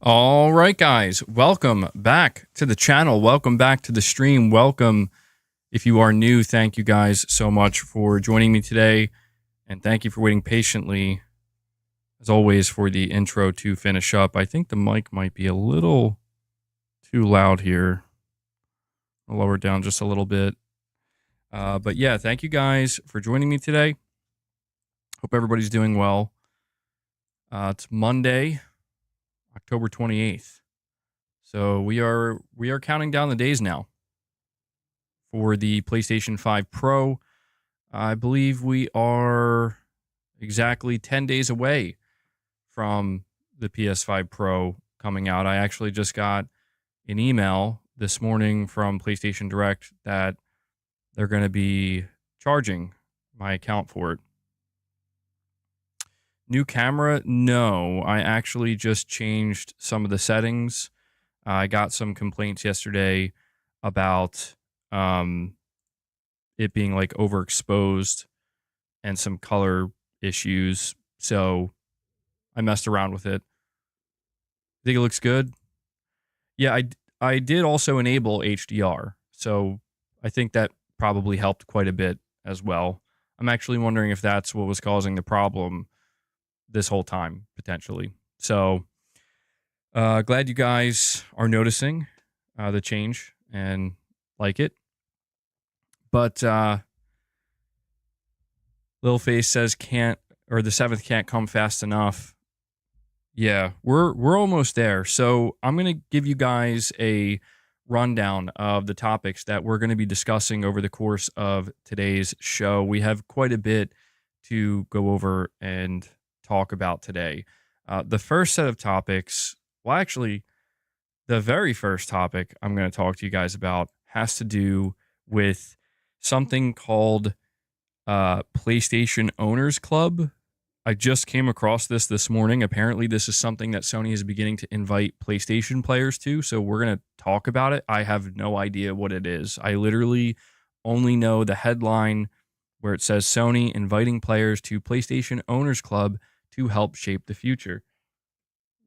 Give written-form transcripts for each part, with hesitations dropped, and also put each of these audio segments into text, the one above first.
All right, guys, welcome back to the channel. Welcome back to the stream. Welcome if you are new. Thank you guys so much for joining me today. And thank you for waiting patiently, as always, for the intro to finish up. I think the mic might be a little too loud here. I'll lower it down just a little bit. But yeah, thank you guys for joining me today. Hope everybody's doing well. It's Monday, October 28th. So we are counting down the days now for the PlayStation 5 Pro. I believe we are exactly 10 days away from the PS5 Pro coming out. I actually just got an email this morning from PlayStation Direct that they're going to be charging my account for it. New camera? No, I actually just changed some of the settings. I got some complaints yesterday about it being like overexposed and some color issues. So I messed around with it. Think it looks good? Yeah, I did also enable HDR. So I think that probably helped quite a bit as well. I'm actually wondering if that's what was causing the problem this whole time, potentially. So glad you guys are noticing the change and like it. But Lil Face says the 7th can't come fast enough. Yeah, we're almost there. So I'm going to give you guys a rundown of the topics that we're going to be discussing over the course of today's show. We have quite a bit to go over and talk about today. The first set of topics, well, actually, the very first topic I'm going to talk to you guys about has to do with something called PlayStation Owners Club. I just came across this morning. Apparently, this is something that Sony is beginning to invite PlayStation players to, so we're going to talk about it. I have no idea what it is. I literally only know the headline where it says Sony inviting players to PlayStation Owners Club to help shape the future.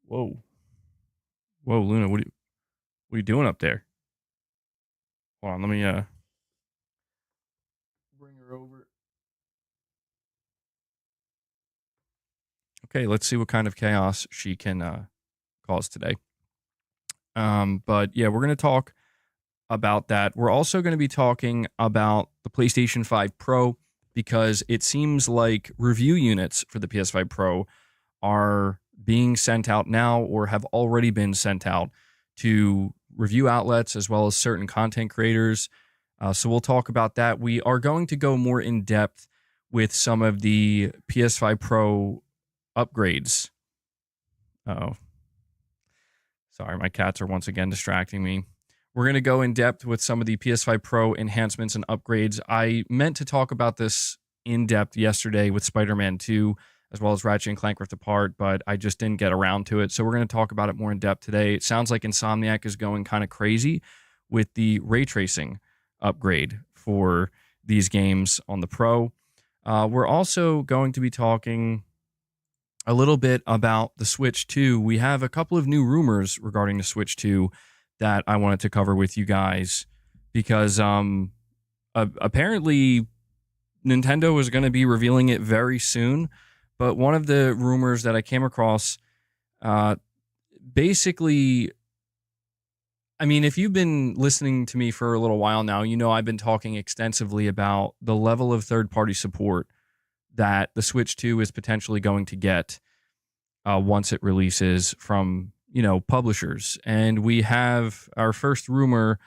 Whoa, Luna, what are you doing up there? Hold on, let me bring her over. Okay, let's see what kind of chaos she can cause today. But yeah, we're going to talk about that. We're also going to be talking about the PlayStation 5 Pro, because it seems like review units for the PS5 Pro are being sent out now or have already been sent out to review outlets as well as certain content creators. So we'll talk about that. We are going to go more in depth with some of the PS5 Pro upgrades. Oh, sorry, my cats are once again distracting me. We're going to go in depth with some of the PS5 Pro enhancements and upgrades. I meant to talk about this in depth yesterday with Spider-Man 2, as well as Ratchet and Clank Rift Apart, but I just didn't get around to it. So we're going to talk about it more in depth today. It sounds like Insomniac is going kind of crazy with the ray tracing upgrade for these games on the Pro. We're also going to be talking a little bit about the Switch 2. We have a couple of new rumors regarding the Switch 2 that I wanted to cover with you guys, because apparently Nintendo is going to be revealing it very soon. But one of the rumors that I came across, basically, I mean, if you've been listening to me for a little while now, you know I've been talking extensively about the level of third-party support that the Switch 2 is potentially going to get once it releases from, publishers. And we have our first rumor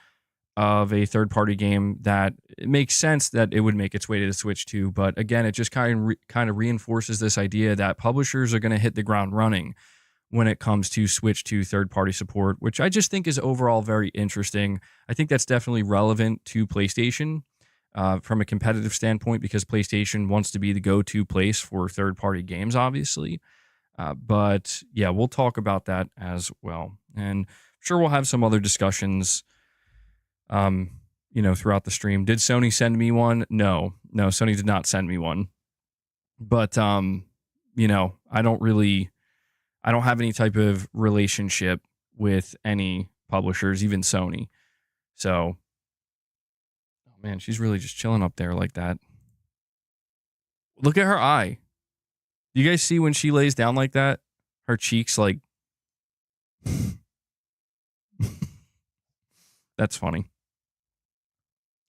of a third-party game that it makes sense that it would make its way to the Switch 2. But again, it just kind of reinforces this idea that publishers are going to hit the ground running when it comes to Switch 2 third-party support, which I just think is overall very interesting. I think that's definitely relevant to PlayStation from a competitive standpoint, because PlayStation wants to be the go-to place for third-party games, obviously. But yeah, we'll talk about that as well. And sure, we'll have some other discussions throughout the stream. Did Sony send me one? No, Sony did not send me one. But, I don't have any type of relationship with any publishers, even Sony. So, oh man, she's really just chilling up there like that. Look at her eye. Do you guys see when she lays down like that? Her cheeks like... That's funny.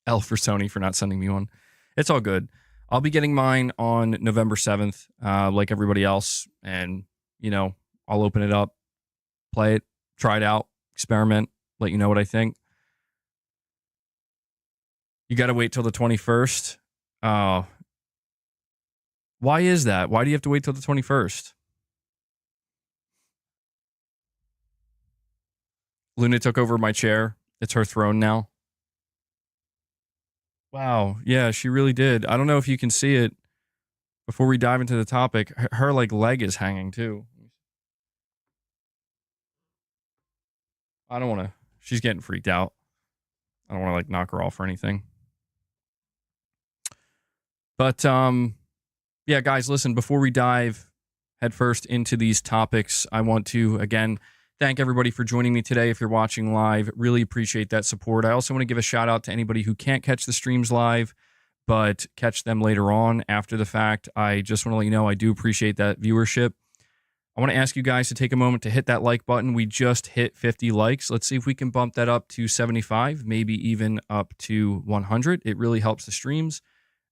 L for Sony for not sending me one. It's all good. I'll be getting mine on November 7th, like everybody else. And, I'll open it up, play it, try it out, experiment, let you know what I think. You got to wait till the 21st. Why is that? Why do you have to wait till the 21st? Luna took over my chair. It's her throne now. Wow. Yeah, she really did. I don't know if you can see it before we dive into the topic. Her like leg is hanging too. I don't want to. She's getting freaked out. I don't want to like knock her off or anything. But yeah, guys, listen, before we dive headfirst into these topics, I want to again thank everybody for joining me today. If you're watching live, really appreciate that support. I also want to give a shout out to anybody who can't catch the streams live, but catch them later on after the fact. I just want to let you know I do appreciate that viewership. I want to ask you guys to take a moment to hit that like button. We just hit 50 likes. Let's see if we can bump that up to 75, maybe even up to 100. It really helps the streams,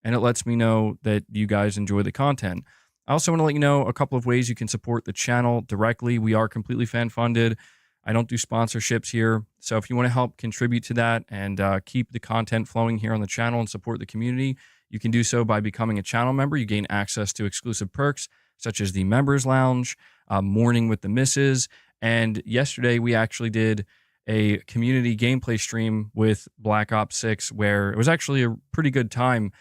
and it lets me know that you guys enjoy the content. I also want to let you know a couple of ways you can support the channel directly. We are completely fan-funded. I don't do sponsorships here. So if you want to help contribute to that and keep the content flowing here on the channel and support the community, you can do so by becoming a channel member. You gain access to exclusive perks, such as the Members Lounge, Morning with the Misses. And yesterday, we actually did a community gameplay stream with Black Ops 6, where it was actually a pretty good time.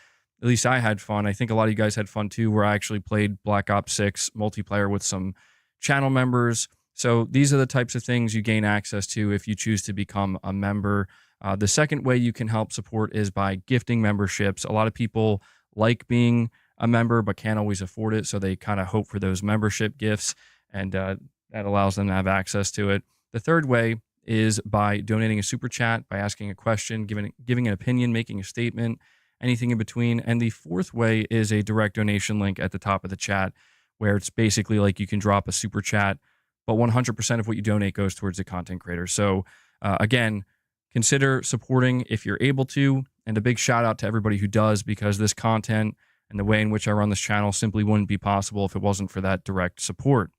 At least I had fun. I think a lot of you guys had fun too, where I actually played Black Ops 6 multiplayer with some channel members. So these are the types of things you gain access to if you choose to become a member. The second way you can help support is by gifting memberships. A lot of people like being a member but can't always afford it, so they kind of hope for those membership gifts, and that allows them to have access to it. The third way is by donating a super chat, by asking a question, giving an opinion, making a statement, anything in between. And the fourth way is a direct donation link at the top of the chat, where it's basically like you can drop a super chat, but 100% of what you donate goes towards the content creator. So again, consider supporting if you're able to, and a big shout out to everybody who does, because this content and the way in which I run this channel simply wouldn't be possible if it wasn't for that direct support.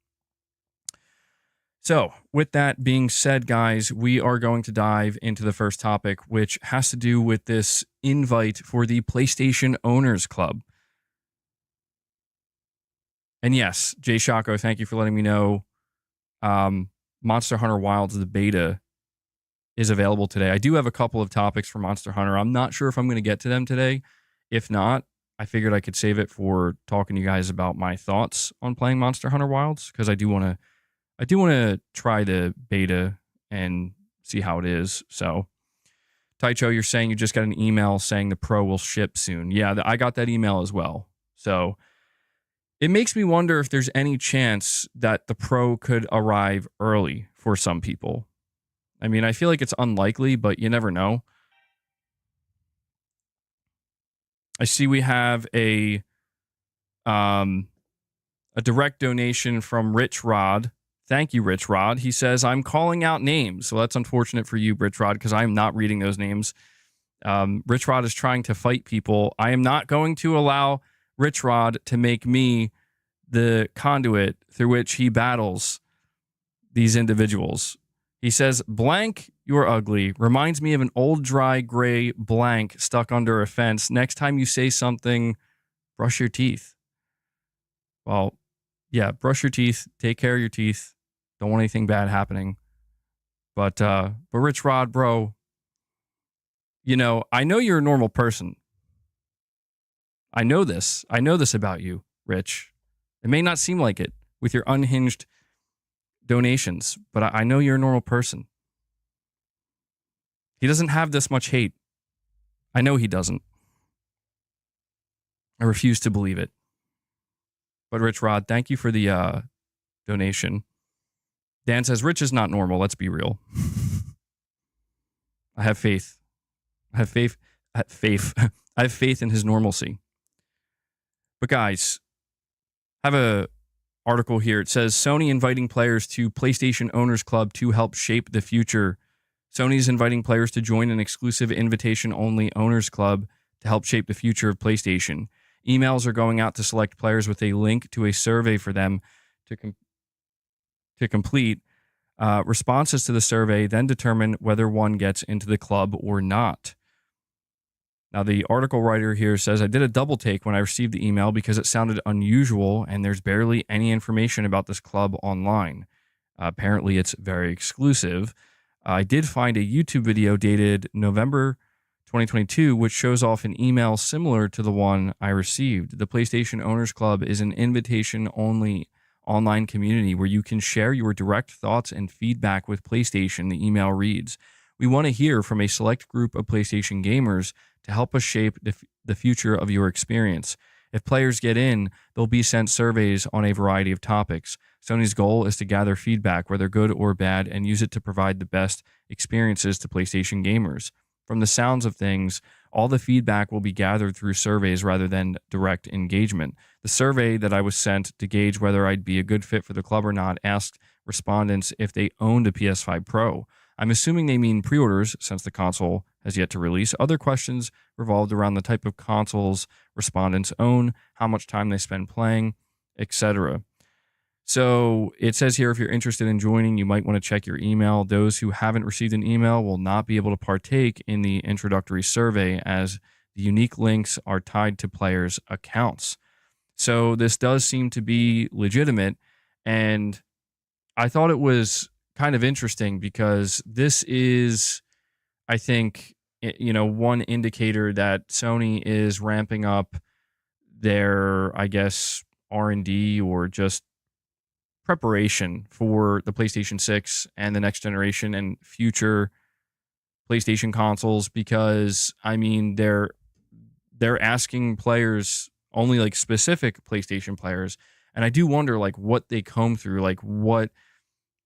So with that being said, guys, we are going to dive into the first topic, which has to do with this invite for the PlayStation Owners Club. And yes, Jay Shako, thank you for letting me know. Monster Hunter Wilds, the beta, is available today. I do have a couple of topics for Monster Hunter. I'm not sure if I'm going to get to them today. If not, I figured I could save it for talking to you guys about my thoughts on playing Monster Hunter Wilds, because I do want to try the beta and see how it is. So, Taicho, you're saying you just got an email saying the Pro will ship soon. Yeah, I got that email as well. So, it makes me wonder if there's any chance that the Pro could arrive early for some people. I mean, I feel like it's unlikely, but you never know. I see we have a direct donation from Rich Rod. Thank you, Rich Rod. He says, I'm calling out names. So that's unfortunate for you, Rich Rod, because I'm not reading those names. Rich Rod is trying to fight people. I am not going to allow Rich Rod to make me the conduit through which he battles these individuals. He says, blank, you're ugly. Reminds me of an old, dry, gray blank stuck under a fence. Next time you say something, brush your teeth. Well, yeah, brush your teeth. Take care of your teeth. Don't want anything bad happening. But Rich Rod, bro, I know you're a normal person. I know this. I know this about you, Rich. It may not seem like it with your unhinged donations, but I know you're a normal person. He doesn't have this much hate. I know he doesn't. I refuse to believe it. But Rich Rod, thank you for the donation. Dan says, Rich is not normal. Let's be real. I have faith. I have faith. I have faith in his normalcy. But guys, I have a article here. It says Sony inviting players to PlayStation Owners Club to help shape the future. Sony is inviting players to join an exclusive invitation-only Owners Club to help shape the future of PlayStation. Emails are going out to select players with a link to a survey for them to complete. Responses to the survey then determine whether one gets into the club or not. Now, the article writer here says, I did a double take when I received the email because it sounded unusual and there's barely any information about this club online. Apparently, it's very exclusive. I did find a YouTube video dated November 2022, which shows off an email similar to the one I received. The PlayStation Owners Club is an invitation-only online community where you can share your direct thoughts and feedback with PlayStation, the email reads. We want to hear from a select group of PlayStation gamers to help us shape the future of your experience. If players get in, they'll be sent surveys on a variety of topics. Sony's goal is to gather feedback, whether good or bad, and use it to provide the best experiences to PlayStation gamers. From the sounds of things, all the feedback will be gathered through surveys rather than direct engagement. The survey that I was sent to gauge whether I'd be a good fit for the club or not asked respondents if they owned a PS5 Pro. I'm assuming they mean pre-orders since the console has yet to release. Other questions revolved around the type of consoles respondents own, how much time they spend playing, etc. So it says here, if you're interested in joining, you might want to check your email. Those who haven't received an email will not be able to partake in the introductory survey as the unique links are tied to players' accounts. So this does seem to be legitimate. And I thought it was kind of interesting because this is, I think, one indicator that Sony is ramping up their, I guess, R&D or just preparation for the PlayStation 6 and the next generation and future PlayStation consoles, because I mean they're asking players, only like specific PlayStation players, and I do wonder like what they comb through, like what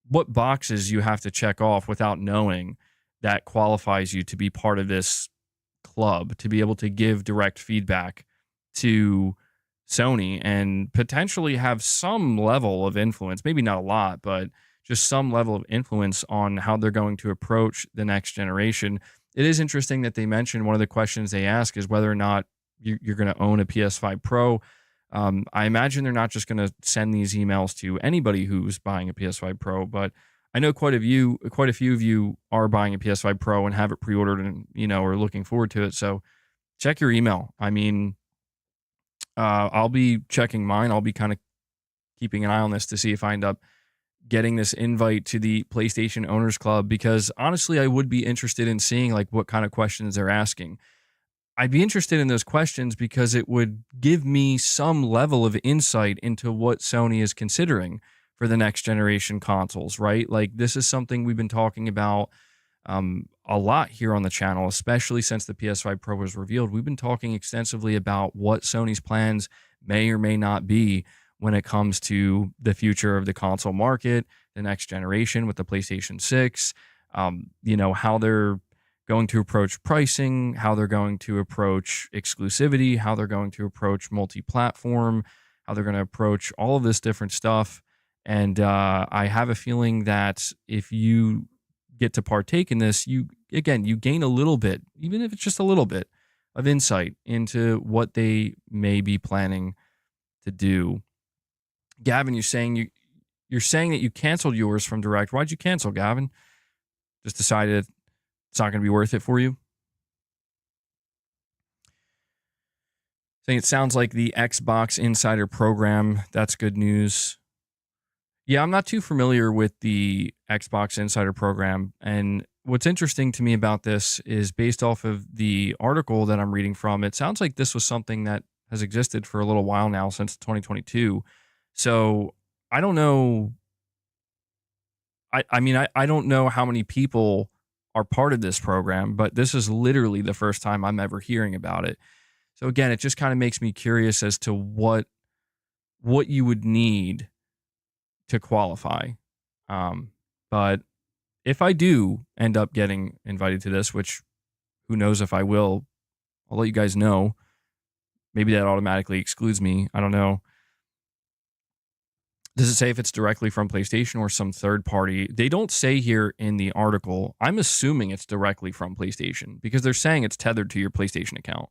boxes you have to check off without knowing that qualifies you to be part of this club, to be able to give direct feedback to Sony and potentially have some level of influence, maybe not a lot, but just some level of influence on how they're going to approach the next generation. It is interesting that they mentioned one of the questions they ask is whether or not you're going to own a PS5 Pro. I imagine they're not just going to send these emails to anybody who's buying a PS5 Pro, but I know quite a few of you are buying a PS5 Pro and have it pre-ordered and, are looking forward to it. So check your email. I mean, I'll be checking mine. I'll be kind of keeping an eye on this to see if I end up getting this invite to the PlayStation Owners Club, because honestly, I would be interested in seeing like what kind of questions they're asking. I'd be interested in those questions because it would give me some level of insight into what Sony is considering for the next generation consoles, right? Like this is something we've been talking about a lot here on the channel, especially since the PS5 Pro was revealed. We've been talking extensively about what Sony's plans may or may not be when it comes to the future of the console market, the next generation with the PlayStation 6, how they're going to approach pricing, how they're going to approach exclusivity, how they're going to approach multi-platform, how they're going to approach all of this different stuff. And I have a feeling that if you get to partake in this, you gain a little bit, even if it's just a little bit of insight into what they may be planning to do. Gavin, you're saying that you canceled yours from Direct. Why'd you cancel, Gavin? Just decided it's not going to be worth it for you? Saying it sounds like the Xbox Insider program. That's good news. Yeah, I'm not too familiar with the Xbox Insider program. And what's interesting to me about this is based off of the article that I'm reading from, it sounds like this was something that has existed for a little while now, since 2022. So I don't know. I don't know how many people are part of this program, but this is literally the first time I'm ever hearing about it. So again, it just kind of makes me curious as to what you would need to qualify. But if I do end up getting invited to this, which who knows if I will, I'll let you guys know. Maybe that automatically excludes me. I don't know. Does it say if it's directly from PlayStation or some third party? They don't say here in the article. I'm assuming it's directly from PlayStation because they're saying it's tethered to your PlayStation account.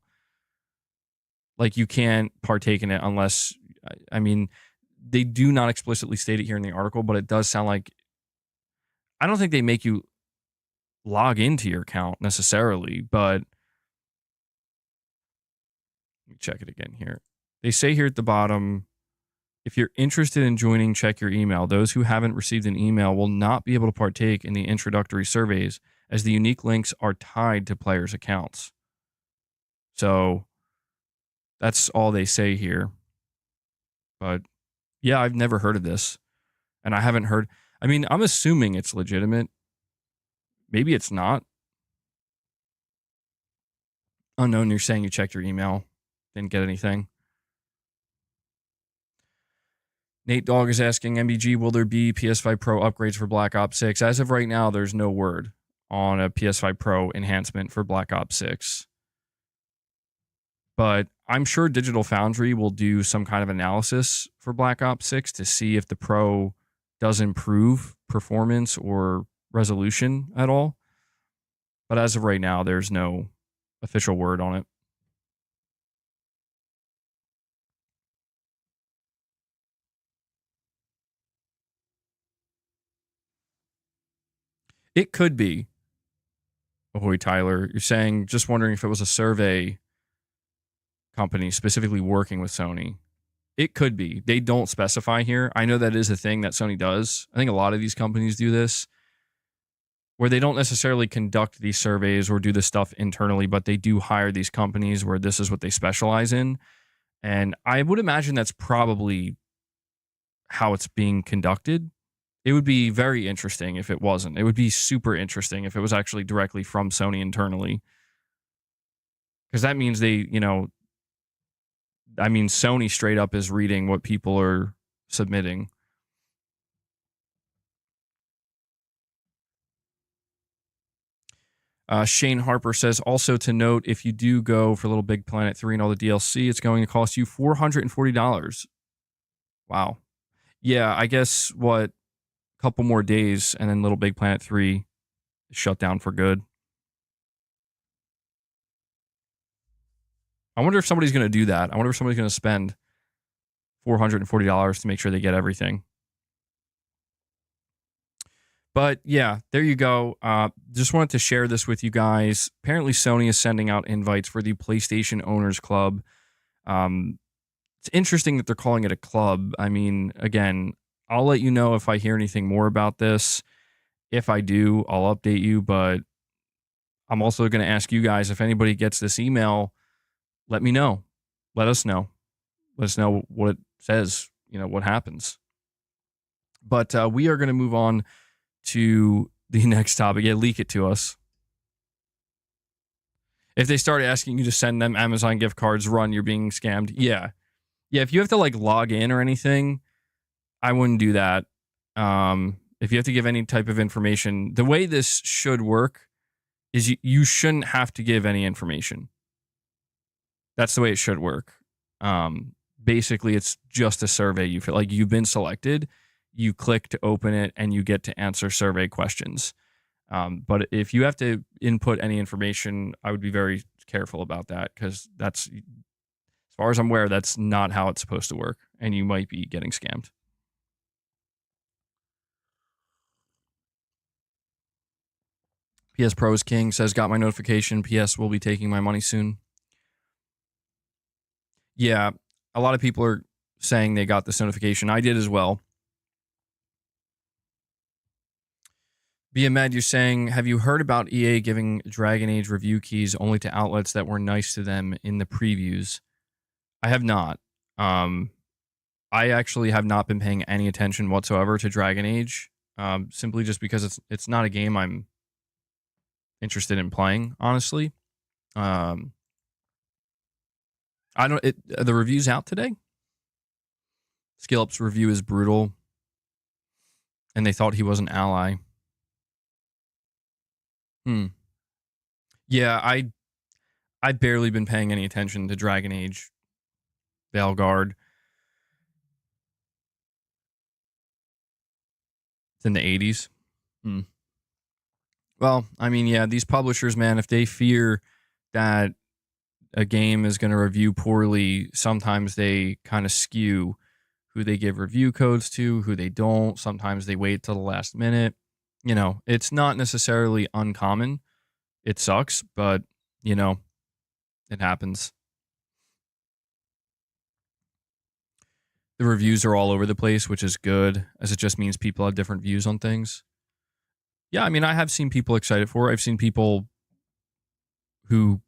Like you can't partake in it unless, I mean, they do not explicitly state it here in the article, but it does sound like, I don't think they make you log into your account necessarily, but let me check it again here. They say here at the bottom, if you're interested in joining, check your email. Those who haven't received an email will not be able to partake in the introductory surveys as the unique links are tied to players' accounts. So that's all they say here. But yeah, I've never heard of this. And I haven't heard. I mean, I'm assuming it's legitimate. Maybe it's not. Unknown, you're saying you checked your email, didn't get anything. Nate Dogg is asking, MBG, will there be PS5 Pro upgrades for Black Ops 6? As of right now, there's no word on a PS5 Pro enhancement for Black Ops 6. But I'm sure Digital Foundry will do some kind of analysis for Black Ops 6 to see if the Pro does improve performance or resolution at all. But as of right now, there's no official word on it. It could be. Ahoy, Tyler. You're saying, just wondering if it was a survey company specifically working with Sony. It could be. They don't specify here. I know that is a thing that Sony does. I think a lot of these companies do this, where they don't necessarily conduct these surveys or do this stuff internally, but they do hire these companies where this is what they specialize in. And I would imagine that's probably how it's being conducted. It would be very interesting if it wasn't. It would be super interesting if it was actually directly from Sony internally. Because that means they, Sony straight up is reading what people are submitting. Shane Harper says, also to note, if you do go for Little Big Planet 3 and all the DLC, it's going to cost you $440. Wow. Yeah, I guess a couple more days and then Little Big Planet 3 is shut down for good. I wonder if somebody's going to do that. I wonder if somebody's going to spend $440 to make sure they get everything. But yeah, there you go. Just wanted to share this with you guys. Apparently, Sony is sending out invites for the PlayStation Owners Club. It's interesting that they're calling it a club. I mean, again, I'll let you know if I hear anything more about this. If I do, I'll update you. But I'm also going to ask you guys, if anybody gets this email, let me know. Let us know. Let us know what it says, what happens. But we are going to move on to the next topic. Yeah, leak it to us. If they start asking you to send them Amazon gift cards, run, you're being scammed. Yeah. If you have to log in or anything, I wouldn't do that. If you have to give any type of information, the way this should work is you shouldn't have to give any information. That's the way it should work. Basically, it's just a survey. You feel like you've been selected. You click to open it and you get to answer survey questions. But if you have to input any information, I would be very careful about that, because that's, as far as I'm aware, that's not how it's supposed to work, and you might be getting scammed. PS Pros King says, got my notification. PS will be taking my money soon. Yeah, a lot of people are saying they got this notification. I did as well. Mad, you're saying, have you heard about EA giving Dragon Age review keys only to outlets that were nice to them in the previews? I have not. I actually have not been paying any attention whatsoever to Dragon Age, simply just because it's not a game I'm interested in playing, honestly. I don't. The review's out today. Skillup's review is brutal. and they thought he was an ally. Yeah, I barely been paying any attention to Dragon Age Veilguard. It's in the 80s. Well, I mean, yeah, these publishers, man, if they fear that a game is going to review poorly, sometimes they kind of skew who they give review codes to, who they don't. Sometimes they wait till the last minute. You know, it's not necessarily uncommon. It sucks, but, you know, it happens. The reviews are all over the place, which is good, as it just means people have different views on things. Yeah, I mean, I have seen people excited for it. I've seen people who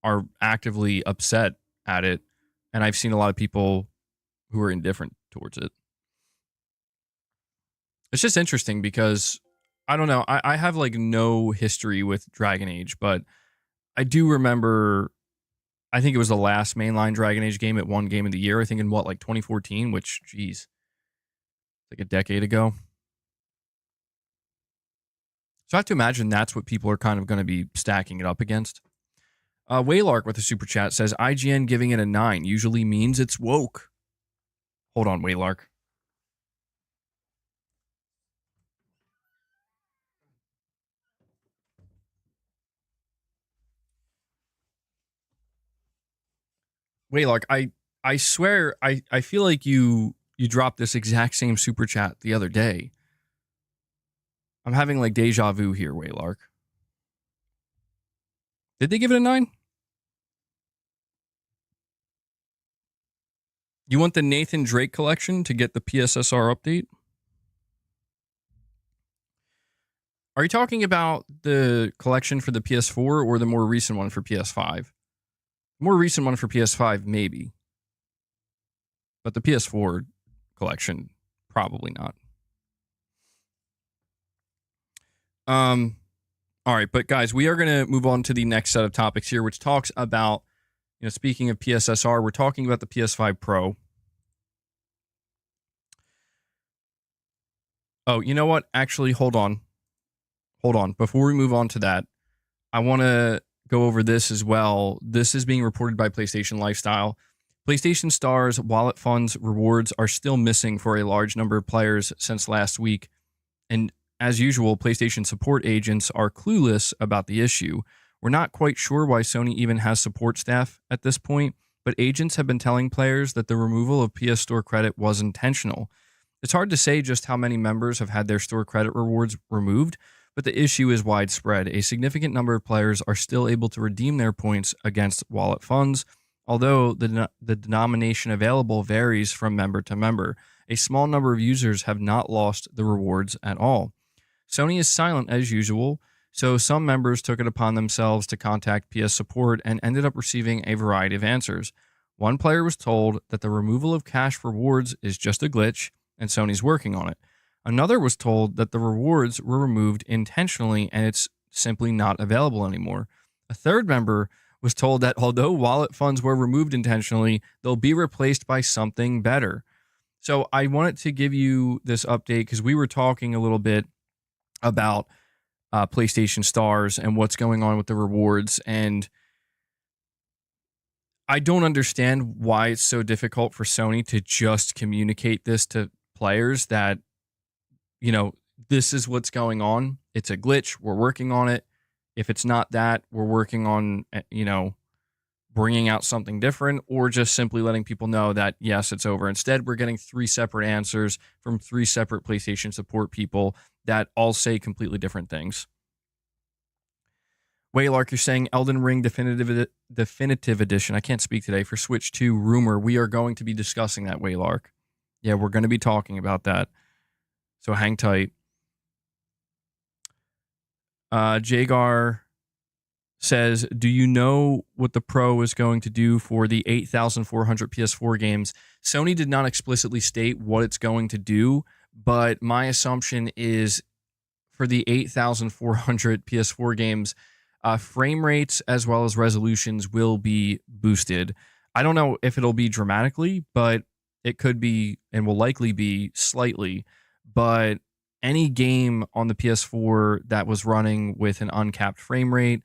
are actively upset at it, and I've seen a lot of people who are indifferent towards it. It's just interesting because I don't know. I have like no history with Dragon Age, but I do remember. I think it was the last mainline Dragon Age game. It won Game of the Year. I think in what, like 2014, which, geez, like a decade ago. So I have to imagine that's what people are kind of going to be stacking it up against. Waylark with a super chat says IGN giving it a 9 usually means it's woke. Hold on, Waylark. Waylark, I swear I feel like you dropped this exact same super chat the other day. I'm having like deja vu here, Waylark. Did they give it a 9? You want the Nathan Drake collection to get the PSSR update? Are you talking about the collection for the PS4 or the more recent one for PS5? The more recent one for PS5, maybe. But the PS4 collection, probably not. All right, but guys, we are going to move on to the next set of topics here, which talks about, you know, speaking of PSSR, we're talking about the PS5 Pro. Oh, you know what? Actually, hold on. Before we move on to that, I want to go over this as well. This is being reported by PlayStation Lifestyle. PlayStation Stars wallet funds rewards are still missing for a large number of players since last week. And as usual, PlayStation support agents are clueless about the issue. We're not quite sure why Sony even has support staff at this point, but agents have been telling players that the removal of PS Store credit was intentional. It's hard to say just how many members have had their store credit rewards removed, but the issue is widespread. A significant number of players are still able to redeem their points against wallet funds, although the denomination available varies from member to member. A small number of users have not lost the rewards at all. Sony is silent as usual, so some members took it upon themselves to contact PS support and ended up receiving a variety of answers. One player was told that the removal of cash rewards is just a glitch and Sony's working on it. Another was told that the rewards were removed intentionally and it's simply not available anymore. A third member was told that although wallet funds were removed intentionally, they'll be replaced by something better. So I wanted to give you this update because we were talking a little bit about PlayStation Stars and what's going on with the rewards. And I don't understand why it's so difficult for Sony to just communicate this to players that, you know, this is what's going on. It's a glitch. We're working on it. If it's not that, we're working on, you know, bringing out something different, or just simply letting people know that, yes, it's over. Instead, we're getting 3 separate answers from 3 separate PlayStation support people that all say completely different things. Waylark, you're saying Elden Ring Definitive Edition. I can't speak today for Switch 2 rumor. We are going to be discussing that, Waylark. Yeah, we're going to be talking about that. So hang tight. Jagar says, do you know what the Pro is going to do for the 8,400 PS4 games? Sony did not explicitly state what it's going to do, but my assumption is for the 8,400 PS4 games, frame rates as well as resolutions will be boosted. I don't know if it'll be dramatically, but it could be and will likely be slightly. But any game on the PS4 that was running with an uncapped frame rate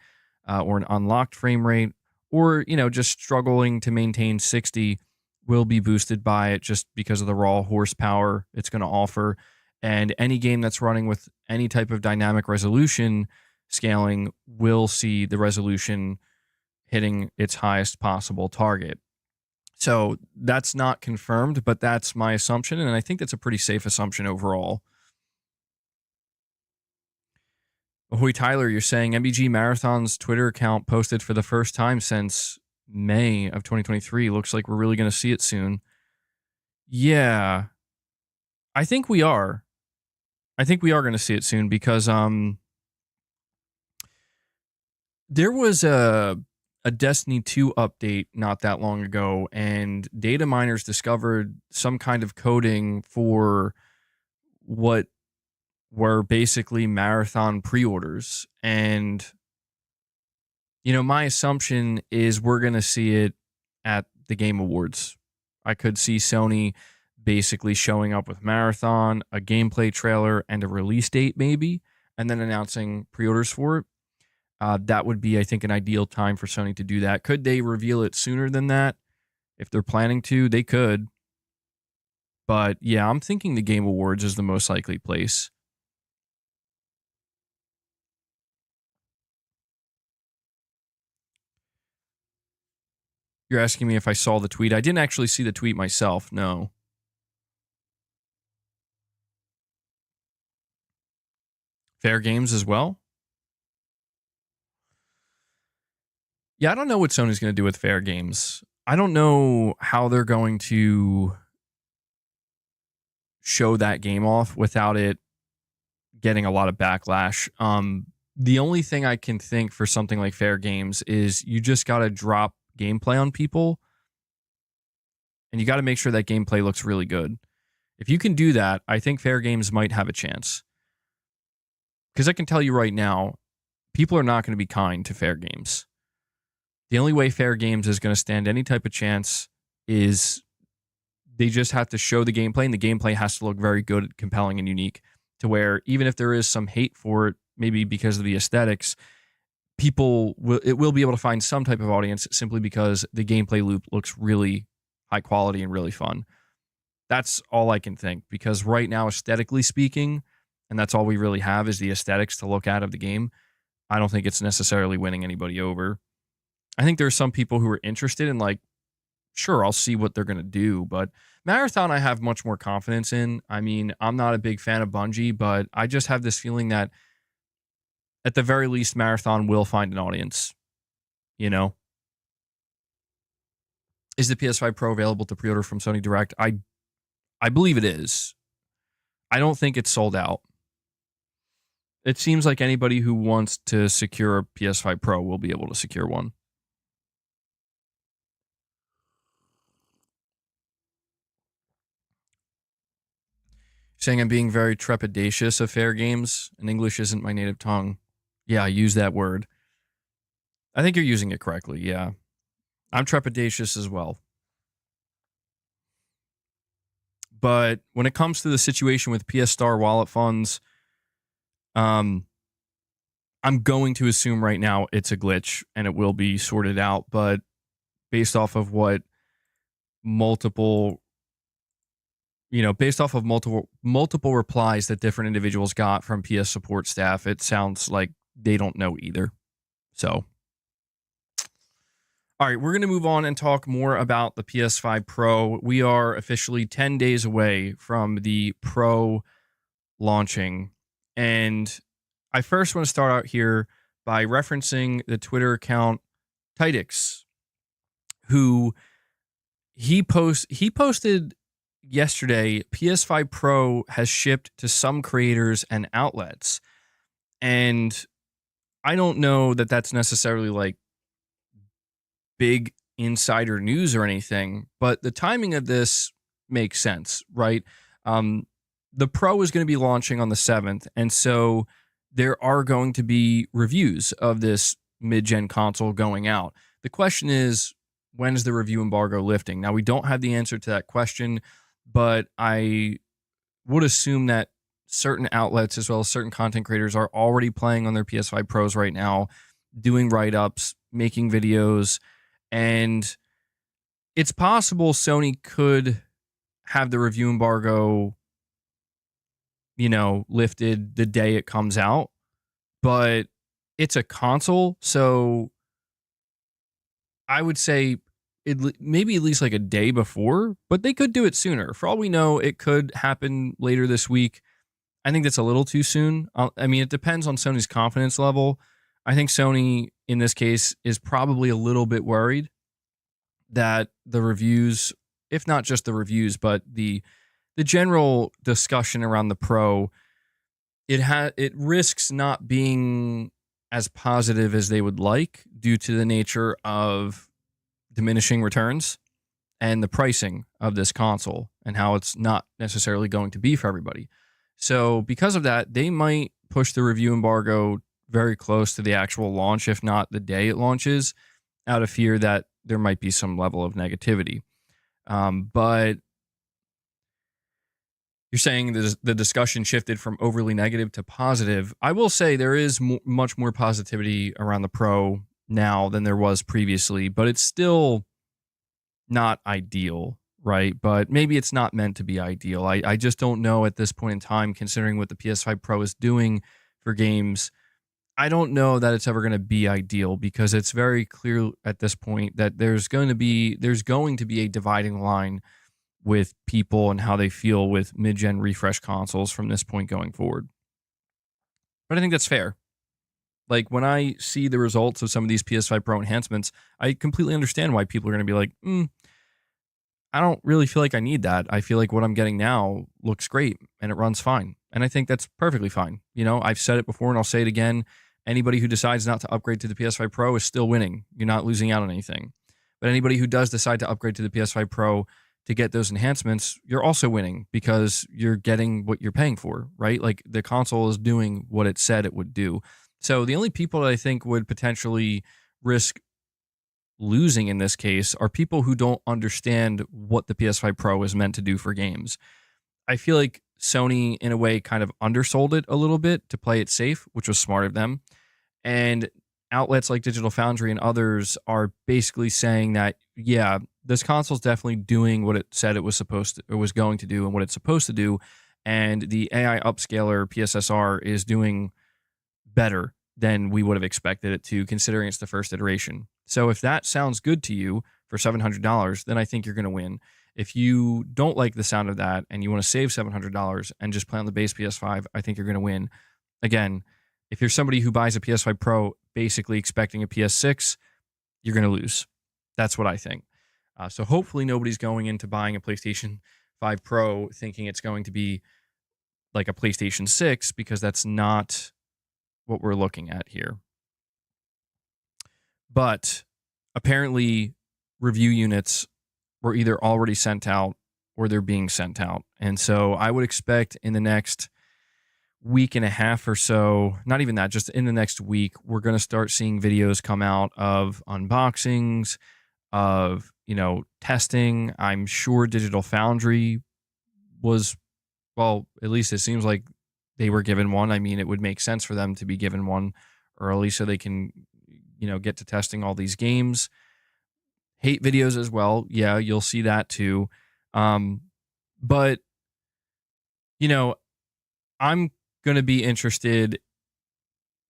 or an unlocked frame rate, or just struggling to maintain 60, will be boosted by it just because of the raw horsepower it's going to offer. And any game that's running with any type of dynamic resolution scaling will see the resolution hitting its highest possible target. So that's not confirmed, but that's my assumption, and I think that's a pretty safe assumption overall. Ahoy Tyler, you're saying MBG Marathon's Twitter account posted for the first time since May of 2023. Looks like we're really going to see it soon. Yeah, I think we are. I think we are going to see it soon because there was a Destiny 2 update not that long ago, and data miners discovered some kind of coding for what were basically marathon pre-orders. And my assumption is we're going to see it at the Game Awards. I could see Sony basically showing up with Marathon, a gameplay trailer, and a release date maybe, and then announcing pre-orders for it. That would be, I think, an ideal time for Sony to do that. Could they reveal it sooner than that? If they're planning to, they could. But yeah, I'm thinking the Game Awards is the most likely place. You're asking me if I saw the tweet. I didn't actually see the tweet myself, no. Fair games as well? Yeah, I don't know what Sony's going to do with fair games. I don't know how they're going to show that game off without it getting a lot of backlash. The only thing I can think for something like fair games is you just got to drop gameplay on people, and you got to make sure that gameplay looks really good. If you can do that, I think fair games might have a chance. Because I can tell you right now, people are not going to be kind to fair games. The only way fair games is going to stand any type of chance is they just have to show the gameplay, and the gameplay has to look very good, compelling, and unique, to where even if there is some hate for it, maybe because of the aesthetics, it will be able to find some type of audience simply because the gameplay loop looks really high quality and really fun. That's all I can think, because right now, aesthetically speaking, and that's all we really have is the aesthetics to look at of the game, I don't think it's necessarily winning anybody over. I think there are some people who are interested in, like, sure, I'll see what they're going to do, but Marathon I have much more confidence in. I mean, I'm not a big fan of Bungie, but I just have this feeling that at the very least, Marathon will find an audience, Is the PS5 Pro available to pre-order from Sony Direct? I believe it is. I don't think it's sold out. It seems like anybody who wants to secure a PS5 Pro will be able to secure one. Saying I'm being very trepidatious of fair games, and English isn't my native tongue. Yeah, I use that word. I think you're using it correctly, yeah. I'm trepidatious as well. But when it comes to the situation with PS Star wallet funds, I'm going to assume right now it's a glitch and it will be sorted out. But based off of what multiple replies that different individuals got from PS support staff, it sounds like they don't know either. So, all right, we're going to move on and talk more about the PS5 Pro. We are officially 10 days away from the Pro launching. And I first want to start out here by referencing the Twitter account Tidix, who he posted yesterday, PS5 Pro has shipped to some creators and outlets. And I don't know that that's necessarily like big insider news or anything, but the timing of this makes sense, right? The Pro is going to be launching on the 7th, and so there are going to be reviews of this mid-gen console going out. The question is, when is the review embargo lifting? Now, we don't have the answer to that question, but I would assume that certain outlets as well as certain content creators are already playing on their PS5 Pros right now, doing write-ups, making videos, and it's possible Sony could have the review embargo, lifted the day it comes out, but it's a console, so I would say maybe at least like a day before, but they could do it sooner. For all we know, it could happen later this week. I think that's a little too soon. I mean, it depends on Sony's confidence level. I think Sony, in this case, is probably a little bit worried that the reviews, if not just the reviews, but the general discussion around the Pro, it risks not being as positive as they would like due to the nature of diminishing returns and the pricing of this console and how it's not necessarily going to be for everybody. So because of that, they might push the review embargo very close to the actual launch, if not the day it launches, out of fear that there might be some level of negativity. But you're saying the discussion shifted from overly negative to positive. I will say there is much more positivity around the Pro now than there was previously, but it's still not ideal, right? But maybe it's not meant to be ideal. I just don't know at this point in time, considering what the PS5 Pro is doing for games. I don't know that it's ever going to be ideal because it's very clear at this point that there's going to be a dividing line with people and how they feel with mid-gen refresh consoles from this point going forward. But I think that's fair. Like, when I see the results of some of these PS5 Pro enhancements, I completely understand why people are going to be like, I don't really feel like I need that. I feel like what I'm getting now looks great and it runs fine. And I think that's perfectly fine. I've said it before and I'll say it again. Anybody who decides not to upgrade to the PS5 Pro is still winning. You're not losing out on anything. But anybody who does decide to upgrade to the PS5 Pro to get those enhancements, you're also winning because you're getting what you're paying for, right? Like, the console is doing what it said it would do. So the only people that I think would potentially risk losing in this case are people who don't understand what the PS5 Pro is meant to do for games. I feel like Sony, in a way, kind of undersold it a little bit to play it safe, which was smart of them. And outlets like Digital Foundry and others are basically saying that, yeah, this console's definitely doing what it said it was going to do and what it's supposed to do. And the AI upscaler PSSR is doing better than we would have expected it to, considering it's the first iteration. So if that sounds good to you for $700, then I think you're going to win. If you don't like the sound of that and you want to save $700 and just play on the base PS5, I think you're going to win. Again, if you're somebody who buys a PS5 Pro basically expecting a PS6, you're going to lose. That's what I think. So hopefully nobody's going into buying a PlayStation 5 Pro thinking it's going to be like a PlayStation 6, because that's not what we're looking at here. But apparently review units were either already sent out or they're being sent out. And so I would expect in the next week and a half or so, not even that, just in the next week, we're going to start seeing videos come out of unboxings, of, testing. I'm sure Digital Foundry was, well, at least it seems like they were given one. I mean, it would make sense for them to be given one early so they can, get to testing all these games. Hate videos as well. Yeah, you'll see that too. But, I'm going to be interested.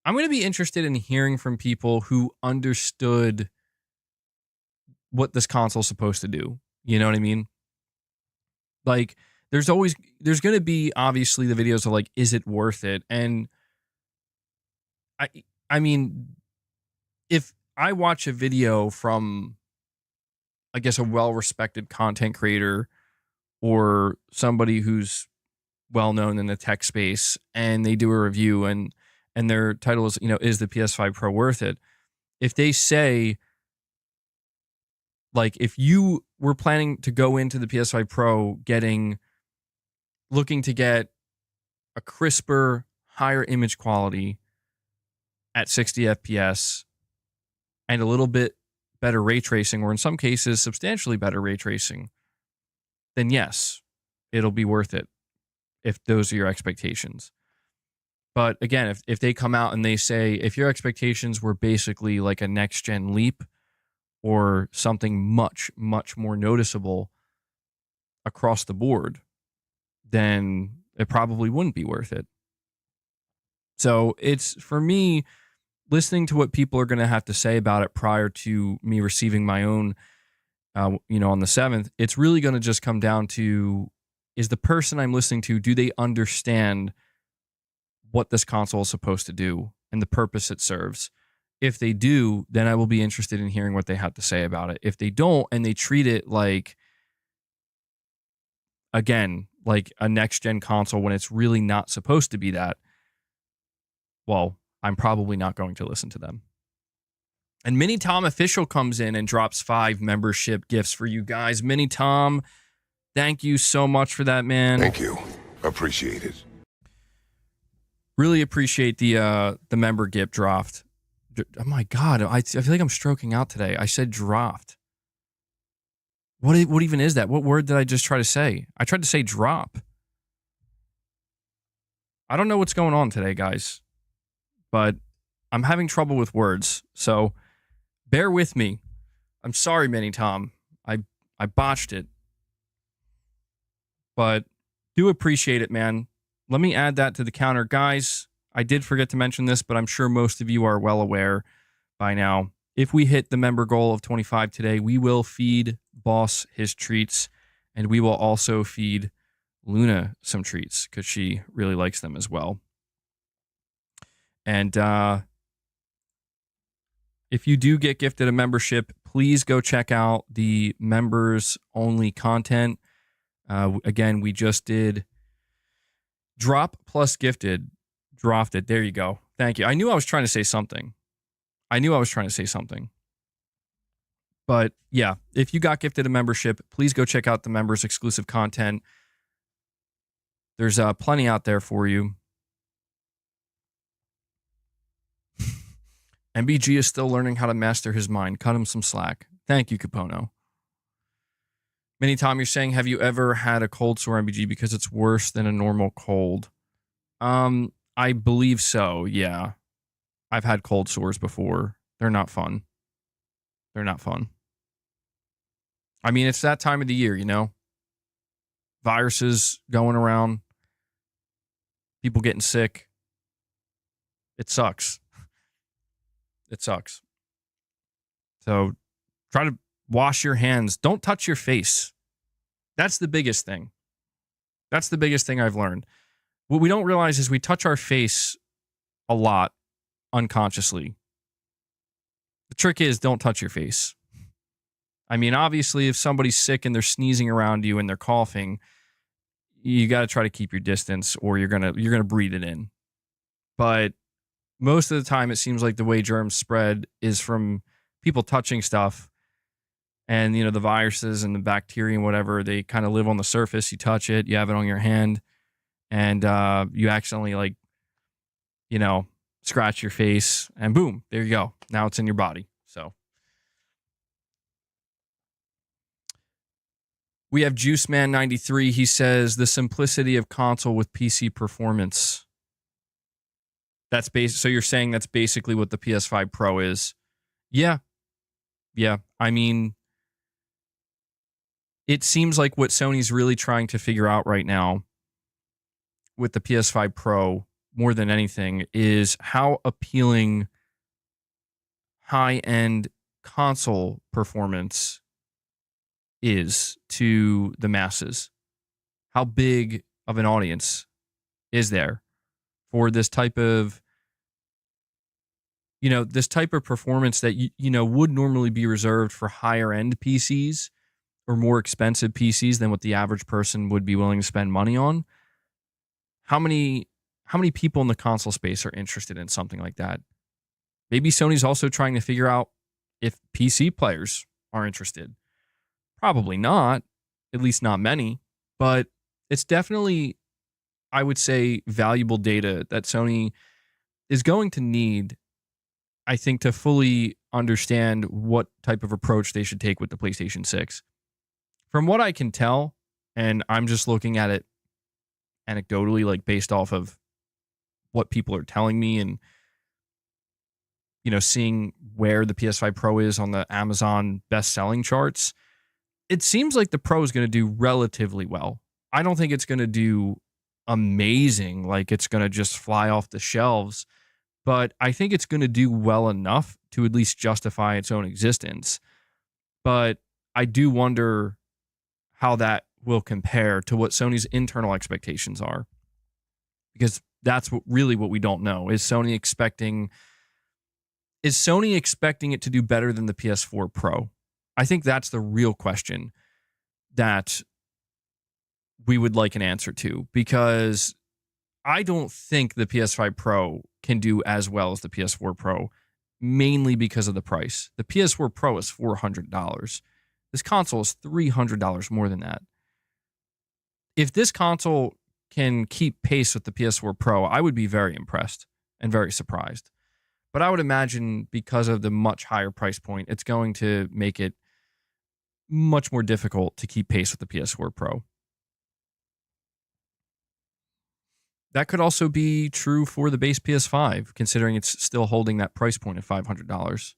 I'm going to be interested in hearing from people who understood what this console is supposed to do. You know what I mean? Like, there's going to be obviously the videos of like, is it worth it? And I mean, if I watch a video from, I guess, a well-respected content creator or somebody who's well-known in the tech space, and they do a review and their title is, is the PS5 Pro worth it? If they say, like, if you were planning to go into the PS5 Pro looking to get a crisper, higher image quality at 60 FPS and a little bit better ray tracing, or in some cases substantially better ray tracing, then yes, it'll be worth it. if those are your expectations. But again, if they come out and they say, if your expectations were basically like a next-gen leap or something much, much more noticeable across the board, then it probably wouldn't be worth it. So it's, for me, listening to what people are going to have to say about it prior to me receiving my own, on the 7th, it's really going to just come down to, is the person I'm listening to, do they understand what this console is supposed to do and the purpose it serves? If they do, then I will be interested in hearing what they have to say about it. If they don't, and they treat it like, again, like a next-gen console when it's really not supposed to be that, well, I'm probably not going to listen to them. And Mini Tom Official comes in and drops 5 membership gifts for you guys. Mini Tom, thank you so much for that, man. Thank you. Appreciate it. Really appreciate the member gift dropped. Oh my God, I feel like I'm stroking out today. I said dropped. What even is that? What word did I just try to say? I tried to say drop. I don't know what's going on today, guys, but I'm having trouble with words, so bear with me. I'm sorry, Mini Tom. I botched it, but do appreciate it, man. Let me add that to the counter. Guys, I did forget to mention this, but I'm sure most of you are well aware by now. If we hit the member goal of 25 today, we will feed Boss his treats, and we will also feed Luna some treats because she really likes them as well. And if you do get gifted a membership, please go check out the members-only content. Again, we just did drop plus gifted. Dropped it. There you go. Thank you. I knew I was trying to say something. But yeah, if you got gifted a membership, please go check out the members exclusive content. There's plenty out there for you. MBG is still learning how to master his mind. Cut him some slack. Thank you, Capono. Mini Tom, you're saying, have you ever had a cold sore, MBG, because it's worse than a normal cold? I believe so, yeah. I've had cold sores before. They're not fun. I mean, it's that time of the year, Viruses going around. People getting sick. It sucks. So try to wash your hands. Don't touch your face. That's the biggest thing. I've learned. What we don't realize is we touch our face a lot unconsciously. The trick is, don't touch your face. I mean, obviously, if somebody's sick and they're sneezing around you and they're coughing, you got to try to keep your distance, or you're gonna breathe it in. But most of the time, it seems like the way germs spread is from people touching stuff, and the viruses and the bacteria and whatever, they kind of live on the surface. You touch it, you have it on your hand, and you accidentally scratch your face, and boom, there you go. Now it's in your body. So we have JuiceMan93. He says the simplicity of console with PC performance. That's so you're saying that's basically what the PS5 Pro is? Yeah. I mean, it seems like what Sony's really trying to figure out right now with the PS5 Pro, more than anything, is how appealing high-end console performance is to the masses. How big of an audience is there for this type of performance that would normally be reserved for higher end PCs or more expensive PCs than what the average person would be willing to spend money on? How many people in the console space are interested in something like that? Maybe Sony's also trying to figure out if PC players are interested. Probably not, at least not many, but it's definitely, I would say, valuable data that Sony is going to need, I think, to fully understand what type of approach they should take with the PlayStation 6. From what I can tell, and I'm just looking at it anecdotally, like based off of what people are telling me and, seeing where the PS5 Pro is on the Amazon best-selling charts, it seems like the Pro is going to do relatively well. I don't think it's going to do amazing, like it's going to just fly off the shelves, but I think it's going to do well enough to at least justify its own existence. But I do wonder how that will compare to what Sony's internal expectations are, because that's what we don't know. Is Sony expecting it to do better than the PS4 Pro? I think that's the real question that we would like an answer to, because I don't think the PS5 Pro can do as well as the PS4 Pro, mainly because of the price. The PS4 Pro is $400. This console is $300 more than that. If this console can keep pace with the PS4 Pro, I would be very impressed and very surprised. But I would imagine because of the much higher price point, it's going to make it much more difficult to keep pace with the PS4 Pro. That could also be true for the base PS5, considering it's still holding that price point of $500.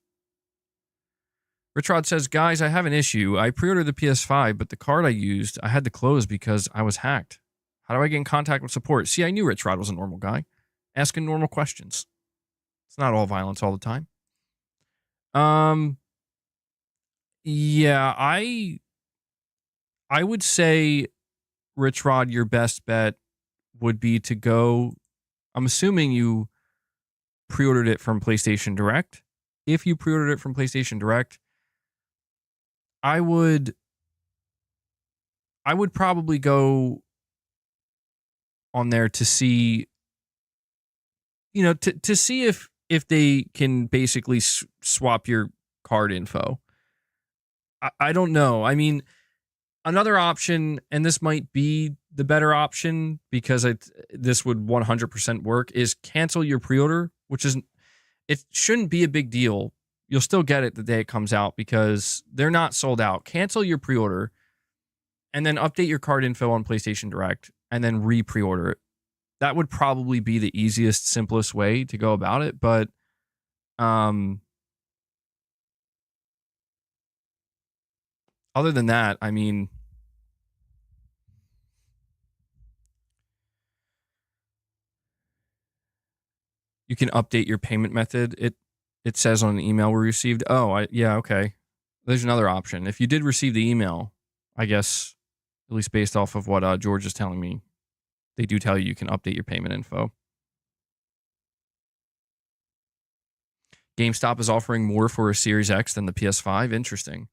Richrod says, guys, I have an issue. I pre-ordered the PS5, but the card I used, I had to close because I was hacked. How do I get in contact with support? See, I knew Richrod was a normal guy, asking normal questions. It's not all violence all the time. Yeah, I would say, Richrod, your best bet would be to go. I'm assuming you pre-ordered it from PlayStation Direct. If you pre-ordered it from PlayStation Direct, I would probably go on there to see, to see if they can basically swap your card info. I don't know. I mean, another option, and this might be the better option because this would 100% work, is cancel your pre-order, it shouldn't be a big deal. You'll still get it the day it comes out because they're not sold out. Cancel your pre-order and then update your card info on PlayStation Direct and then re-pre-order it. That would probably be the easiest, simplest way to go about it. But other than that, I mean, you can update your payment method. It says on an email we received. Oh, yeah, okay. There's another option. If you did receive the email, I guess, at least based off of what George is telling me, they do tell you can update your payment info. GameStop is offering more for a Series X than the PS5. Interesting.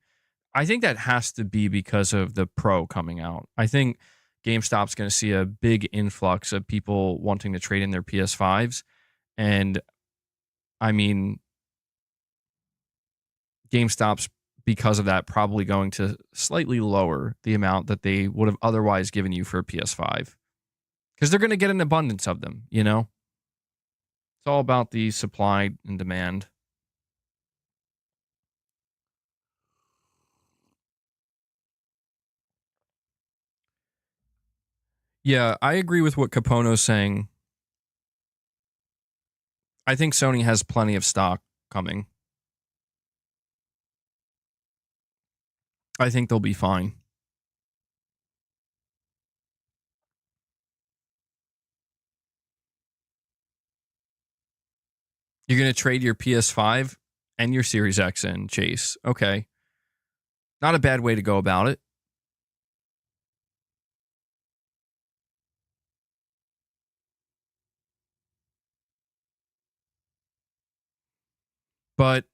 I think that has to be because of the Pro coming out. I think GameStop's going to see a big influx of people wanting to trade in their PS5s. And I mean, GameStop's, because of that, probably going to slightly lower the amount that they would have otherwise given you for a PS5. Because they're going to get an abundance of them, It's all about the supply and demand. Yeah, I agree with what Capone's saying. I think Sony has plenty of stock coming. I think they'll be fine. You're going to trade your PS5 and your Series X in, Chase. Okay. Not a bad way to go about it. But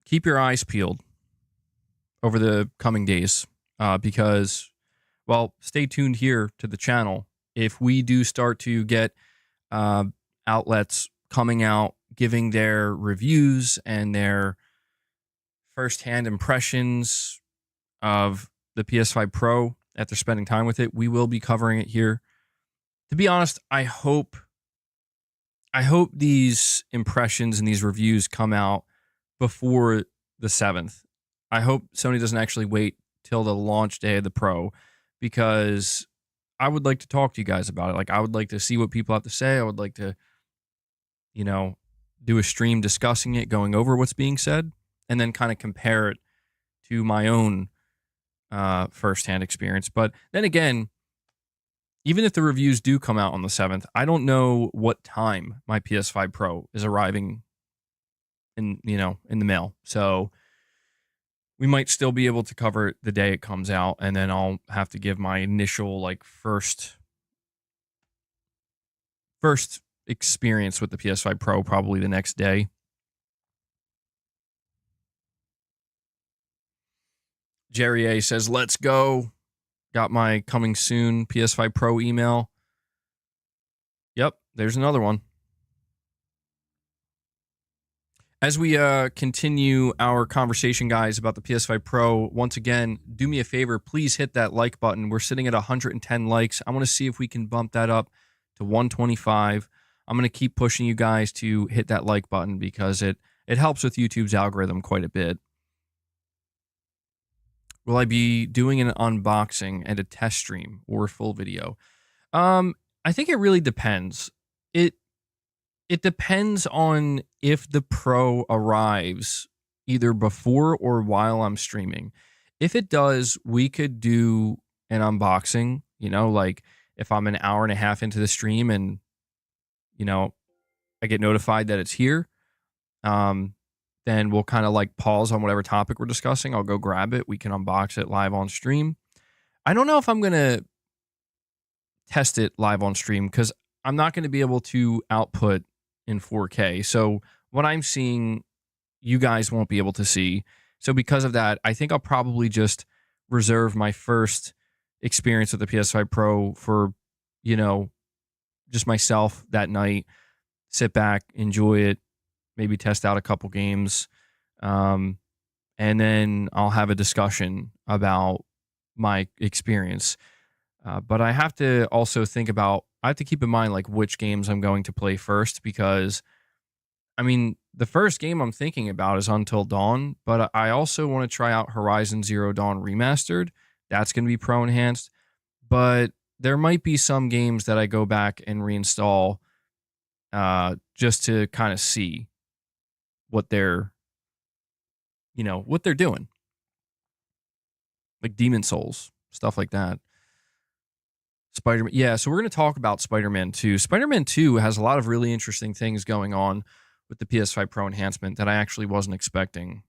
keep your eyes peeled over the coming days because, well, stay tuned here to the channel. If we do start to get outlets coming out giving their reviews and their firsthand impressions of the PS5 Pro after spending time with it, we will be covering it here. To be honest, I hope these impressions and these reviews come out before the 7th. I hope Sony doesn't actually wait till the launch day of the Pro, because I would like to talk to you guys about it. Like, I would like to see what people have to say. I would like to, you know, do a stream discussing it, going over what's being said, and then kind of compare it to my own firsthand experience. But then again, even if the reviews do come out on the 7th, I don't know what time my PS5 Pro is arriving in the mail. So we might still be able to cover it the day it comes out, and then I'll have to give my initial like first experience with the PS5 Pro probably the next day. Jerry A says, "Let's go." Got my coming soon PS5 Pro email. Yep, there's another one. As we continue our conversation, guys, about the PS5 Pro, once again, do me a favor. Please hit that like button. We're sitting at 110 likes. I want to see if we can bump that up to 125. I'm going to keep pushing you guys to hit that like button because it helps with YouTube's algorithm quite a bit. Will I be doing an unboxing and a test stream or a full video? I think it really depends. It depends on if the Pro arrives either before or while I'm streaming. If it does, we could do an unboxing, like if I'm an hour and a half into the stream and, I get notified that it's here, then we'll kind of like pause on whatever topic we're discussing. I'll go grab it. We can unbox it live on stream. I don't know if I'm going to test it live on stream because I'm not going to be able to output in 4K. So what I'm seeing, you guys won't be able to see. So because of that, I think I'll probably just reserve my first experience with the PS5 Pro for, just myself that night. Sit back, enjoy it, maybe test out a couple games. And then I'll have a discussion about my experience. But I have to also I have to keep in mind like which games I'm going to play first because, the first game I'm thinking about is Until Dawn, but I also want to try out Horizon Zero Dawn Remastered. That's going to be Pro Enhanced. But there might be some games that I go back and reinstall just to kind of see what they're doing. Like Demon Souls, stuff like that. Spider-Man. Yeah, so we're going to talk about Spider-Man 2. Spider-Man 2 has a lot of really interesting things going on with the PS5 Pro enhancement that I actually wasn't expecting.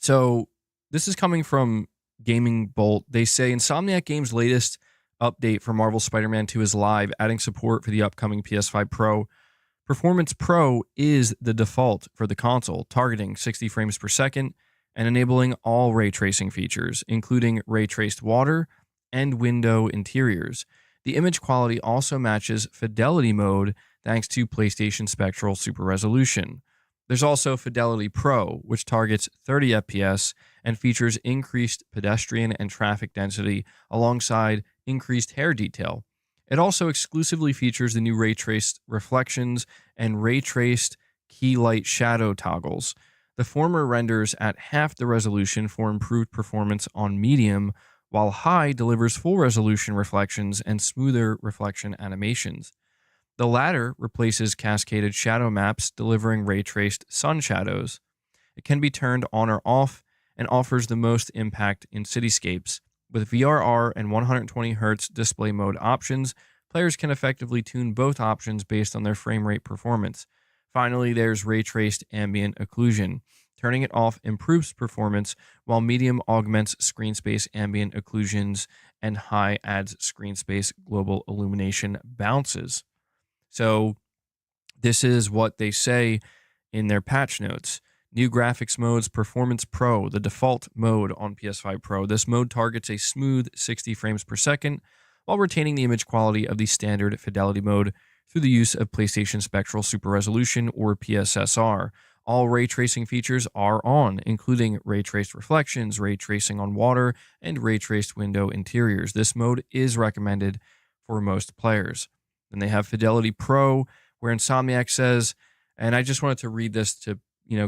So this is coming from Gaming Bolt. They say Insomniac Games' latest update for Marvel's Spider-Man 2 is live, adding support for the upcoming PS5 Pro. Performance Pro is the default for the console, targeting 60 frames per second and enabling all ray tracing features, including ray traced water and window interiors. The image quality also matches Fidelity Mode thanks to PlayStation Spectral Super Resolution. There's also Fidelity Pro, which targets 30 FPS and features increased pedestrian and traffic density alongside increased hair detail. It also exclusively features the new ray traced reflections and ray traced key light shadow toggles. The former renders at half the resolution for improved performance on medium, while high delivers full resolution reflections and smoother reflection animations. The latter replaces cascaded shadow maps, delivering ray traced sun shadows. It can be turned on or off and offers the most impact in cityscapes. With VRR and 120Hz display mode options, players can effectively tune both options based on their frame rate performance. Finally, there's ray traced ambient occlusion. Turning it off improves performance, while medium augments screen space ambient occlusions and high adds screen space global illumination bounces. So this is what they say in their patch notes. New graphics modes, Performance Pro, the default mode on PS5 Pro. This mode targets a smooth 60 frames per second while retaining the image quality of the standard Fidelity Mode through the use of PlayStation Spectral Super Resolution or PSSR. All ray tracing features are on, including ray traced reflections, ray tracing on water, and ray traced window interiors. This mode is recommended for most players. Then they have Fidelity Pro, where Insomniac says, and I just wanted to read this to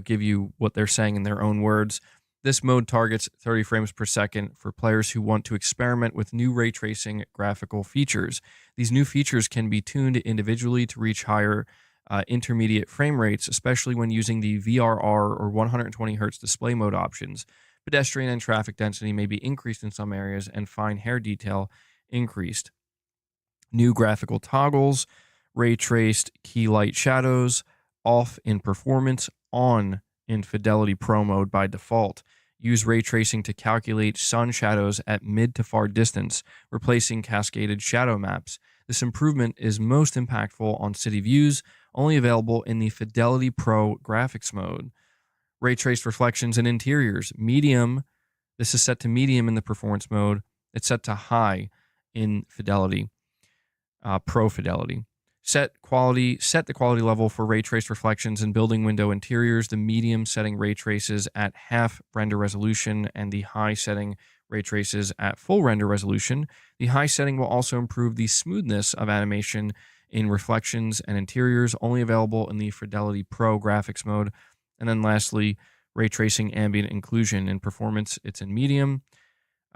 give you what they're saying in their own words. This mode targets 30 frames per second for players who want to experiment with new ray tracing graphical features. These new features can be tuned individually to reach higher intermediate frame rates, especially when using the VRR or 120 hertz display mode options. Pedestrian and traffic density may be increased in some areas, and fine hair detail increased. New graphical toggles, ray traced key light shadows, off in performance, on in Fidelity Pro mode by default. Use ray tracing to calculate sun shadows at mid to far distance, replacing cascaded shadow maps. This improvement is most impactful on city views, only available in the Fidelity Pro graphics mode. Ray traced reflections in interiors, medium. This is set to medium in the performance mode. It's set to high in Fidelity, Pro Fidelity. Set the quality level for ray traced reflections in building window interiors. The medium setting ray traces at half render resolution, and the high setting ray traces at full render resolution. The high setting will also improve the smoothness of animation in reflections and interiors, only available in the Fidelity Pro graphics mode. And then lastly, ray tracing ambient inclusion. In performance, it's in medium.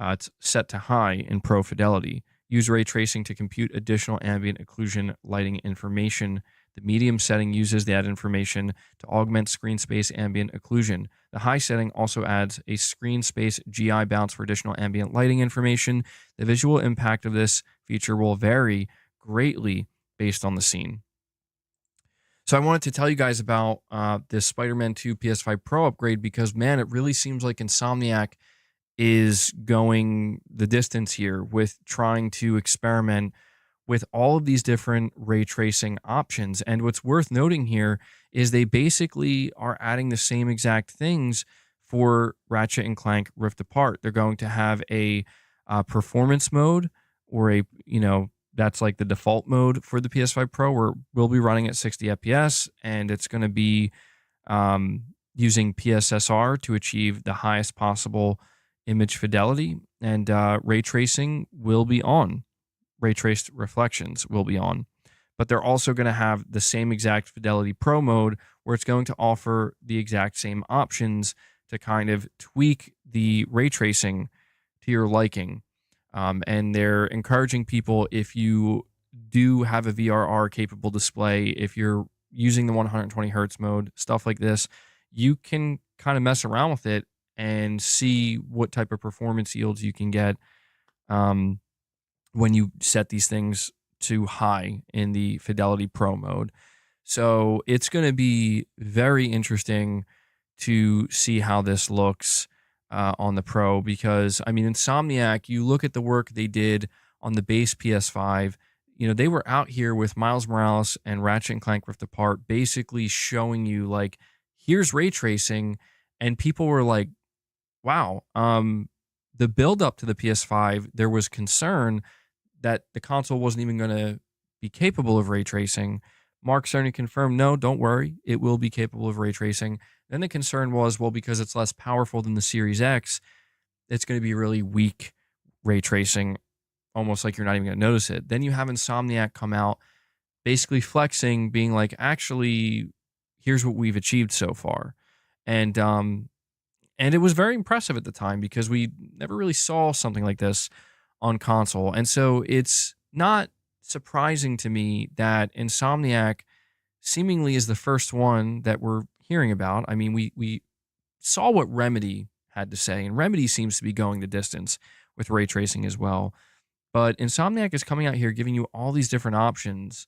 It's set to high in Pro Fidelity. Use ray tracing to compute additional ambient occlusion lighting information. The medium setting uses that information to augment screen space ambient occlusion. The high setting also adds a screen space GI bounce for additional ambient lighting information. The visual impact of this feature will vary greatly based on the scene. So I wanted to tell you guys about this Spider-Man 2 PS5 Pro upgrade because, man, it really seems like Insomniac is going the distance here with trying to experiment with all of these different ray tracing options. And what's worth noting here is they basically are adding the same exact things for Ratchet and Clank Rift Apart. They're going to have a performance mode, or that's like the default mode for the PS5 Pro, where we'll be running at 60 FPS, and it's going to be using PSSR to achieve the highest possible image fidelity, and ray tracing will be on. Ray traced reflections will be on. But they're also going to have the same exact Fidelity Pro mode, where it's going to offer the exact same options to kind of tweak the ray tracing to your liking. And they're encouraging people, if you do have a VRR capable display, if you're using the 120 hertz mode, stuff like this, you can kind of mess around with it and see what type of performance yields you can get when you set these things to high in the Fidelity Pro mode. So it's going to be very interesting to see how this looks on the Pro, because, I mean, Insomniac, you look at the work they did on the base PS5, they were out here with Miles Morales and Ratchet and Clank Rift Apart, basically showing you, like, here's ray tracing, and people were like, wow. The build up to the PS5, there was concern that the console wasn't even going to be capable of ray tracing. Mark Cerny confirmed, no, don't worry, it will be capable of ray tracing. Then the concern was, well, because it's less powerful than the Series X, it's going to be really weak ray tracing, almost like you're not even going to notice it. Then you have Insomniac come out basically flexing, being like, actually, here's what we've achieved so far. And it was very impressive at the time, because we never really saw something like this on console. And so it's not surprising to me that Insomniac seemingly is the first one that we're hearing about. I mean, we saw what Remedy had to say, and Remedy seems to be going the distance with ray tracing as well. But Insomniac is coming out here giving you all these different options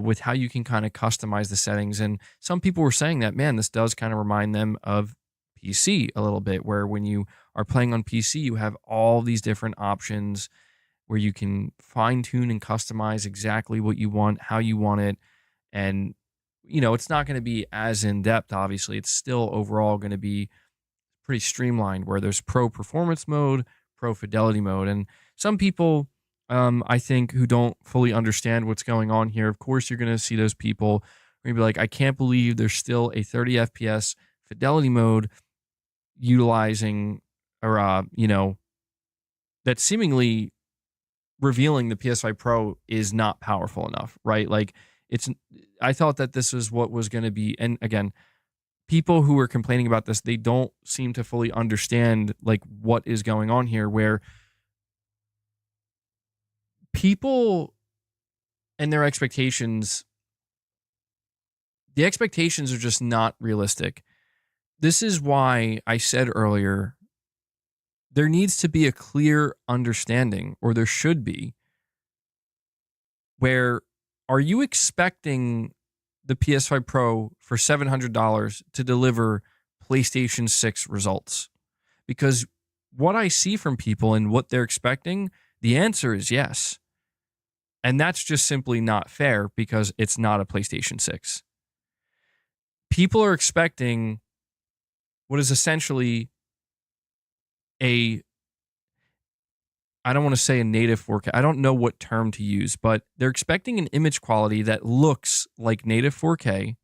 with how you can kind of customize the settings. And some people were saying that, man, this does kind of remind them of PC a little bit, where when you are playing on PC, you have all these different options where you can fine tune and customize exactly what you want, how you want it. And, it's not going to be as in depth, obviously. It's still overall going to be pretty streamlined, where there's Pro Performance mode, Pro Fidelity mode. And some people, I think, who don't fully understand what's going on here, of course, you're going to see those people who be like, I can't believe there's still a 30 FPS Fidelity mode utilizing, or that's seemingly revealing the PS5 Pro is not powerful enough, right? Like, I thought that this was what was going to be, and again, people who are complaining about this, they don't seem to fully understand like what is going on here, where people and their expectations, the expectations are just not realistic. This is why I said earlier, there needs to be a clear understanding, or there should be, where are you expecting the PS5 Pro for $700 to deliver PlayStation 6 results? Because what I see from people and what they're expecting, the answer is yes. And that's just simply not fair because it's not a PlayStation 6. People are expecting what is essentially I don't want to say a native 4K. I don't know what term to use, but they're expecting an image quality that looks like native 4K,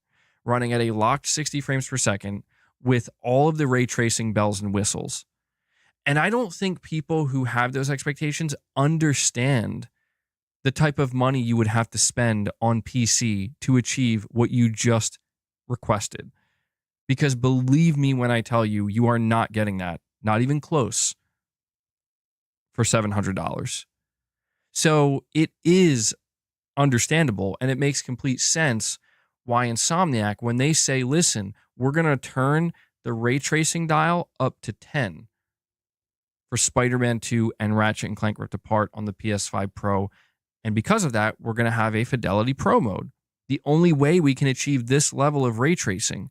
running at a locked 60 frames per second with all of the ray tracing bells and whistles. And I don't think people who have those expectations understand the type of money you would have to spend on PC to achieve what you just requested. Because believe me when I tell you, you are not getting that, not even close, for $700. So it is understandable, and it makes complete sense why Insomniac, when they say, listen, we're going to turn the ray tracing dial up to 10 for Spider-Man 2 and Ratchet and Clank Rift Apart on the PS5 Pro, and because of that, we're going to have a Fidelity Pro mode. The only way we can achieve this level of ray tracing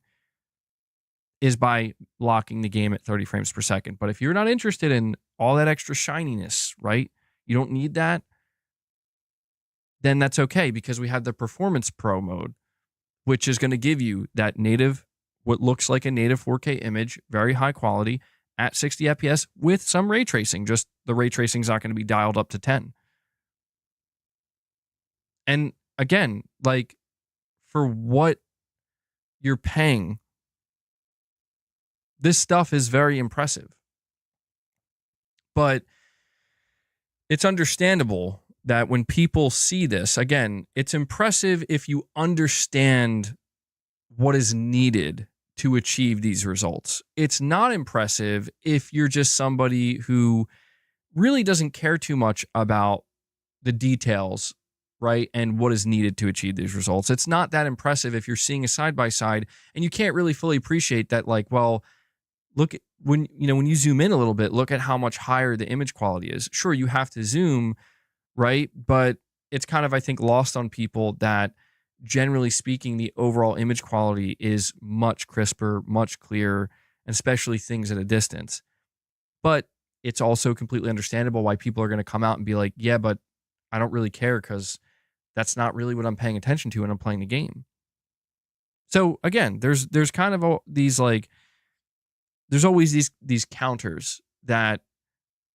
is by locking the game at 30 frames per second. But if you're not interested in all that extra shininess, right? You don't need that. Then that's okay, because we have the Performance Pro mode, which is going to give you that native, what looks like a native 4K image, very high quality at 60 FPS with some ray tracing. Just the ray tracing is not going to be dialed up to 10. And again, like, for what you're paying, this stuff is very impressive. But it's understandable that when people see this, again, it's impressive if you understand what is needed to achieve these results. It's not impressive if you're just somebody who really doesn't care too much about the details, right? And what is needed to achieve these results. It's not that impressive if you're seeing a side-by-side and you can't really fully appreciate that, like, well, look at when you zoom in a little bit, look at how much higher the image quality is. Sure, you have to zoom, right? But it's kind of, I think, lost on people that generally speaking, the overall image quality is much crisper, much clearer, and especially things at a distance. But it's also completely understandable why people are going to come out and be like, yeah, but I don't really care because that's not really what I'm paying attention to when I'm playing the game. So again, there's kind of these, like, there's always these counters that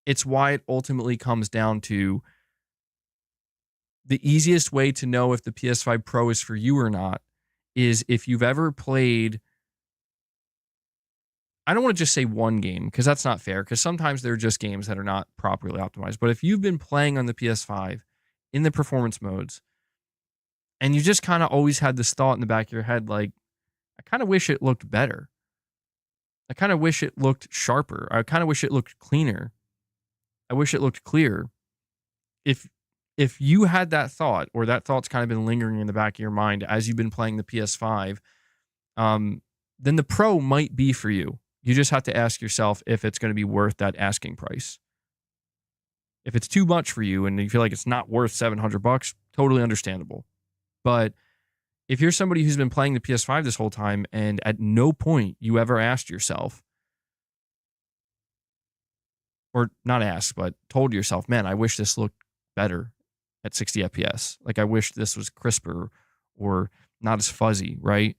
it's why it ultimately comes down to the easiest way to know if the PS5 Pro is for you or not is if you've ever played, I don't want to just say one game because that's not fair, because sometimes they're just games that are not properly optimized. But if you've been playing on the PS5 in the performance modes and you just kind of always had this thought in the back of your head, like, I kind of wish it looked better. I kind of wish it looked sharper. I kind of wish it looked cleaner. I wish it looked clear. If you had that thought, or that thought's kind of been lingering in the back of your mind as you've been playing the PS5, then the Pro might be for you. You just have to ask yourself if it's going to be worth that asking price. If it's too much for you and you feel like it's not worth $700, totally understandable. But if you're somebody who's been playing the PS5 this whole time and at no point you ever asked yourself, or not asked, but told yourself, man, I wish this looked better at 60 FPS. Like, I wish this was crisper or not as fuzzy, right?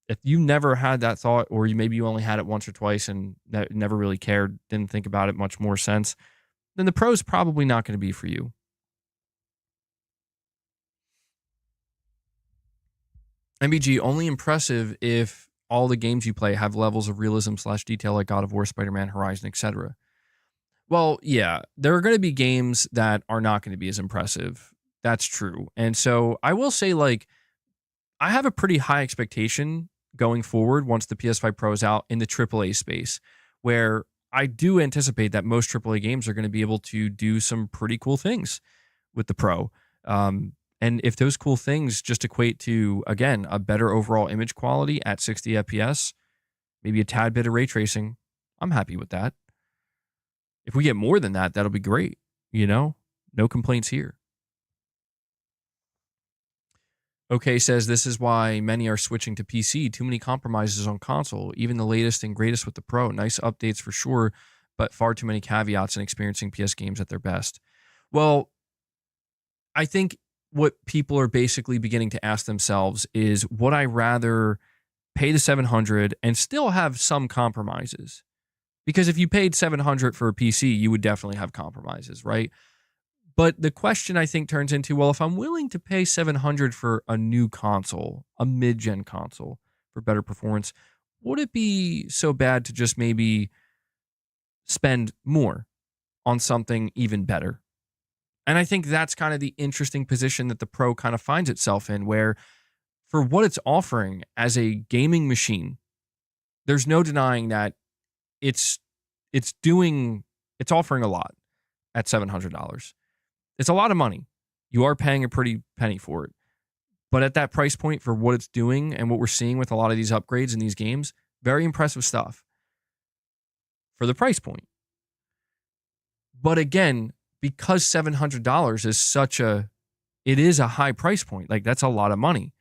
If you never had that thought, or maybe you only had it once or twice and never really cared, didn't think about it much more sense, then the Pro is probably not going to be for you. MBG, only impressive if all the games you play have levels of realism/detail like God of War, Spider-Man, Horizon, etc. Well, yeah, there are going to be games that are not going to be as impressive. That's true. And so I will say, like, I have a pretty high expectation going forward once the PS5 Pro is out in the AAA space, where I do anticipate that most AAA games are going to be able to do some pretty cool things with the Pro. And if those cool things just equate to, again, a better overall image quality at 60 FPS, maybe a tad bit of ray tracing, I'm happy with that. If we get more than that, that'll be great. No complaints here. Okay says this is why many are switching to PC. Too many compromises on console, even the latest and greatest with the Pro. Nice updates for sure, but far too many caveats in experiencing PS games at their best. Well, I think what people are basically beginning to ask themselves is, would I rather pay the $700 and still have some compromises? Because if you paid $700 for a PC, you would definitely have compromises, right? But the question I think turns into, well, if I'm willing to pay $700 for a new console, a mid-gen console for better performance, would it be so bad to just maybe spend more on something even better? And I think that's kind of the interesting position that the Pro kind of finds itself in, where for what it's offering as a gaming machine, there's no denying that it's offering a lot at $700. It's a lot of money. You are paying a pretty penny for it. But at that price point for what it's doing and what we're seeing with a lot of these upgrades in these games, very impressive stuff for the price point. But again, because $700 is it is a high price point. Like, that's a lot of money.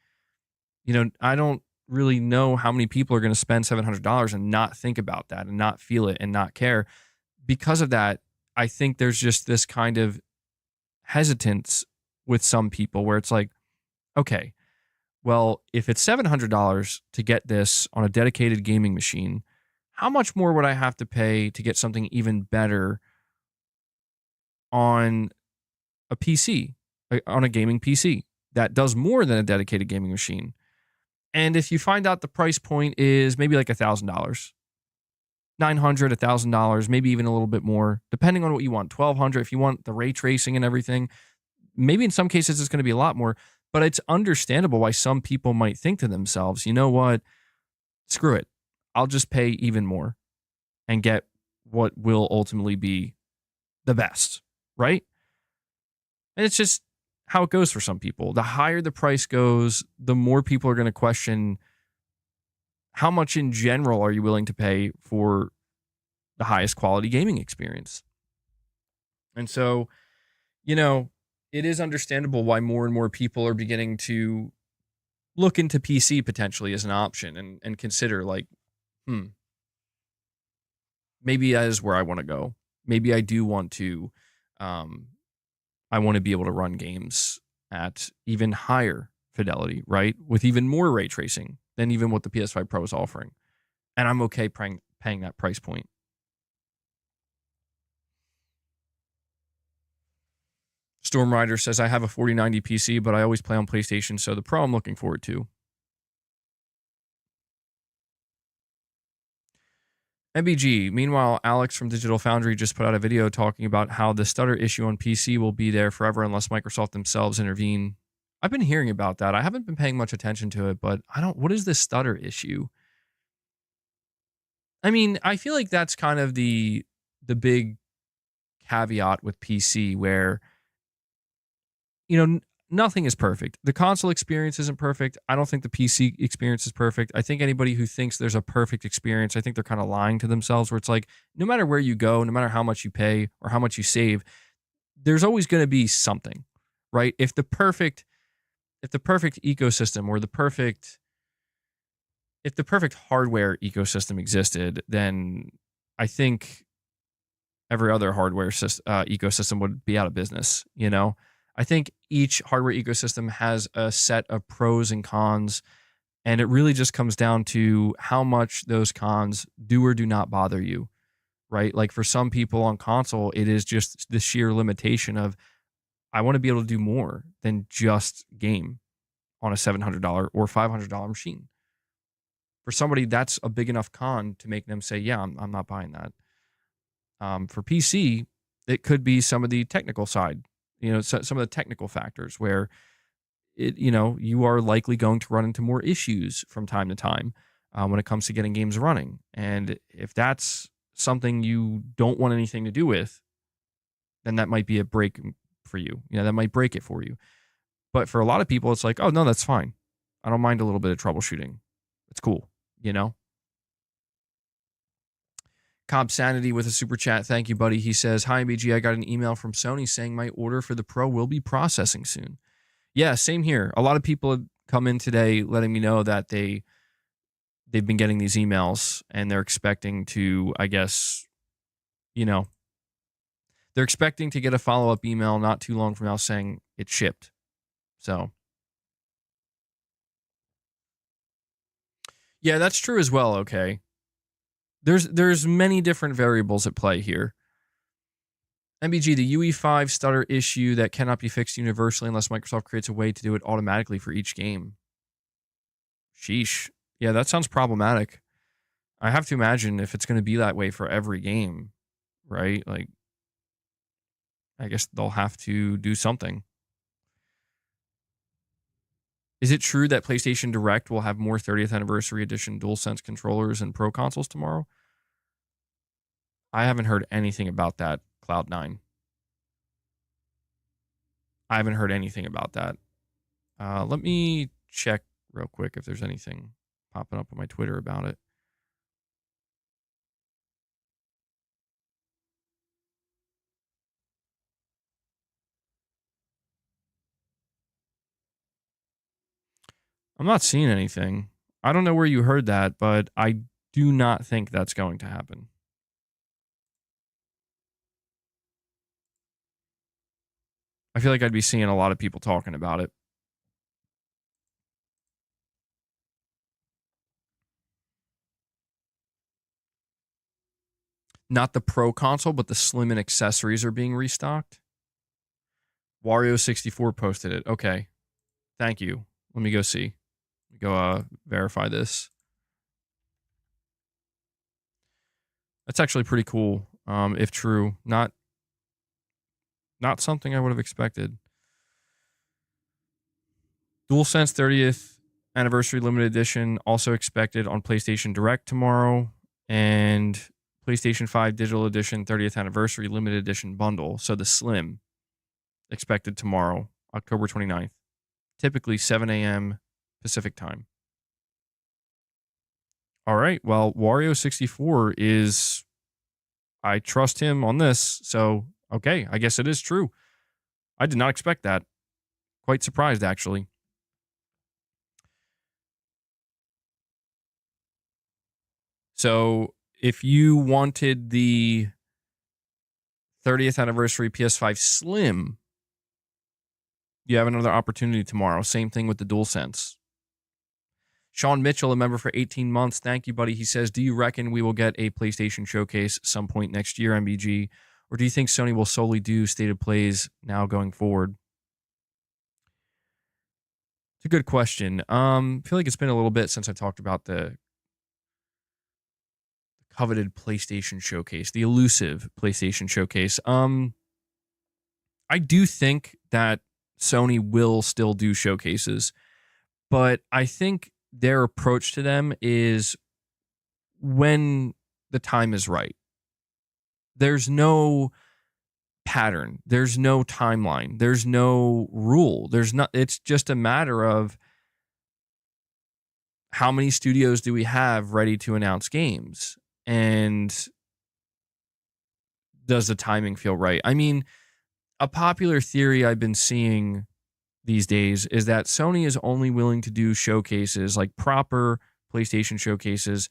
I don't really know how many people are going to spend $700 and not think about that and not feel it and not care. Because of that, I think there's just this kind of hesitance with some people where it's like, okay, well, if it's $700 to get this on a dedicated gaming machine, how much more would I have to pay to get something even better on a PC, on a gaming PC that does more than a dedicated gaming machine? And if you find out the price point is maybe like $1,000, $900, $1,000, maybe even a little bit more, depending on what you want. $1,200 if you want the ray tracing and everything. Maybe in some cases it's going to be a lot more, but it's understandable why some people might think to themselves, you know what? Screw it. I'll just pay even more and get what will ultimately be the best, right? And it's just how it goes for some people. The higher the price goes, the more people are going to question how much in general are you willing to pay for the highest quality gaming experience. And so, it is understandable why more and more people are beginning to look into PC potentially as an option and consider like, maybe that is where I want to go. Maybe I do want to, I want to be able to run games at even higher fidelity, right? With even more ray tracing than even what the PS5 Pro is offering. And I'm okay paying that price point. Storm Rider says, I have a 4090 PC, but I always play on PlayStation, so the Pro I'm looking forward to. MBG, meanwhile, Alex from Digital Foundry just put out a video talking about how the stutter issue on PC will be there forever unless Microsoft themselves intervene. I've been hearing about that. I haven't been paying much attention to it, but what is this stutter issue? I mean, I feel like that's kind of the big caveat with PC where, nothing is perfect. The console experience isn't perfect. I don't think the PC experience is perfect. I think anybody who thinks there's a perfect experience, I think they're kind of lying to themselves, where it's like, no matter where you go, no matter how much you pay or how much you save, there's always going to be something, right? If the perfect ecosystem or if the perfect hardware ecosystem existed, then I think every other hardware ecosystem would be out of business, I think each hardware ecosystem has a set of pros and cons, and it really just comes down to how much those cons do or do not bother you, right? Like for some people on console, it is just the sheer limitation of, I want to be able to do more than just game on a $700 or $500 machine. For somebody, that's a big enough con to make them say, yeah, I'm not buying that. For PC, it could be some of the technical side, some of the technical factors where you are likely going to run into more issues from time to time when it comes to getting games running. And if that's something you don't want anything to do with, then that might be a break for you. That might break it for you. But for a lot of people, it's like, oh, no, that's fine. I don't mind a little bit of troubleshooting. It's cool, Cobb Sanity with a super chat. Thank you, buddy. He says, hi, MBG. I got an email from Sony saying my order for the Pro will be processing soon. Yeah, same here. A lot of people have come in today letting me know that they've been getting these emails and they're expecting to, I guess, they're expecting to get a follow-up email not too long from now saying it shipped. So, yeah, that's true as well, okay. There's many different variables at play here. MBG, the UE5 stutter issue that cannot be fixed universally unless Microsoft creates a way to do it automatically for each game. Sheesh. Yeah, that sounds problematic. I have to imagine if it's going to be that way for every game, right? Like, I guess they'll have to do something. Is it true that PlayStation Direct will have more 30th Anniversary Edition DualSense controllers and Pro consoles tomorrow? I haven't heard anything about that, Cloud9. I haven't heard anything about that. Let me check real quick if there's anything popping up on my Twitter about it. I'm not seeing anything. I don't know where you heard that, but I do not think that's going to happen. I feel like I'd be seeing a lot of people talking about it. Not the Pro console, but the Slim and accessories are being restocked. Wario64 posted it. Okay. Thank you. Let me go see. Go verify this. That's actually pretty cool, if true. Not something I would have expected. DualSense 30th Anniversary Limited Edition also expected on PlayStation Direct tomorrow, and PlayStation 5 Digital Edition 30th Anniversary Limited Edition bundle. So the Slim expected tomorrow, October 29th. Typically 7 a.m. Pacific time. All right. Well, Wario64 is... I trust him on this. So, okay. I guess it is true. I did not expect that. Quite surprised, actually. So, if you wanted the 30th Anniversary PS5 Slim, you have another opportunity tomorrow. Same thing with the DualSense. Sean Mitchell, a member for 18 months. Thank you, buddy. He says, do you reckon we will get a PlayStation showcase some point next year, MBG? Or do you think Sony will solely do stated plays now going forward? It's a good question. I feel like it's been a little bit since I talked about the coveted PlayStation showcase, the elusive PlayStation showcase. I do think that Sony will still do showcases, but I think their approach to them is when the time is right. There's no pattern. There's no timeline. There's no rule. It's just a matter of how many studios do we have ready to announce games? And does the timing feel right? I mean, a popular theory I've been seeing these days is that Sony is only willing to do showcases, like proper PlayStation showcases,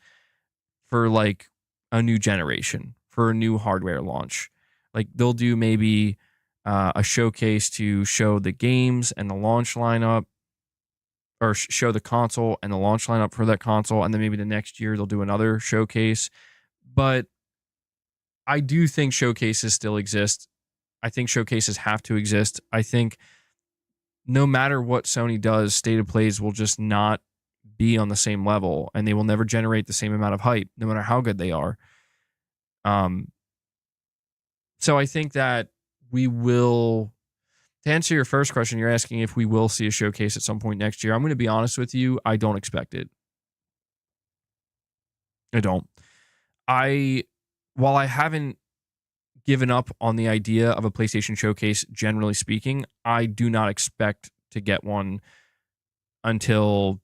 for like a new generation, for a new hardware launch. Like they'll do maybe a showcase to show the games and the launch lineup, or show the console and the launch lineup for that console, and then maybe the next year they'll do another showcase. But I do think showcases still exist. I think showcases have to exist. I think no matter what Sony does, state of plays will just not be on the same level, and they will never generate the same amount of hype, no matter how good they are. So I think that we will. To answer your first question, you're asking if we will see a showcase at some point next year. I'm going to be honest with you. I don't expect it. I don't. I, while I haven't given up on the idea of a PlayStation showcase, generally speaking, I do not expect to get one until,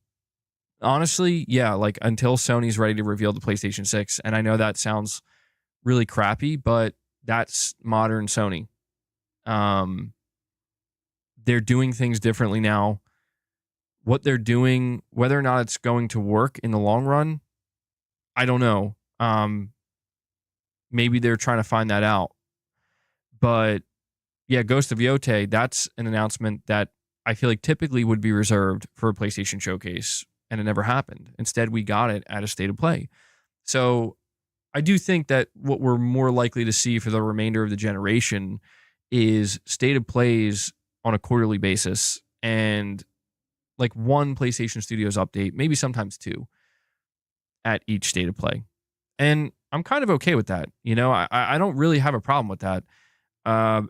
honestly, yeah, like until Sony's ready to reveal the PlayStation 6. And I know that sounds really crappy, but that's modern Sony. They're doing things differently now. What they're doing, whether or not it's going to work in the long run, I don't know. Maybe they're trying to find that out. But yeah, Ghost of Yotei, that's an announcement that I feel like typically would be reserved for a PlayStation showcase, and it never happened. Instead, we got it at a state of play. So I do think that what we're more likely to see for the remainder of the generation is state of plays on a quarterly basis and like one PlayStation Studios update, maybe sometimes two at each state of play. And I'm kind of okay with that. You know, I don't really have a problem with that. I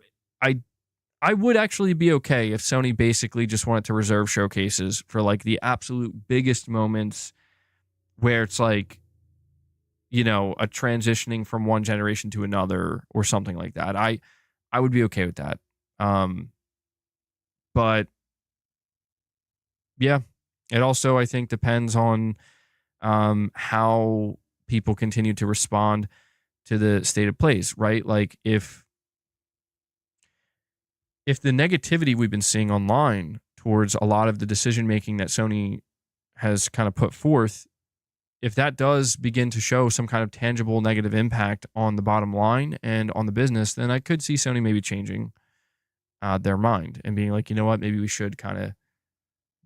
I would actually be okay if Sony basically just wanted to reserve showcases for like the absolute biggest moments where it's like, you know, a transitioning from one generation to another or something like that. I would be okay with that. But yeah, it also I think depends on how people continue to respond to the state of plays, right? Like if the negativity we've been seeing online towards a lot of the decision making that Sony has kind of put forth, if that does begin to show some kind of tangible negative impact on the bottom line and on the business, then I could see Sony maybe changing their mind and being like, you know what, maybe we should kind of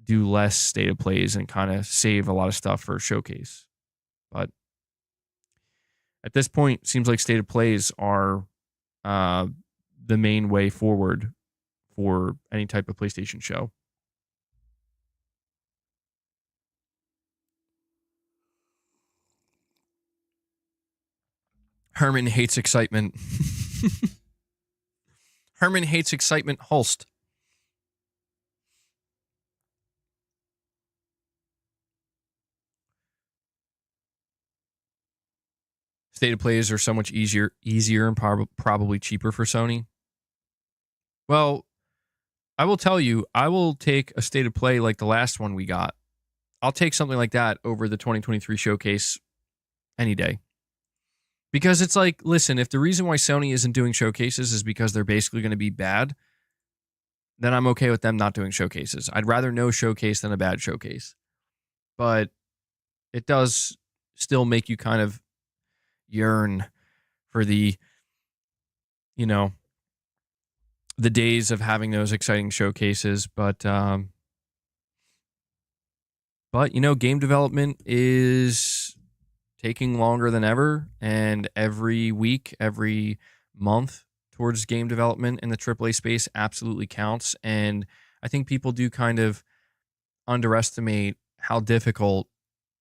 do less state of plays and kind of save a lot of stuff for a showcase. But at this point, it seems like state of plays are the main way forward for any type of PlayStation show. Herman hates excitement. Herman hates excitement. Holst. State of plays are so much easier and probably cheaper for Sony. Well, I will tell you, I will take a state of play like the last one we got. I'll take something like that over the 2023 showcase any day. Because it's like, listen, if the reason why Sony isn't doing showcases is because they're basically going to be bad, then I'm okay with them not doing showcases. I'd rather no showcase than a bad showcase. But it does still make you kind of yearn for the, you know, the days of having those exciting showcases. But you know, game development is taking longer than ever, and every week, every month towards game development in the AAA space absolutely counts. And I think people do kind of underestimate how difficult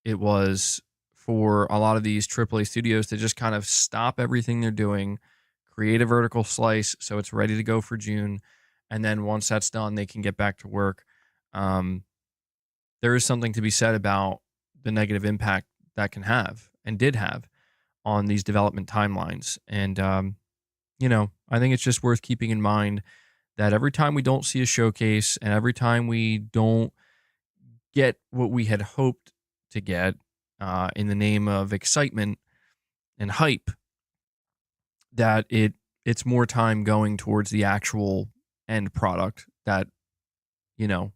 it was for a lot of these AAA studios to just kind of stop everything they're doing, create a vertical slice so it's ready to go for June, and then once that's done, they can get back to work. There is something to be said about the negative impact that can have and did have on these development timelines. And, you know, I think it's just worth keeping in mind that every time we don't see a showcase and every time we don't get what we had hoped to get in the name of excitement and hype, that it's more time going towards the actual end product that, you know,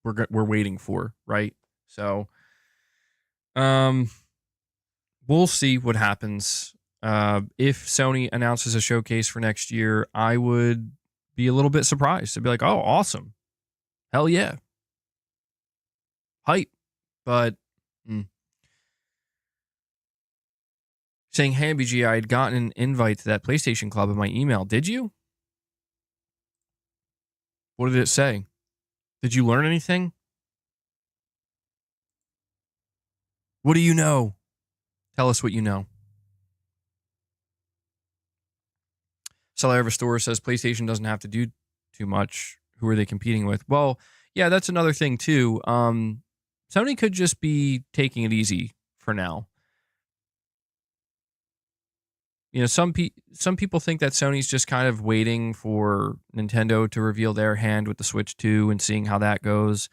we're waiting for, right? So we'll see what happens. If Sony announces a showcase for next year, I would be a little bit surprised. I'd be like, oh, awesome. Hell yeah. Hype. But saying, hey, BG, I had gotten an invite to that PlayStation Club in my email. Did you? What did it say? Did you learn anything? What do you know? Tell us what you know. Cellar Store says PlayStation doesn't have to do too much. Who are they competing with? Well, yeah, that's another thing too. Sony could just be taking it easy for now. Some people think that Sony's just kind of waiting for Nintendo to reveal their hand with the Switch 2 and seeing how that goes.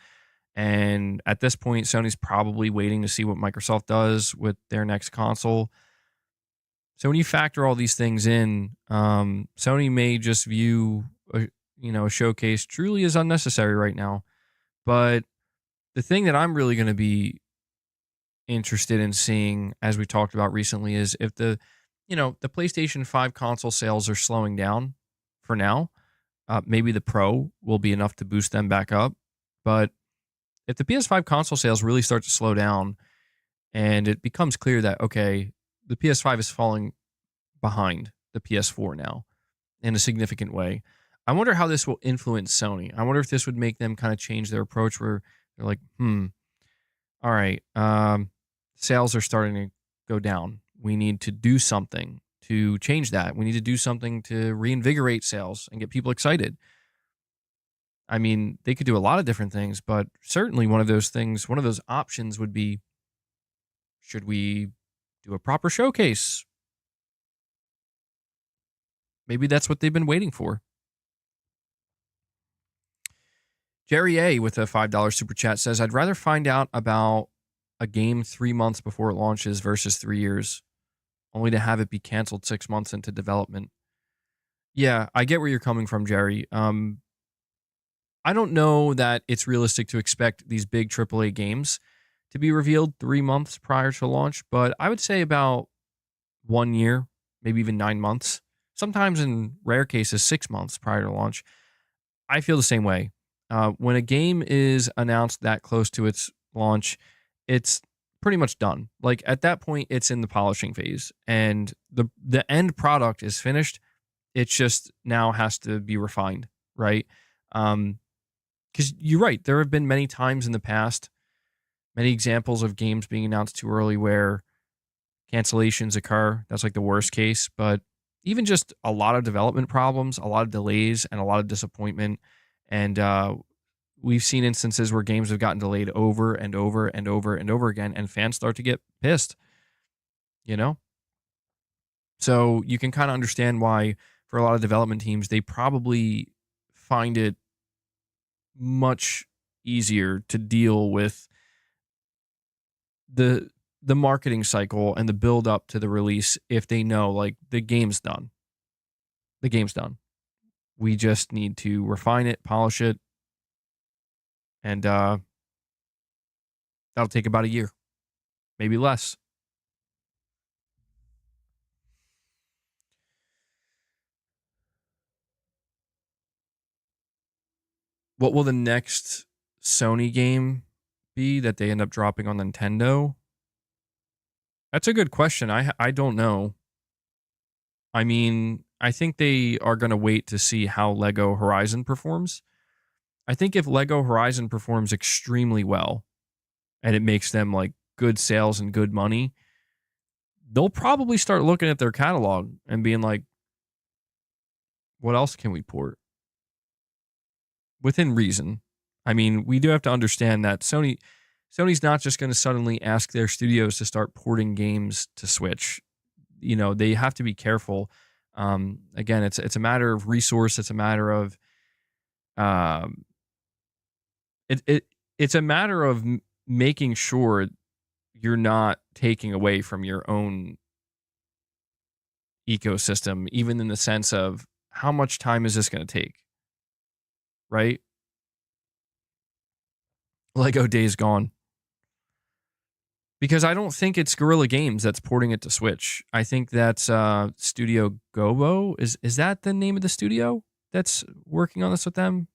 And at this point, Sony's probably waiting to see what Microsoft does with their next console. So when you factor all these things in, Sony may just view a showcase truly as unnecessary right now. But the thing that I'm really going to be interested in seeing, as we talked about recently, is if the PlayStation 5 console sales are slowing down for now. Maybe the Pro will be enough to boost them back up. But if the PS5 console sales really start to slow down and it becomes clear that, okay, the PS5 is falling behind the PS4 now in a significant way, I wonder how this will influence Sony. I wonder if this would make them kind of change their approach where they're like, all right, sales are starting to go down. We need to do something to change that. We need to do something to reinvigorate sales and get people excited. I mean, they could do a lot of different things, but certainly one of those options would be, should we do a proper showcase? Maybe that's what they've been waiting for. Jerry A with a $5 super chat says, I'd rather find out about a game 3 months before it launches versus 3 years, only to have it be canceled 6 months into development. Yeah, I get where you're coming from, Jerry. I don't know that it's realistic to expect these big AAA games to be revealed 3 months prior to launch, but I would say about 1 year, maybe even 9 months. Sometimes in rare cases, 6 months prior to launch. I feel the same way. When a game is announced that close to its launch, it's pretty much done. Like at that point, it's in the polishing phase, and the end product is finished. It just now has to be refined, right? Because you're right, there have been many times in the past, many examples of games being announced too early where cancellations occur. That's like the worst case, but even just a lot of development problems, a lot of delays, and a lot of disappointment. And we've seen instances where games have gotten delayed over and over and over and over again, and fans start to get pissed, you know? So you can kind of understand why, for a lot of development teams, they probably find it much easier to deal with the marketing cycle and the build up to the release if they know, like, the game's done. The game's done. We just need to refine it, polish it, and that'll take about a year, maybe less. What will the next Sony game be that they end up dropping on Nintendo? That's a good question. I don't know. I mean, I think they are going to wait to see how Lego Horizon performs. I think if Lego Horizon performs extremely well and it makes them like good sales and good money, they'll probably start looking at their catalog and being like, what else can we port? Within reason. I mean, we do have to understand that Sony's not just going to suddenly ask their studios to start porting games to Switch. You know, they have to be careful. Again, it's a matter of resource. It's a matter of it's a matter of making sure you're not taking away from your own ecosystem, even in the sense of how much time is this going to take, right? Lego Days Gone. Because I don't think it's Guerrilla Games that's porting it to Switch. I think that's Studio Gobo. Is that the name of the studio that's working on this with them?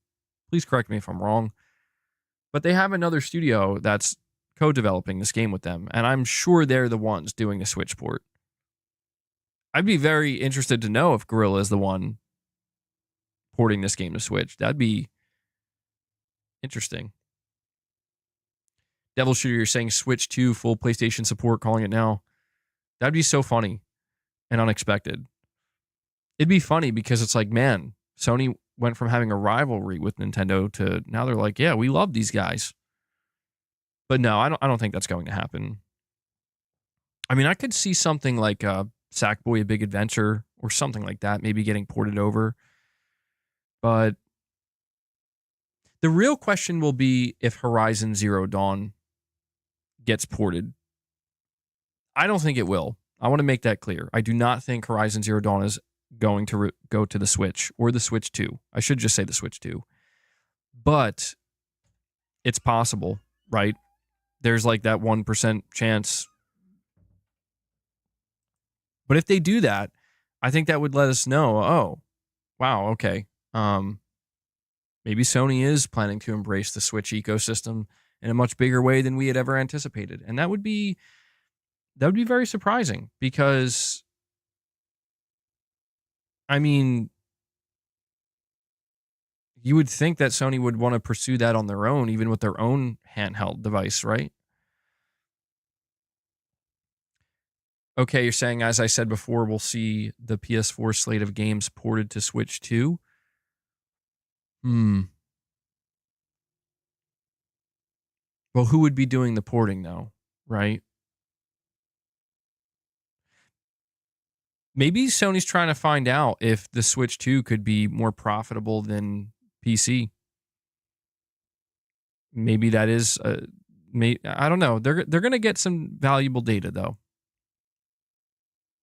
Please correct me if I'm wrong. But they have another studio that's co-developing this game with them, and I'm sure they're the ones doing the Switch port. I'd be very interested to know if Guerrilla is the one porting this game to Switch. That'd be interesting. Devil Shooter, you're saying Switch 2 full PlayStation support, calling it now. That'd be so funny and unexpected. It'd be funny because it's like, man, Sony went from having a rivalry with Nintendo to now they're like, yeah, we love these guys. But no, I don't think that's going to happen. I mean, I could see something like Sackboy: A Big Adventure or something like that, maybe getting ported over. But the real question will be if Horizon Zero Dawn gets ported. I don't think it will. I want to make that clear. I do not think Horizon Zero Dawn is going to go to the Switch or the Switch 2. I should just say the Switch 2. But it's possible, right? There's like that 1% chance. But if they do that, I think that would let us know, oh, wow, okay. Maybe Sony is planning to embrace the Switch ecosystem in a much bigger way than we had ever anticipated. And that would be very surprising because, I mean, you would think that Sony would want to pursue that on their own, even with their own handheld device, right? Okay, you're saying, as I said before, we'll see the PS4 slate of games ported to Switch 2? Well, who would be doing the porting, though, right? Maybe Sony's trying to find out if the Switch 2 could be more profitable than PC. Maybe that is, I don't know. They're going to get some valuable data, though.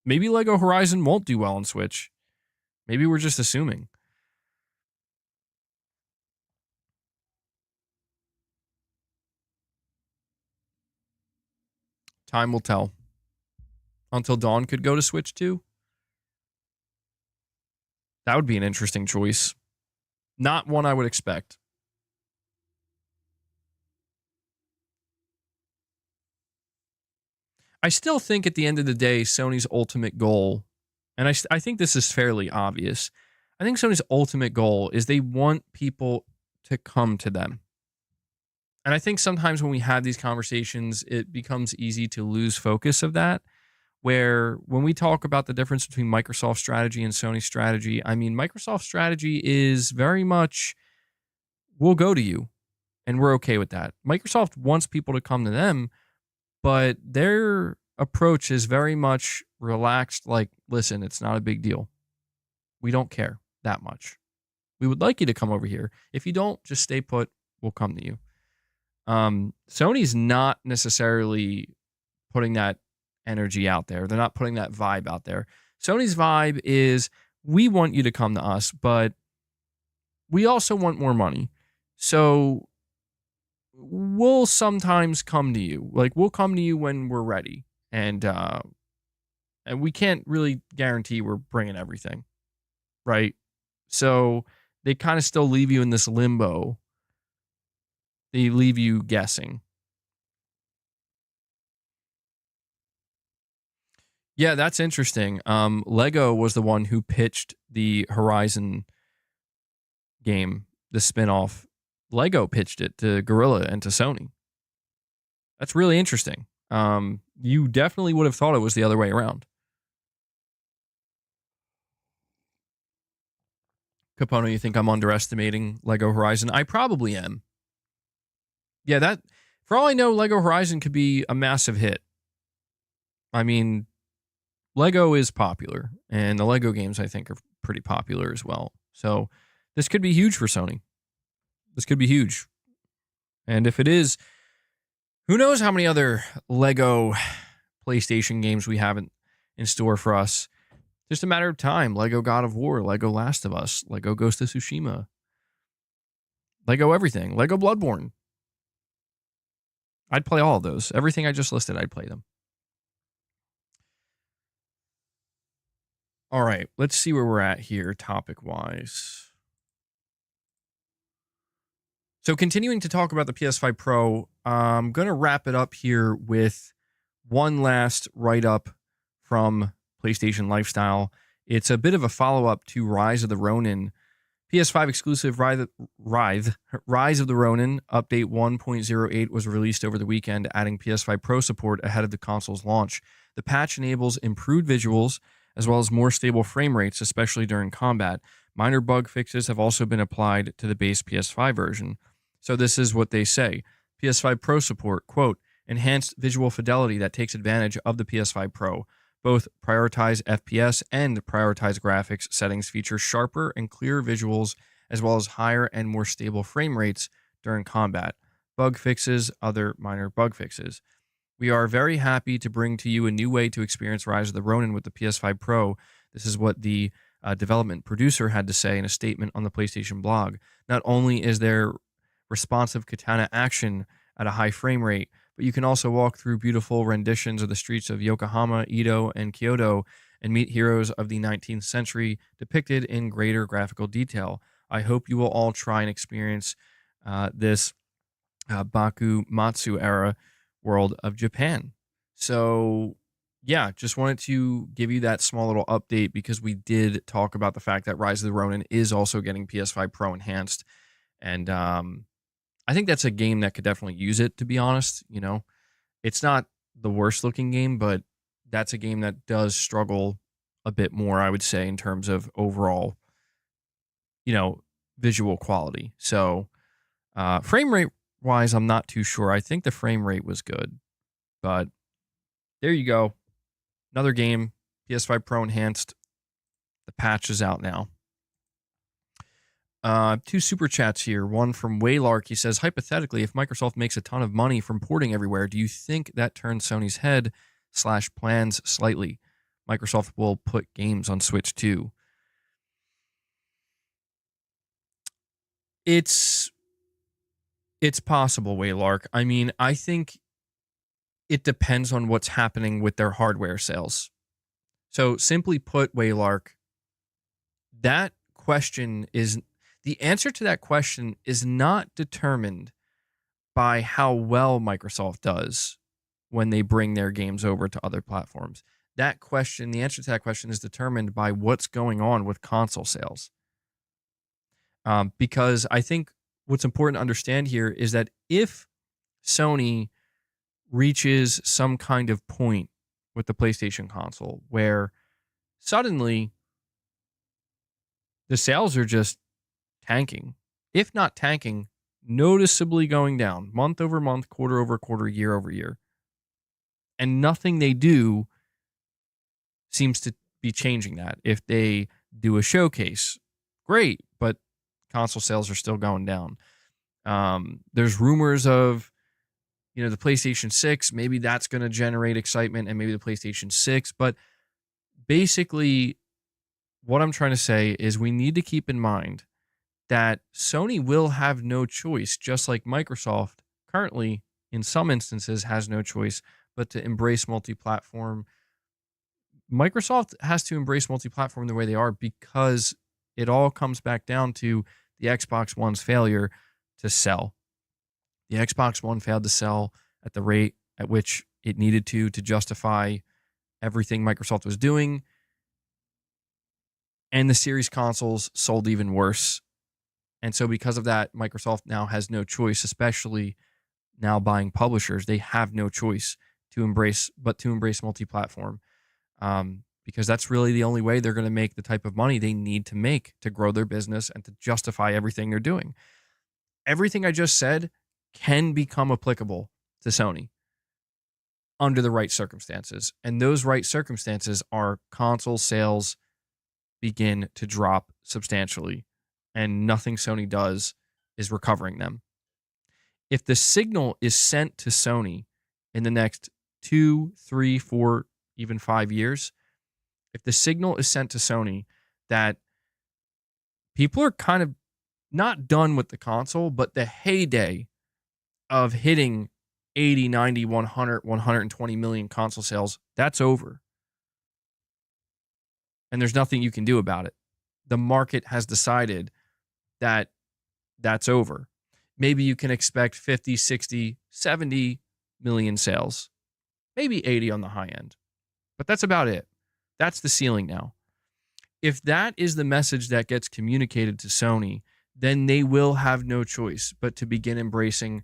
Maybe Lego Horizon won't do well on Switch. Maybe we're just assuming. Time will tell. Until Dawn could go to Switch 2? That would be an interesting choice. Not one I would expect. I still think at the end of the day, Sony's ultimate goal, and I think this is fairly obvious, I think Sony's ultimate goal is they want people to come to them. And I think sometimes when we have these conversations, it becomes easy to lose focus of that, where when we talk about the difference between Microsoft's strategy and Sony's strategy, I mean, Microsoft's strategy is very much, we'll go to you, and we're okay with that. Microsoft wants people to come to them, but their approach is very much relaxed, like, listen, it's not a big deal. We don't care that much. We would like you to come over here. If you don't, just stay put. We'll come to you. Sony's not necessarily putting that energy out there. They're not putting that vibe out there. Sony's vibe is, we want you to come to us, but we also want more money. So we'll sometimes come to you. Like, we'll come to you when we're ready. And we can't really guarantee we're bringing everything, right? So they kind of still leave you in this limbo. They leave you guessing. Yeah, that's interesting. Lego was the one who pitched the Horizon game, the spinoff. Lego pitched it to Guerrilla and to Sony. That's really interesting. You definitely would have thought it was the other way around. Capono, you think I'm underestimating Lego Horizon? I probably am. Yeah, that, for all I know, Lego Horizon could be a massive hit. I mean, Lego is popular, and the Lego games, I think, are pretty popular as well. So this could be huge for Sony. This could be huge. And if it is, who knows how many other Lego PlayStation games we have in store for us. Just a matter of time. Lego God of War, Lego Last of Us, Lego Ghost of Tsushima, Lego everything, Lego Bloodborne. I'd play all of those. Everything I just listed, I'd play them. All right, let's see where we're at here topic-wise. So continuing to talk about the PS5 Pro, I'm going to wrap it up here with one last write-up from PlayStation Lifestyle. It's a bit of a follow-up to Rise of the Ronin. PS5 exclusive Rise of the Ronin update 1.08 was released over the weekend, adding PS5 Pro support ahead of the console's launch. The patch enables improved visuals as well as more stable frame rates, especially during combat. Minor bug fixes have also been applied to the base PS5 version. So this is what they say. PS5 Pro support, quote, enhanced visual fidelity that takes advantage of the PS5 Pro. Both prioritize FPS and prioritize graphics settings feature sharper and clearer visuals as well as higher and more stable frame rates during combat. Bug fixes, other minor bug fixes. We are very happy to bring to you a new way to experience Rise of the Ronin with the PS5 Pro. This is what the development producer had to say in a statement on the PlayStation blog. Not only is there responsive katana action at a high frame rate, but you can also walk through beautiful renditions of the streets of Yokohama, Edo, and Kyoto and meet heroes of the 19th century depicted in greater graphical detail. I hope you will all try and experience this Baku Matsu era world of Japan. So, yeah, just wanted to give you that small little update because we did talk about the fact that Rise of the Ronin is also getting PS5 Pro enhanced. And I think that's a game that could definitely use it, to be honest. You know, it's not the worst looking game, but that's a game that does struggle a bit more, I would say, in terms of overall, visual quality. So, frame rate wise, I'm not too sure. I think the frame rate was good, but there you go. Another game, PS5 Pro enhanced. The patch is out now. Two super chats here. One from Waylark. He says, hypothetically, if Microsoft makes a ton of money from porting everywhere, do you think that turns Sony's head / plans slightly? Microsoft will put games on Switch too. It's possible, Waylark. I mean, I think it depends on what's happening with their hardware sales. So simply put, Waylark, that question is the answer to that question is not determined by how well Microsoft does when they bring their games over to other platforms. That question, the answer to that question is determined by what's going on with console sales. Because I think what's important to understand here is that if Sony reaches some kind of point with the PlayStation console where suddenly the sales are just tanking, if not tanking, noticeably going down month over month, quarter over quarter, year over year, and nothing they do seems to be changing that. If they do a showcase, great, but console sales are still going down. There's rumors of, the PlayStation 6, maybe that's going to generate excitement and maybe the PlayStation 6. But basically, what I'm trying to say is we need to keep in mind that Sony will have no choice, just like Microsoft currently, in some instances, has no choice but to embrace multi-platform. Microsoft has to embrace multi-platform the way they are because it all comes back down to the Xbox One's failure to sell. The Xbox One failed to sell at the rate at which it needed to justify everything Microsoft was doing. And the Series consoles sold even worse. And so because of that, Microsoft now has no choice, especially now buying publishers. They have no choice to embrace multi-platform. Because that's really the only way they're going to make the type of money they need to make to grow their business and to justify everything they're doing. Everything I just said can become applicable to Sony under the right circumstances. And those right circumstances are console sales begin to drop substantially, and nothing Sony does is recovering them. If the signal is sent to Sony in the next 2, 3, 4, even 5 years, if the signal is sent to Sony that people are kind of not done with the console, but the heyday of hitting 80, 90, 100, 120 million console sales, that's over. And there's nothing you can do about it. The market has decided that that's over. Maybe you can expect 50, 60, 70 million sales, maybe 80 on the high end. But that's about it. That's the ceiling now. If that is the message that gets communicated to Sony, then they will have no choice but to begin embracing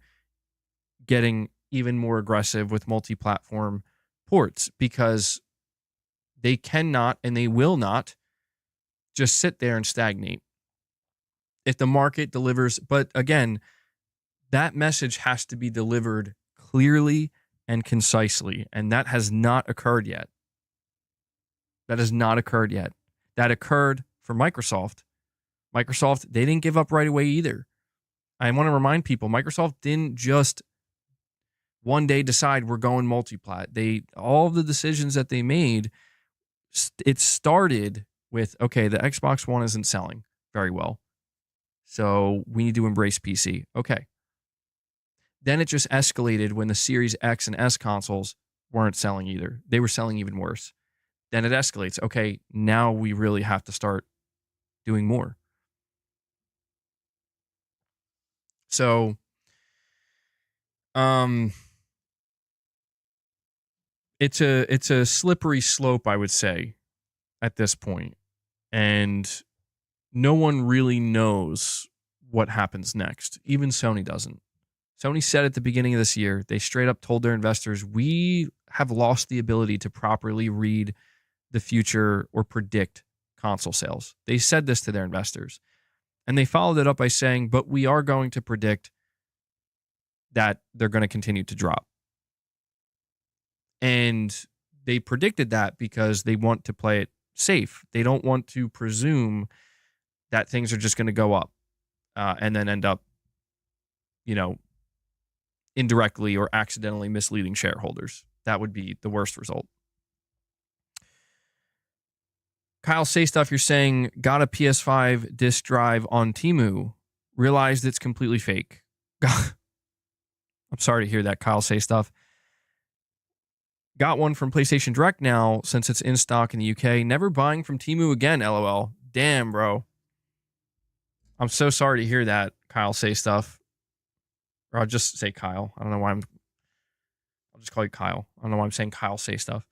getting even more aggressive with multi-platform ports, because they cannot and they will not just sit there and stagnate. If the market delivers, but again, that message has to be delivered clearly and concisely, and that has not occurred yet. That has not occurred yet. That occurred for Microsoft. Microsoft, they didn't give up right away either. I want to remind people, Microsoft didn't just one day decide we're going multi-plat. All of the decisions that they made, it started with, okay, the Xbox One isn't selling very well, so we need to embrace PC. Okay. Then it just escalated when the Series X and S consoles weren't selling either. They were selling even worse. Then it escalates. Okay, now we really have to start doing more. So, it's a slippery slope, I would say, at this point, and no one really knows what happens next. Even Sony doesn't. Sony said at the beginning of this year, they straight up told their investors, we have lost the ability to properly read the future or predict console sales. They said this to their investors. And they followed it up by saying, but we are going to predict that they're going to continue to drop. And they predicted that because they want to play it safe. They don't want to presume that things are just going to go up and then end up, indirectly or accidentally misleading shareholders. That would be the worst result. Kyle Say Stuff, you're saying, got a PS5 disc drive on Temu, realized it's completely fake. I'm sorry to hear that, Kyle Say Stuff. Got one from PlayStation Direct now since it's in stock in the UK. Never buying from Temu again, LOL. Damn, bro. I'm so sorry to hear that, Kyle Say Stuff. Or I'll just say Kyle. I don't know why I'll just call you Kyle. I don't know why I'm saying Kyle Say Stuff.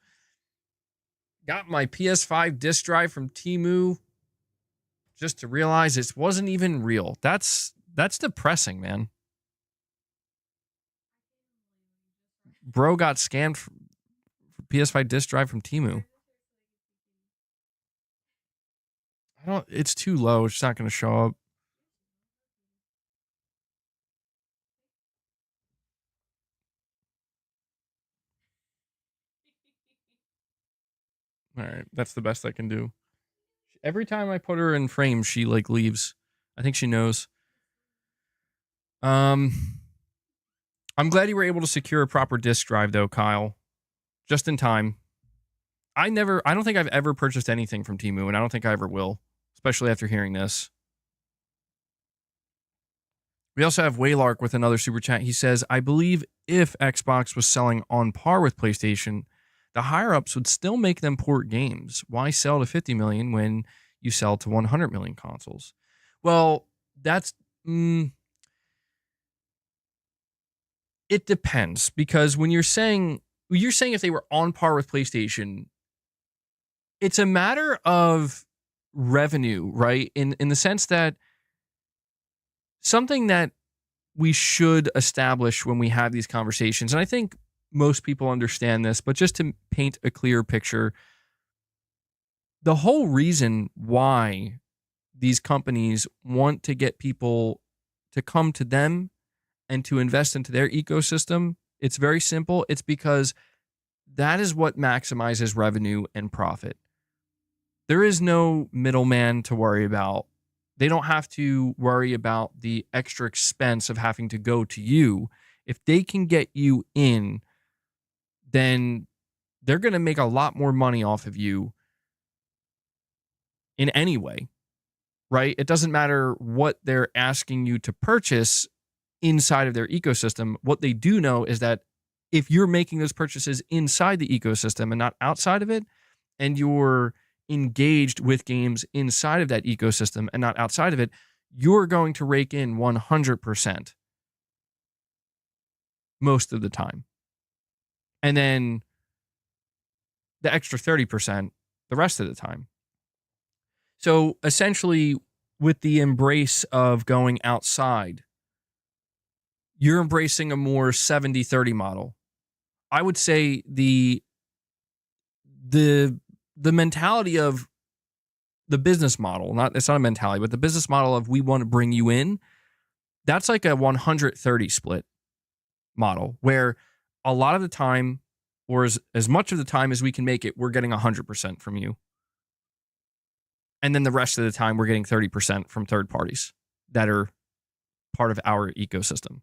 Got my PS5 disc drive from Temu just to realize it wasn't even real. That's depressing, man. Bro got scammed for PS5 disc drive from Temu. It's too low. It's not going to show up. All right, that's the best I can do. Every time I put her in frame, she leaves. I think she knows. I'm glad you were able to secure a proper disc drive though, Kyle. Just in time. I don't think I've ever purchased anything from Temu, and I don't think I ever will, especially after hearing this. We also have Waylark with another super chat. He says, I believe if Xbox was selling on par with PlayStation, the higher-ups would still make them port games. Why sell to 50 million when you sell to 100 million consoles? Well, that's... it depends, because when you're saying if they were on par with PlayStation, it's a matter of revenue, right? In the sense that something that we should establish when we have these conversations, and I think most people understand this, but just to paint a clear picture, the whole reason why these companies want to get people to come to them and to invest into their ecosystem, it's very simple. It's because that is what maximizes revenue and profit. There is no middleman to worry about. They don't have to worry about the extra expense of having to go to you. If they can get you in, then they're going to make a lot more money off of you in any way, right? It doesn't matter what they're asking you to purchase inside of their ecosystem. What they do know is that if you're making those purchases inside the ecosystem and not outside of it, and you're engaged with games inside of that ecosystem and not outside of it, you're going to rake in 100% most of the time. And then the extra 30% the rest of the time. So essentially, with the embrace of going outside, you're embracing a more 70-30 model. I would say the mentality of the business model, it's not a mentality, but the business model of we want to bring you in, that's like a 130 split model where a lot of the time, or as much of the time as we can make it, we're getting 100% from you. And then the rest of the time, we're getting 30% from third parties that are part of our ecosystem.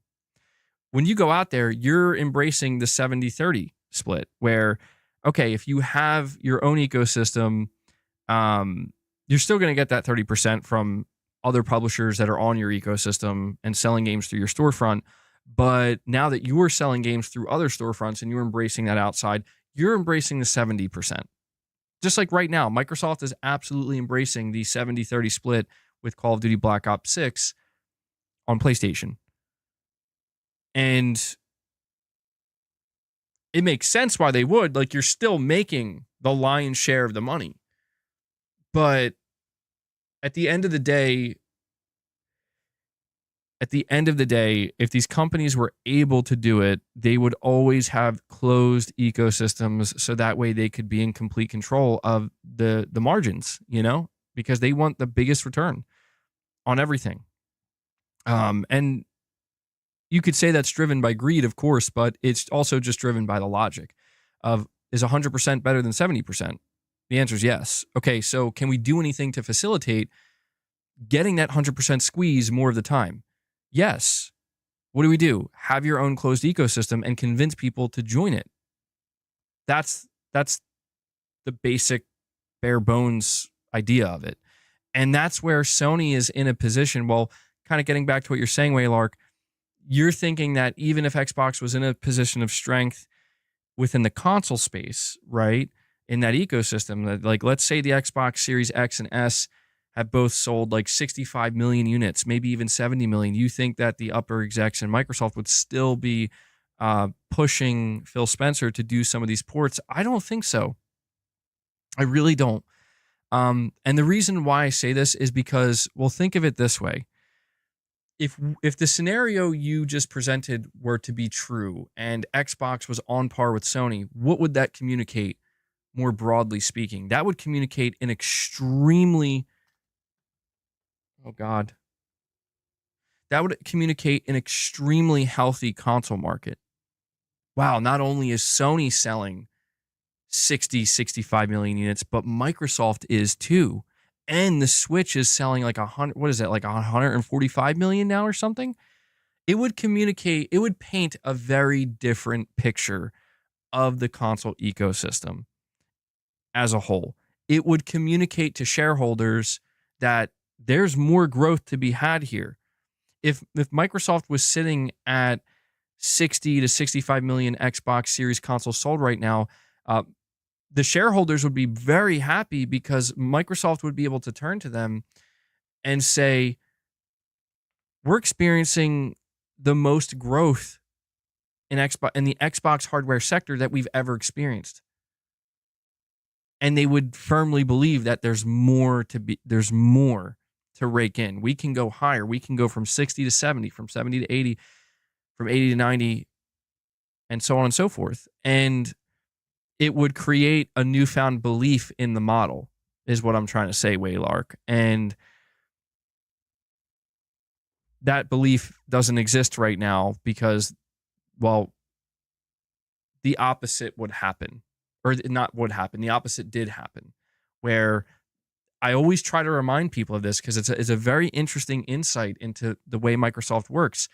When you go out there, you're embracing the 70-30 split where, okay, if you have your own ecosystem, you're still going to get that 30% from other publishers that are on your ecosystem and selling games through your storefront. But now that you are selling games through other storefronts and you're embracing that outside, you're embracing the 70%. Just like right now, Microsoft is absolutely embracing the 70-30 split with Call of Duty Black Ops 6 on PlayStation. And it makes sense why they would. Like, you're still making the lion's share of the money. But at the end of the day, if these companies were able to do it, they would always have closed ecosystems so that way they could be in complete control of the margins, because they want the biggest return on everything. And you could say that's driven by greed, of course, but it's also just driven by the logic of, is 100% better than 70%? The answer is yes. Okay, so can we do anything to facilitate getting that 100% squeeze more of the time? Yes. What do? Have your own closed ecosystem and convince people to join it. That's the basic bare bones idea of it. And that's where Sony is in a position, well, kind of getting back to what you're saying, Waylark, you're thinking that even if Xbox was in a position of strength within the console space, right, in that ecosystem, that, like, let's say the Xbox Series X and S have both sold like 65 million units, maybe even 70 million. You think that the upper execs in Microsoft would still be pushing Phil Spencer to do some of these ports? I don't think so. I really don't. And the reason why I say this is because, well, think of it this way. If the scenario you just presented were to be true and Xbox was on par with Sony, what would that communicate more broadly speaking? That would communicate an extremely... Oh, God. That would communicate an extremely healthy console market. Wow, not only is Sony selling 65 million units, but Microsoft is too. And the Switch is selling like 100, what is it, like 145 million now or something? It would paint a very different picture of the console ecosystem as a whole. It would communicate to shareholders that there's more growth to be had here. If Microsoft was sitting at 60 to 65 million Xbox Series consoles sold right now, the shareholders would be very happy because Microsoft would be able to turn to them and say, we're experiencing the most growth in the Xbox hardware sector that we've ever experienced. And they would firmly believe that there's more to rake in. We can go higher. We can go from 60 to 70, from 70 to 80, from 80 to 90, and so on and so forth. And it would create a newfound belief in the model, is what I'm trying to say, Waylark. And that belief doesn't exist right now because, well, the opposite would happen. Or not would happen. The opposite did happen, where I always try to remind people of this because it's a very interesting insight into the way Microsoft works.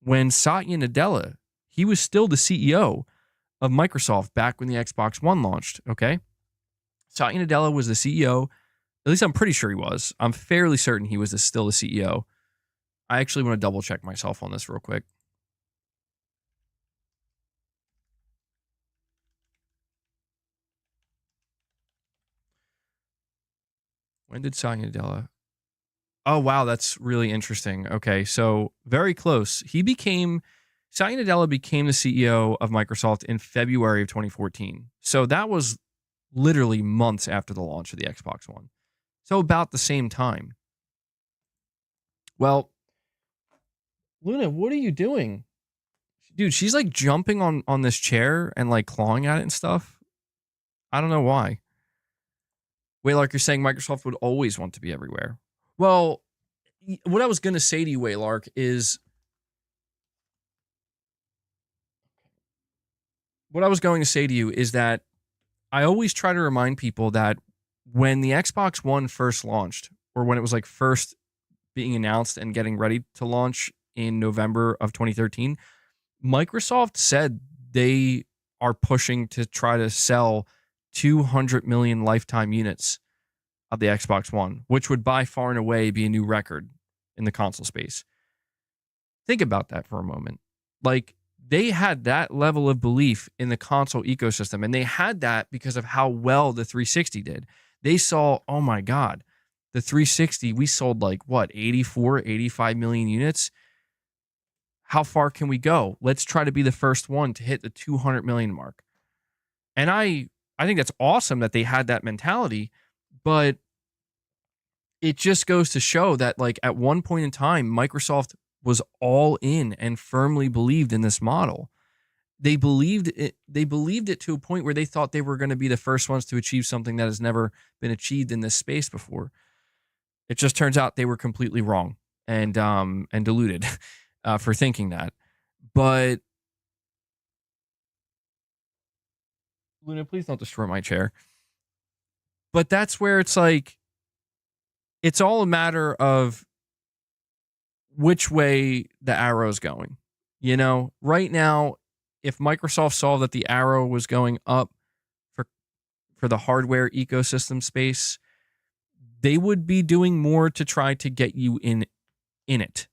When Satya Nadella, he was still the CEO of Microsoft back when the Xbox One launched, okay? Satya Nadella was the CEO. At least I'm pretty sure he was. I'm fairly certain he was still the CEO. I actually want to double check myself on this real quick. When did Satya Nadella? Oh, wow, that's really interesting. Okay, so very close. Satya Nadella became the CEO of Microsoft in February of 2014. So that was literally months after the launch of the Xbox One. So about the same time. Well, Luna, what are you doing? Dude, she's like jumping on this chair and like clawing at it and stuff. I don't know why. Waylark, you're saying Microsoft would always want to be everywhere. Well, what I was going to say to you, Waylark, is that I always try to remind people that when the Xbox One first launched, or when it was like first being announced and getting ready to launch in November of 2013, Microsoft said they are pushing to try to sell 200 million lifetime units of the Xbox One, which would by far and away be a new record in the console space. Think about that for a moment. Like, they had that level of belief in the console ecosystem, and they had that because of how well the 360 did. They saw, oh my God, the 360, we sold like what, 84, 85 million units? How far can we go? Let's try to be the first one to hit the 200 million mark. And I think that's awesome that they had that mentality, but it just goes to show that, like, at one point in time, Microsoft was all in and firmly believed in this model. They believed it to a point where they thought they were going to be the first ones to achieve something that has never been achieved in this space before. It just turns out they were completely wrong and deluded for thinking that. But Luna, please don't destroy my chair. But that's where it's like, it's all a matter of which way the arrow's going. You know, right now, if Microsoft saw that the arrow was going up for the hardware ecosystem space, they would be doing more to try to get you in it.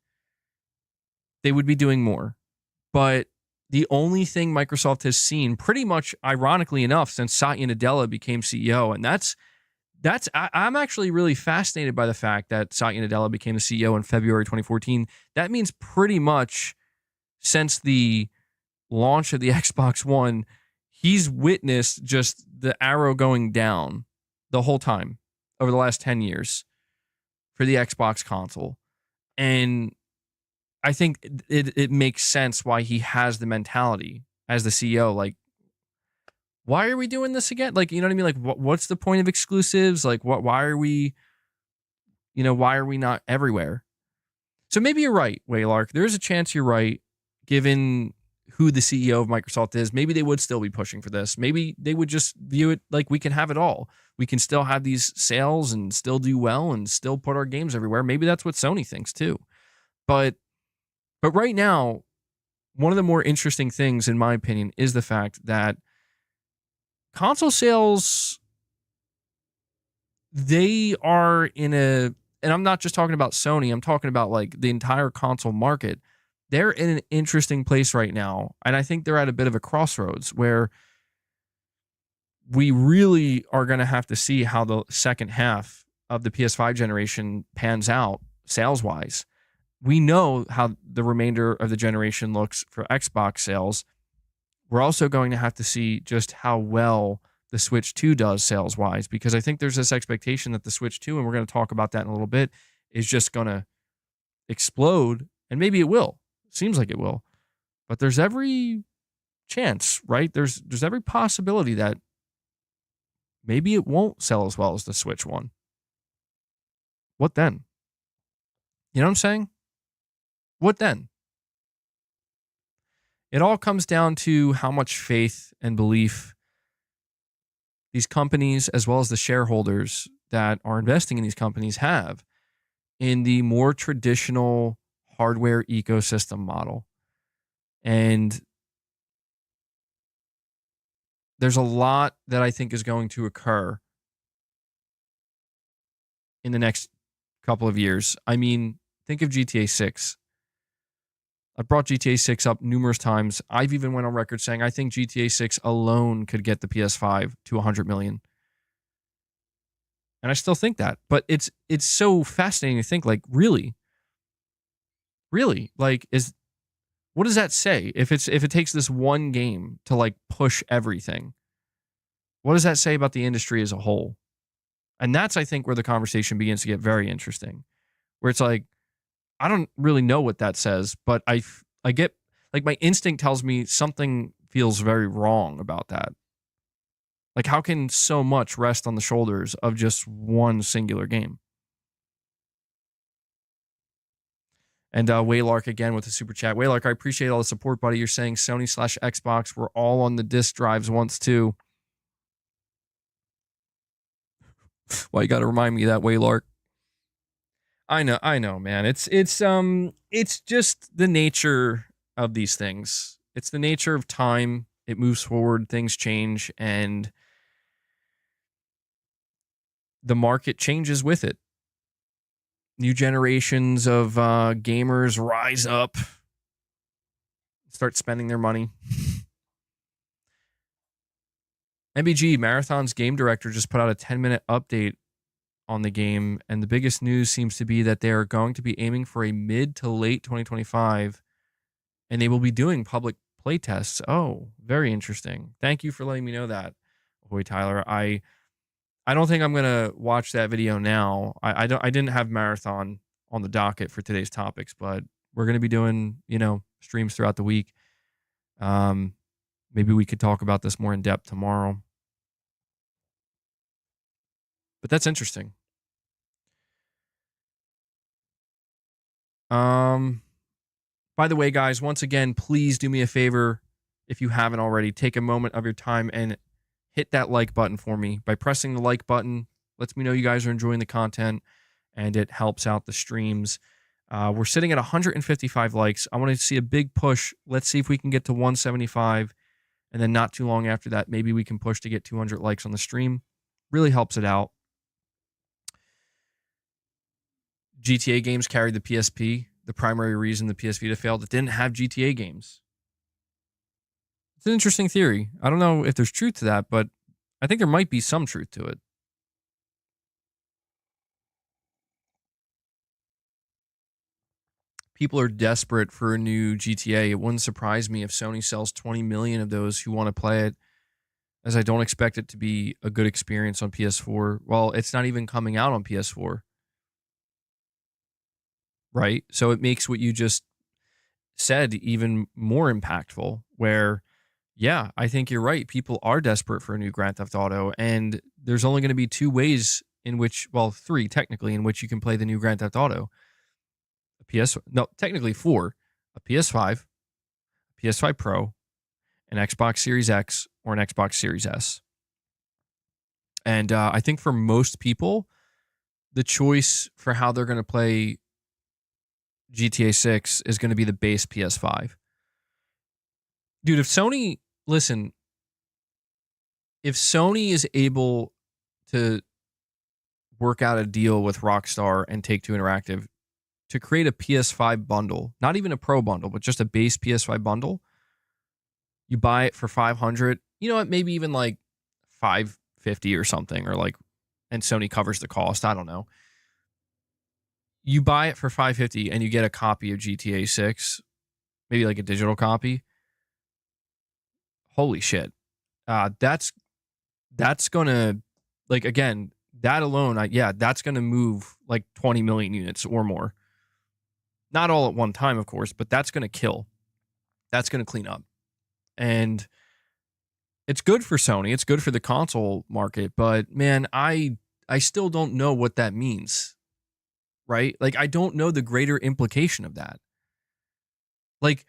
They would be doing more. But the only thing Microsoft has seen, pretty much ironically enough, since Satya Nadella became CEO, and I'm actually really fascinated by the fact that Satya Nadella became the CEO in February 2014. That means pretty much since the launch of the Xbox One, he's witnessed just the arrow going down the whole time over the last 10 years for the Xbox console. And I think it makes sense why he has the mentality as the CEO. Like, why are we doing this again? Like, you know what I mean? Like, what's the point of exclusives? Like, why are we not everywhere? So maybe you're right, Waylark. There's a chance you're right, given who the CEO of Microsoft is. Maybe they would still be pushing for this. Maybe they would just view it like, we can have it all. We can still have these sales and still do well and still put our games everywhere. Maybe that's what Sony thinks too. But right now, one of the more interesting things, in my opinion, is the fact that console sales, they are in a, and I'm not just talking about Sony, I'm talking about like the entire console market. They're in an interesting place right now. And I think they're at a bit of a crossroads where we really are going to have to see how the second half of the PS5 generation pans out sales-wise. We know how the remainder of the generation looks for Xbox sales. We're also going to have to see just how well the Switch 2 does sales-wise, because I think there's this expectation that the Switch 2, and we're going to talk about that in a little bit, is just going to explode, and maybe it will. Seems like it will. But there's every chance, right? There's every possibility that maybe it won't sell as well as the Switch one. What then? You know what I'm saying? What then? It all comes down to how much faith and belief these companies, as well as the shareholders that are investing in these companies, have in the more traditional hardware ecosystem model. And there's a lot that I think is going to occur in the next couple of years. I mean, think of GTA 6. I've brought GTA 6 up numerous times. I've even went on record saying I think GTA 6 alone could get the PS5 to 100 million. And I still think that. But it's so fascinating to think, like, really, like, what does that say? If it takes this one game to like push everything, what does that say about the industry as a whole? And that's, I think, where the conversation begins to get very interesting. Where it's like, I don't really know what that says, but I get, like, my instinct tells me something feels very wrong about that. Like, how can so much rest on the shoulders of just one singular game? And Waylark again with the super chat. Waylark, I appreciate all the support, buddy. You're saying Sony/Xbox were all on the disc drives once too. Well, you got to remind me of that, Waylark. I know, man. It's just the nature of these things. It's the nature of time. It moves forward, things change, and the market changes with it. New generations of gamers rise up, start spending their money. MBG Marathon's game director just put out a 10-minute update on the game, and the biggest news seems to be that they are going to be aiming for a mid to late 2025, and they will be doing public play tests. Oh, very interesting. Thank you for letting me know that, Ahoy Tyler. I don't think I'm gonna watch that video now. I didn't have Marathon on the docket for today's topics, but we're gonna be doing streams throughout the week. Maybe we could talk about this more in depth tomorrow. But that's interesting. By the way, guys, once again, please do me a favor if you haven't already. Take a moment of your time and hit that like button for me. By pressing the like button, lets me know you guys are enjoying the content, and it helps out the streams. We're sitting at 155 likes. I want to see a big push. Let's see if we can get to 175, and then not too long after that, maybe we can push to get 200 likes on the stream. Really helps it out. GTA games carried the PSP. The primary reason the PS Vita failed, it didn't have GTA games. It's an interesting theory. I don't know if there's truth to that, but I think there might be some truth to it. People are desperate for a new GTA. It wouldn't surprise me if Sony sells 20 million of those who want to play it, as I don't expect it to be a good experience on PS4. Well, it's not even coming out on PS4. Right? So it makes what you just said even more impactful, where, yeah, I think you're right. People are desperate for a new Grand Theft Auto, and there's only going to be two ways in which, well, three technically, in which you can play the new Grand Theft Auto. Technically four: a PS5, a PS5 Pro, an Xbox Series X, or an Xbox Series S. And I think for most people, the choice for how they're going to play GTA 6 is going to be the base PS5. Dude, if Sony is able to work out a deal with Rockstar and Take-Two Interactive to create a PS5 bundle, not even a Pro bundle, but just a base PS5 bundle, you buy it for 500, you know what, maybe even like 550 or something, or like, and Sony covers the cost, I don't know. You buy it for 550 and you get a copy of GTA 6, maybe like a digital copy. Holy shit. That's gonna, like, again, that alone, that's gonna move like 20 million units or more. Not all at one time, of course, but that's gonna kill. That's gonna clean up. And it's good for Sony. It's good for the console market, but man, I still don't know what that means. Right? Like, I don't know the greater implication of that. Like,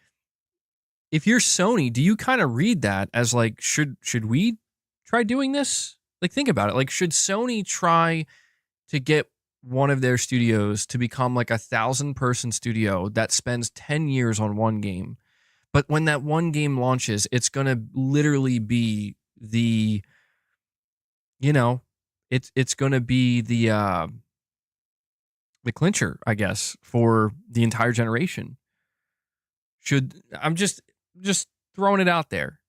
if you're Sony, do you kind of read that as like, should we try doing this? Like, think about it. Like, should Sony try to get one of their studios to become like 1,000-person studio that spends 10 years on one game? But when that one game launches, it's going to literally be it's going to be the clincher, I guess, for the entire generation. I'm just throwing it out there,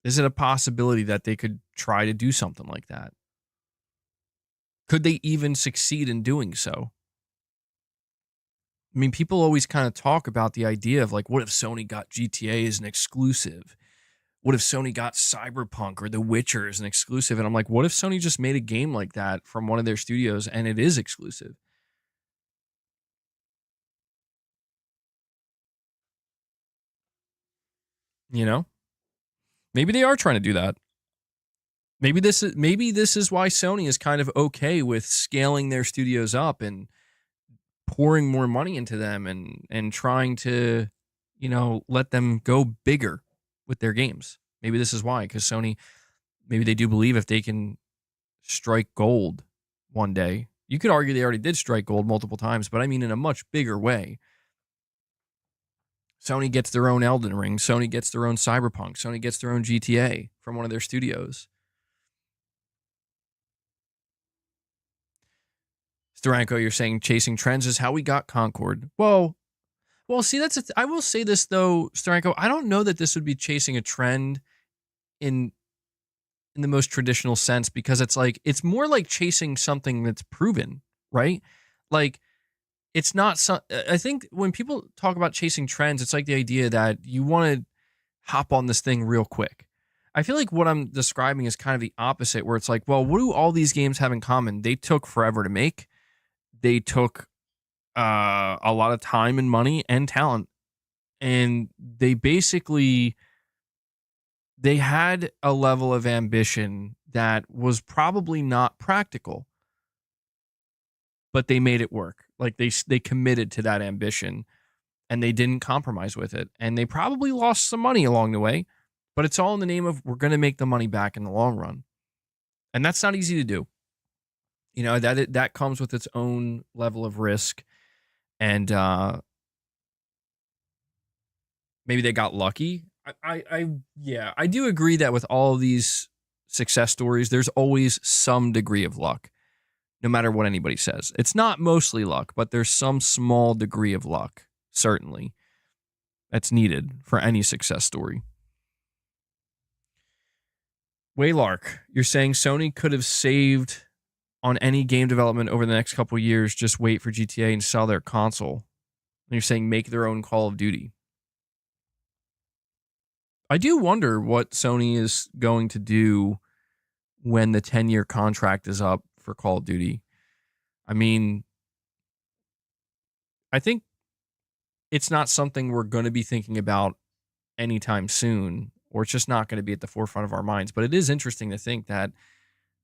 Is it a possibility that they could try to do something like that? Could they even succeed in doing so? I mean, people always kind of talk about the idea of like, what if Sony got GTA as an exclusive? What if Sony got Cyberpunk or The Witcher as an exclusive? And I'm like, what if Sony just made a game like that from one of their studios and it is exclusive? Maybe they are trying to do that. Maybe this is why Sony is kind of okay with scaling their studios up and pouring more money into them and trying to, let them go bigger with their games. Maybe this is why, because Sony, maybe they do believe if they can strike gold one day. You could argue they already did strike gold multiple times, but I mean in a much bigger way. Sony gets their own Elden Ring. Sony gets their own Cyberpunk. Sony gets their own GTA from one of their studios. Steranko, you're saying chasing trends is how we got Concord. Well, see, I will say this though, Steranko. I don't know that this would be chasing a trend in the most traditional sense, because it's more like chasing something that's proven, right? Like, it's not I think when people talk about chasing trends, it's like the idea that you want to hop on this thing real quick. I feel like what I'm describing is kind of the opposite, where it's like, well, what do all these games have in common? They took forever to make. They took a lot of time and money and talent, and they had a level of ambition that was probably not practical, but they made it work. Like they committed to that ambition and they didn't compromise with it. And they probably lost some money along the way, but it's all in the name of we're going to make the money back in the long run. And that's not easy to do. That comes with its own level of risk. And maybe they got lucky. I do agree that with all of these success stories, there's always some degree of luck, no matter what anybody says. It's not mostly luck, but there's some small degree of luck, certainly, that's needed for any success story. Waylark, you're saying Sony could have saved on any game development over the next couple of years, just wait for GTA and sell their console. And you're saying make their own Call of Duty. I do wonder what Sony is going to do when the 10-year contract is up for Call of Duty. I mean, I think it's not something we're going to be thinking about anytime soon, or it's just not going to be at the forefront of our minds. But it is interesting to think that,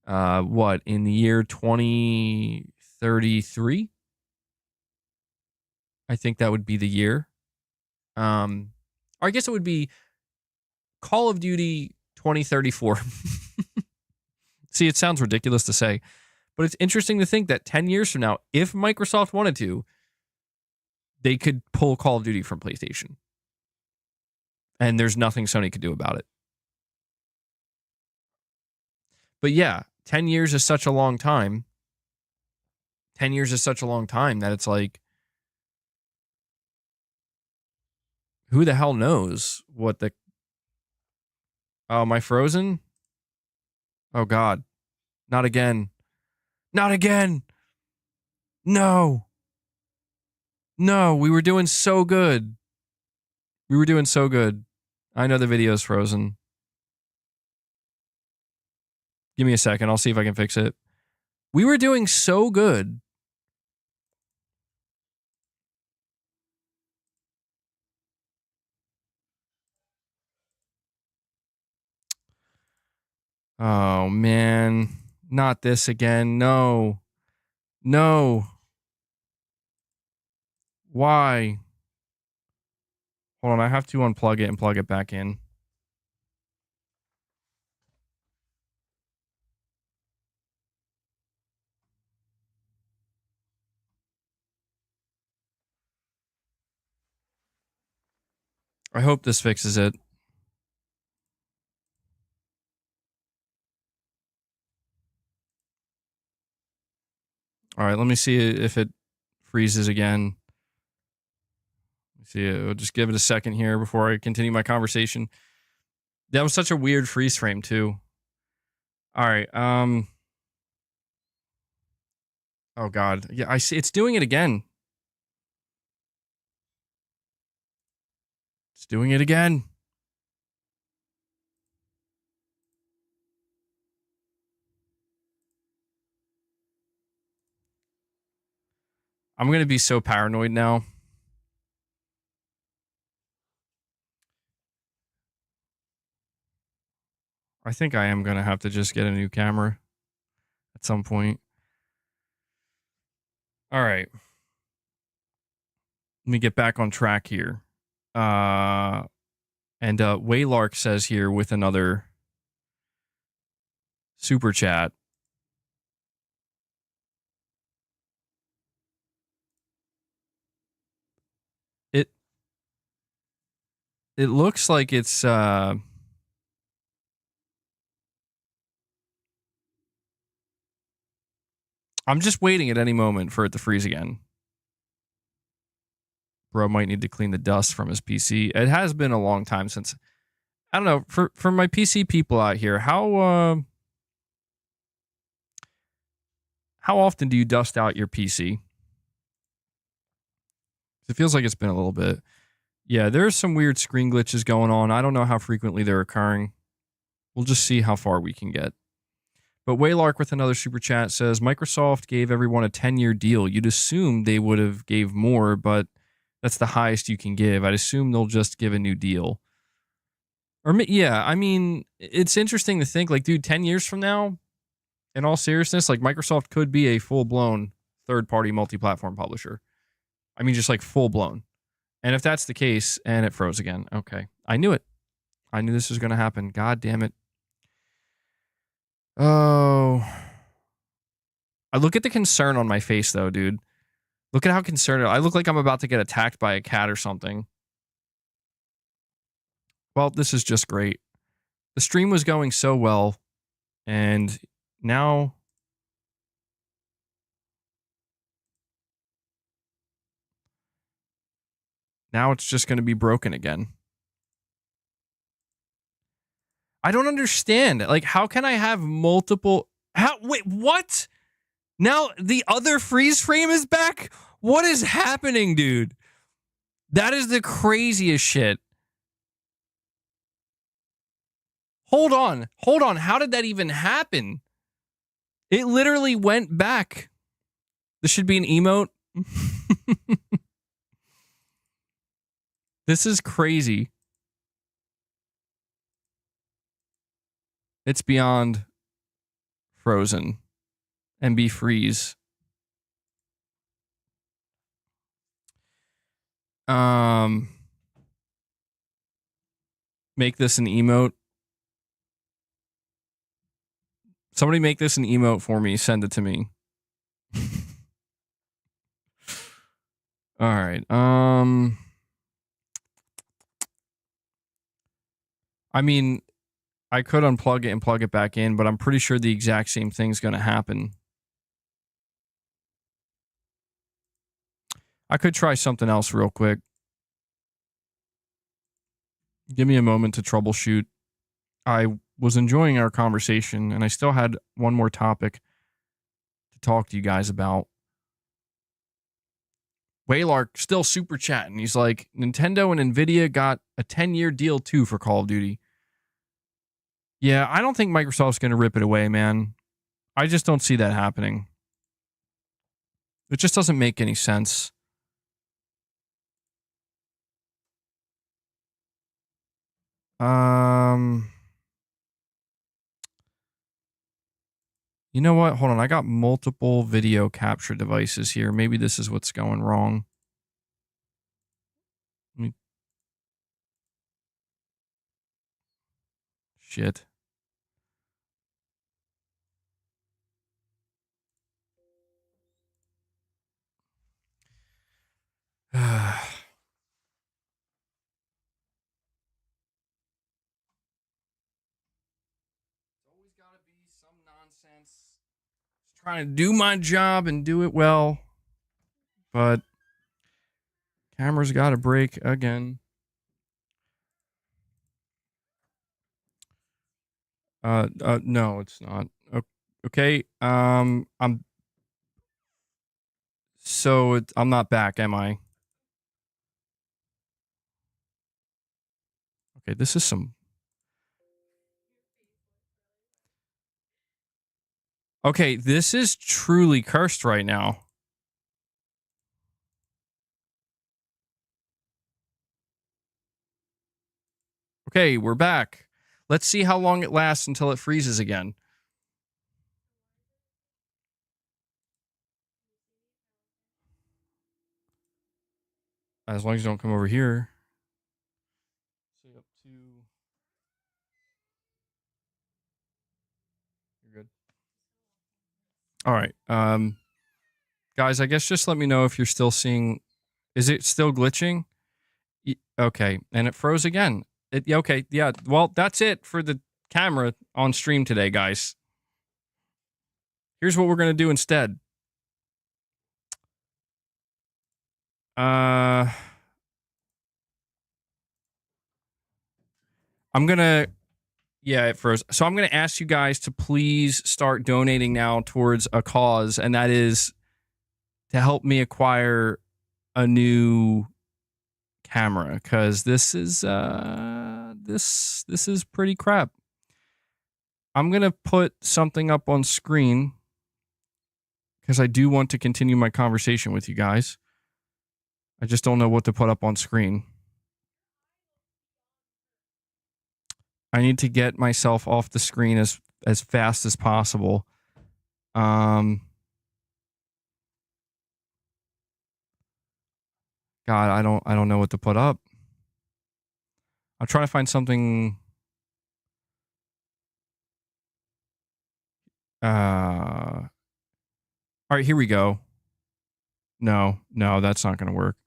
in the year 2033, I think that would be the year. Or I guess it would be Call of Duty 2034. See, it sounds ridiculous to say, but it's interesting to think that 10 years from now, if Microsoft wanted to, they could pull Call of Duty from PlayStation. And there's nothing Sony could do about it. But yeah, 10 years is such a long time. 10 years is such a long time that it's like, who the hell knows what the... Oh, am I frozen? Oh, God. Not again. Not again. No. No, we were doing so good. We were doing so good. I know the video's frozen. Give me a second. I'll see if I can fix it. We were doing so good. Oh, man. Not this again. No. No. Why? Hold on. I have to unplug it and plug it back in. I hope this fixes it. All right, let me see if it freezes again. See, we'll just give it a second here before I continue my conversation. That was such a weird freeze frame too. All right. Oh God. Yeah, I see. It's doing it again. It's doing it again. I'm gonna be so paranoid now. I think I am going to have to just get a new camera at some point. All right. Let me get back on track here. And Waylark says here with another super chat. It looks like it's I'm just waiting at any moment for it to freeze again. Bro might need to clean the dust from his PC. It has been a long time since, I don't know, for my PC people out here, how often do you dust out your PC? It feels like it's been a little bit. Yeah, there's some weird screen glitches going on. I don't know how frequently they're occurring. We'll just see how far we can get. But Waylark with another super chat says, Microsoft gave everyone a 10-year deal. You'd assume they would have gave more, but that's the highest you can give. I'd assume they'll just give a new deal. Or yeah, I mean, it's interesting to think, like, dude, 10 years from now, in all seriousness, like, Microsoft could be a full-blown third-party multi-platform publisher. I mean, just like full-blown. And if that's the case, and it froze again, okay. I knew it. I knew this was going to happen. God damn it. Oh. I look at the concern on my face, though, dude. Look at how concerned I look like I'm about to get attacked by a cat or something. Well, this is just great. The stream was going so well, and now it's just going to be broken again. I don't understand. Like, how can I have multiple... Wait, what? Now the other freeze frame is back? What is happening, dude? That is the craziest shit. Hold on. How did that even happen? It literally went back. This should be an emote. This is crazy. It's beyond frozen. MB freeze. Make this an emote. Somebody make this an emote for me. Send it to me. All right. I mean, I could unplug it and plug it back in, but I'm pretty sure the exact same thing's going to happen. I could try something else real quick. Give me a moment to troubleshoot. I was enjoying our conversation, and I still had one more topic to talk to you guys about. Waylark still super chatting. He's like, Nintendo and Nvidia got a 10-year deal too for Call of Duty. Yeah, I don't think Microsoft's going to rip it away, man. I just don't see that happening. It just doesn't make any sense. You know what? Hold on. I got multiple video capture devices here. Maybe this is what's going wrong. Shit. Always gotta be some nonsense. Just trying to do my job and do it well. But camera's gotta break again. No, it's not. Okay. I'm not back, am I? Okay, this is some. Okay, this is truly cursed right now. Okay, we're back. Let's see how long it lasts until it freezes again. As long as you don't come over here. Say up to. You're good. All right. Guys, I guess just let me know if you're still seeing. Is it still glitching? Okay, and it froze again. Okay, yeah. Well, that's it for the camera on stream today, guys. Here's what we're gonna do instead. I'm gonna. Yeah, it froze. So I'm gonna ask you guys to please start donating now towards a cause, and that is to help me acquire a new camera, because this is this is pretty crap. I'm gonna put something up on screen because I do want to continue my conversation with you guys. I just don't know what to put up on screen. I need to get myself off the screen as fast as possible. God, I don't know what to put up. I'm trying to find something. All right, here we go. No, that's not going to work.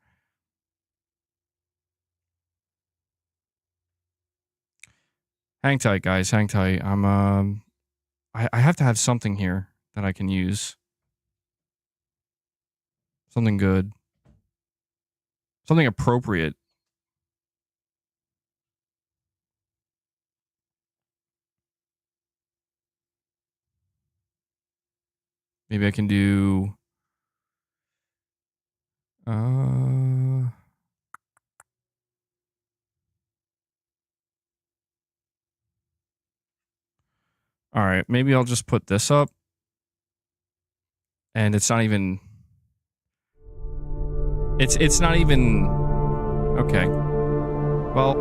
Hang tight, guys. Hang tight. I have to have something here that I can use. Something good. Something appropriate. Maybe I can do. All right, maybe I'll just put this up. And it's not even. It's not even. Okay. Well.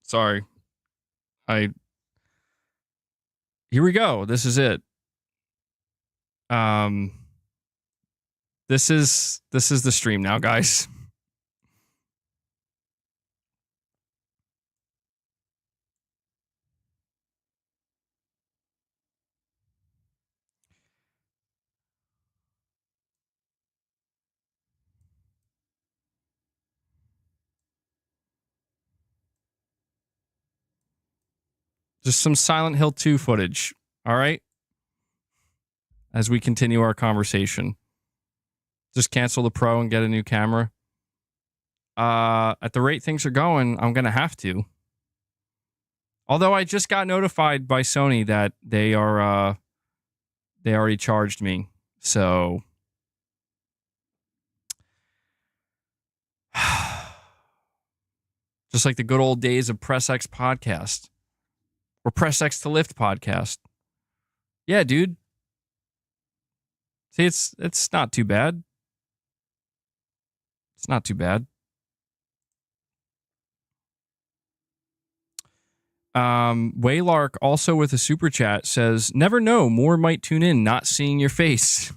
Sorry. Here we go. This is it. This is the stream now, guys. Just some Silent Hill 2 footage. All right. As we continue our conversation. Just cancel the Pro and get a new camera. At the rate things are going, I'm going to have to. Although I just got notified by Sony that they are, they already charged me. So. Just like the good old days of Press X podcast. Or Press X to Lift podcast. Yeah, dude. See, it's not too bad. It's not too bad. Waylark, also with a super chat, says, never know, more might tune in, not seeing your face.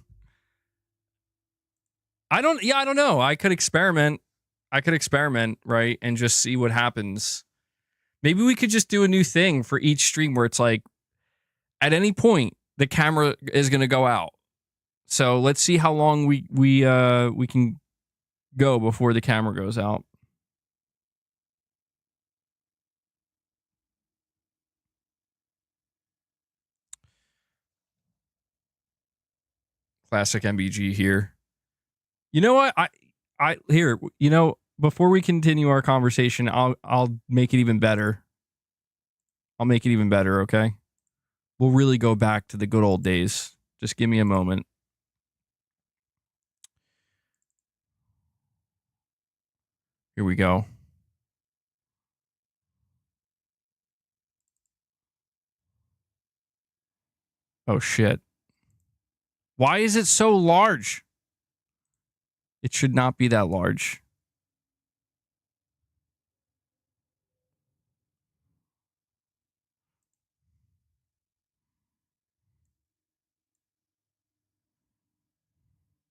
I don't know. I could experiment, right? And just see what happens. Maybe we could just do a new thing for each stream where it's like, at any point, the camera is going to go out. So let's see how long we can go before the camera goes out. Classic MBG here. You know what? I here, you know, before we continue our conversation, I'll make it even better. I'll make it even better, okay? We'll really go back to the good old days. Just give me a moment. Here we go. Oh shit. Why is it so large? It should not be that large.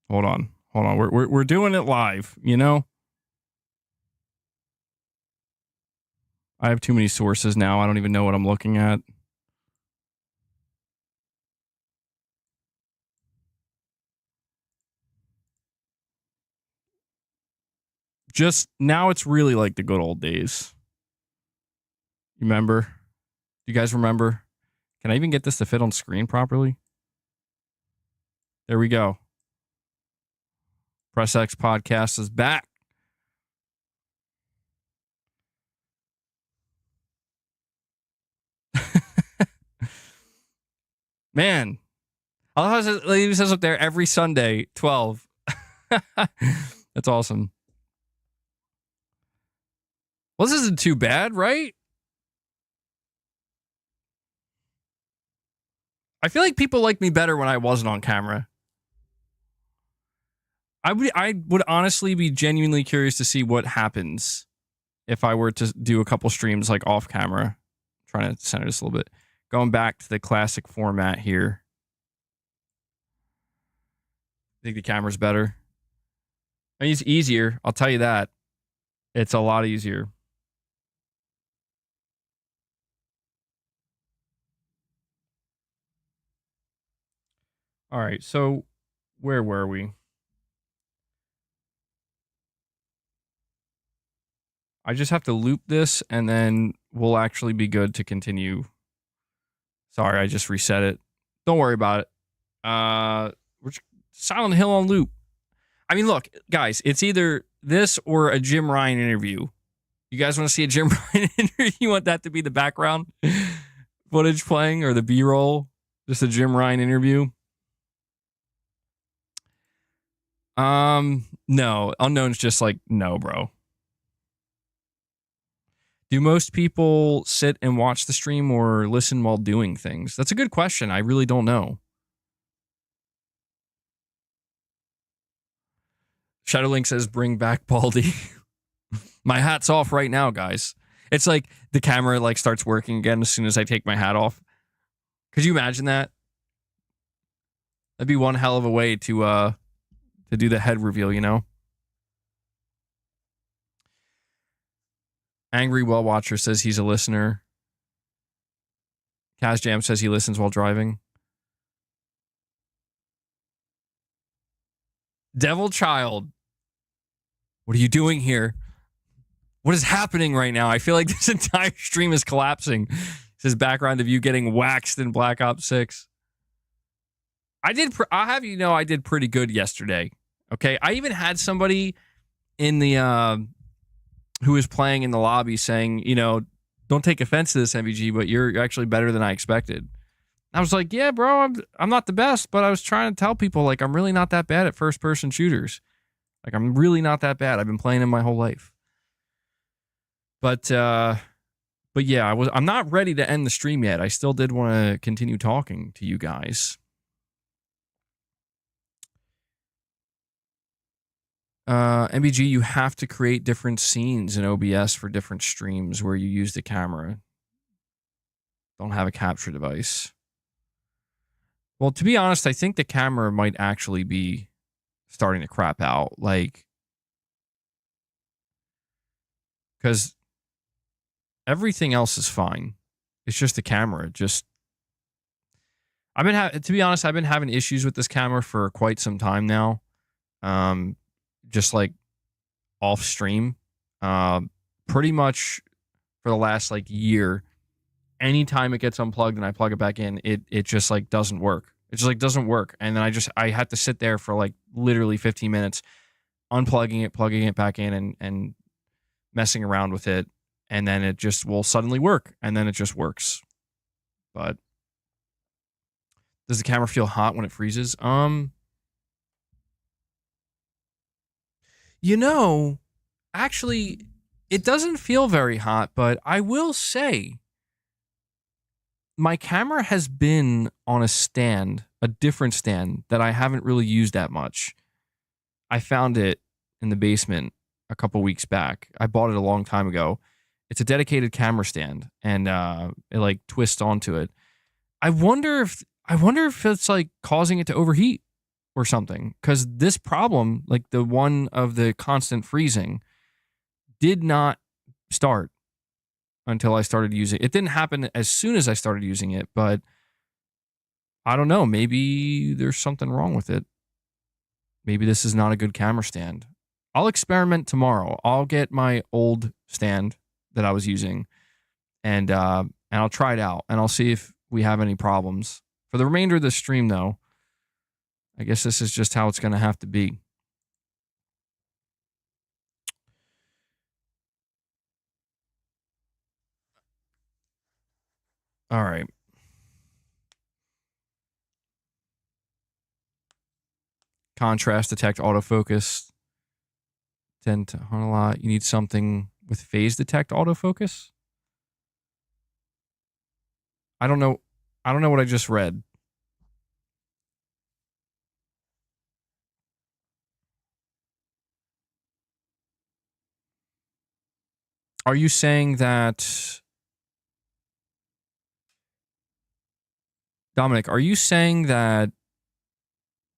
Hold on. We're doing it live, you know? I have too many sources now. I don't even know what I'm looking at. Just now it's really like the good old days. You remember? You guys remember? Can I even get this to fit on screen properly? There we go. Press X Podcast is back. Man, I love how it says up there every Sunday, 12. That's awesome. Well, this isn't too bad, right? I feel like people like me better when I wasn't on camera. I would honestly be genuinely curious to see what happens if I were to do a couple streams like off camera. Trying to center this a little bit. Going back to the classic format here. I think the camera's better. I mean, it's easier. I'll tell you that. It's a lot easier. All right. So where were we? I just have to loop this and then we'll actually be good to continue. Sorry, I just reset it. Don't worry about it. We're Silent Hill on loop. I mean, look, guys, it's either this or a Jim Ryan interview. You guys want to see a Jim Ryan interview? You want that to be the background footage playing or the B-roll? Just a Jim Ryan interview? No. Unknown's just like, no, bro. Do most people sit and watch the stream or listen while doing things? That's a good question. I really don't know. Shadowlink says, bring back Baldy. My hat's off right now, guys. It's like the camera like starts working again as soon as I take my hat off. Could you imagine that? That'd be one hell of a way to do the head reveal, you know? Angry Well Watcher says he's a listener. Kaz Jam says he listens while driving. Devil Child. What are you doing here? What is happening right now? I feel like this entire stream is collapsing. This is background of you getting waxed in Black Ops 6. I'll have you know I did pretty good yesterday. Okay, I even had somebody in the who was playing in the lobby saying, you know, don't take offense to this, MVG, but you're actually better than I expected. I was like, yeah, bro, I'm not the best, but I was trying to tell people like I'm really not that bad at first person shooters. Like I'm really not that bad. I've been playing them my whole life. But yeah, I'm not ready to end the stream yet. I still did want to continue talking to you guys. MBG, you have to create different scenes in OBS for different streams where you use the camera. Don't have a capture device. Well, to be honest, I think the camera might actually be starting to crap out. Like, because everything else is fine. It's just the camera. To be honest, I've been having issues with this camera for quite some time now. Just like off stream, pretty much for the last like year. Anytime it gets unplugged and I plug it back in, it just like doesn't work. It just like doesn't work. And then I had to sit there for like literally 15 minutes, unplugging it, plugging it back in and messing around with it. And then it just will suddenly work. And then it just works. But does the camera feel hot when it freezes? You know, actually, it doesn't feel very hot, but I will say my camera has been on a different stand that I haven't really used that much. I found it in the basement a couple weeks back. I bought it a long time ago. It's a dedicated camera stand, and it like twists onto it. I wonder if it's like causing it to overheat or something. Because this problem, like the one of the constant freezing, did not start until I started using it. It didn't happen as soon as I started using it, but I don't know. Maybe there's something wrong with it. Maybe this is not a good camera stand. I'll experiment tomorrow. I'll get my old stand that I was using and I'll try it out and I'll see if we have any problems. For the remainder of the stream, though, I guess this is just how it's going to have to be. All right. Contrast detect autofocus. Tend to hunt a lot. You need something with phase detect autofocus. I don't know. I don't know what I just read. Are you saying that, Dominic, are you saying that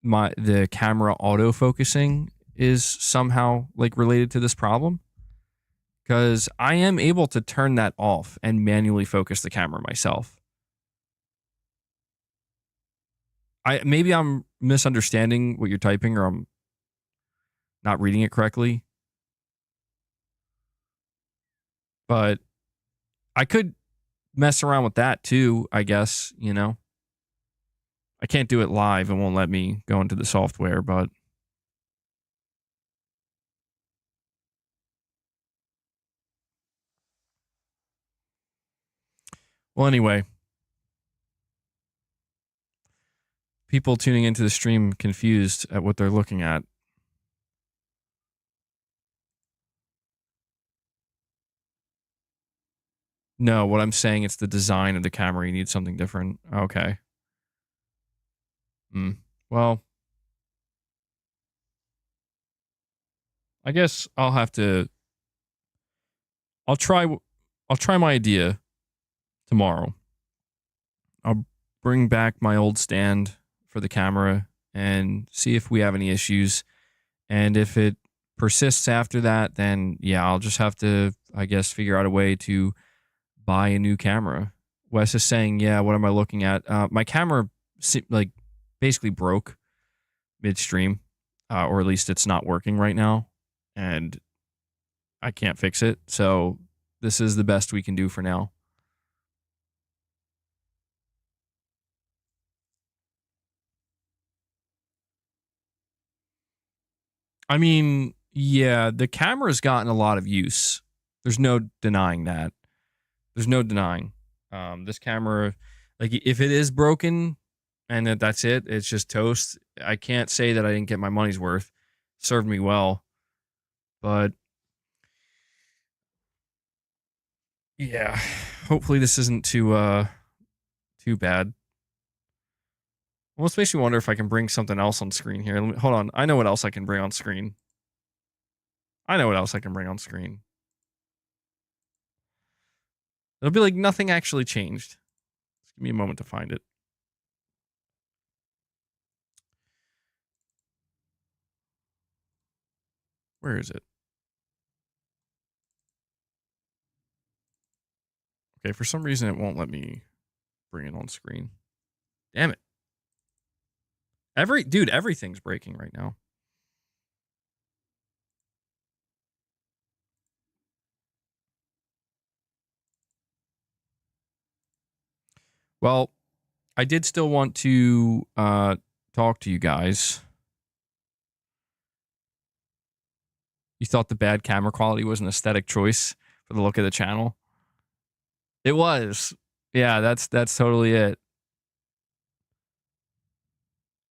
the camera autofocusing is somehow like related to this problem? Because I am able to turn that off and manually focus the camera myself. Maybe I'm misunderstanding what you're typing, or I'm not reading it correctly. But I could mess around with that too, I guess, you know. I can't do it live. It won't let me go into the software, but well, anyway, people tuning into the stream confused at what they're looking at. No, what I'm saying, it's the design of the camera. You need something different. Okay. Well, I guess I'll have to. I'll try. I'll try my idea tomorrow. I'll bring back my old stand for the camera and see if we have any issues. And if it persists after that, then yeah, I'll just have to, I guess, figure out a way to buy a new camera. Wes is saying, yeah, what am I looking at? My camera, like, basically broke midstream, or at least it's not working right now, and I can't fix it. So this is the best we can do for now. I mean, yeah, the camera's gotten a lot of use. There's no denying that. There's no denying. This camera, like, if it is broken and that's it, it's just toast. I can't say that I didn't get my money's worth. Served me well, but yeah, hopefully this isn't too bad. Almost makes me wonder if I can bring something else on screen here. Hold on. I know what else I can bring on screen. It'll be like nothing actually changed. Just give me a moment to find it. Where is it? Okay, for some reason it won't let me bring it on screen. Damn it. Everything's breaking right now. Well, I did still want to talk to you guys. You thought the bad camera quality was an aesthetic choice for the look of the channel? It was. Yeah, that's totally it.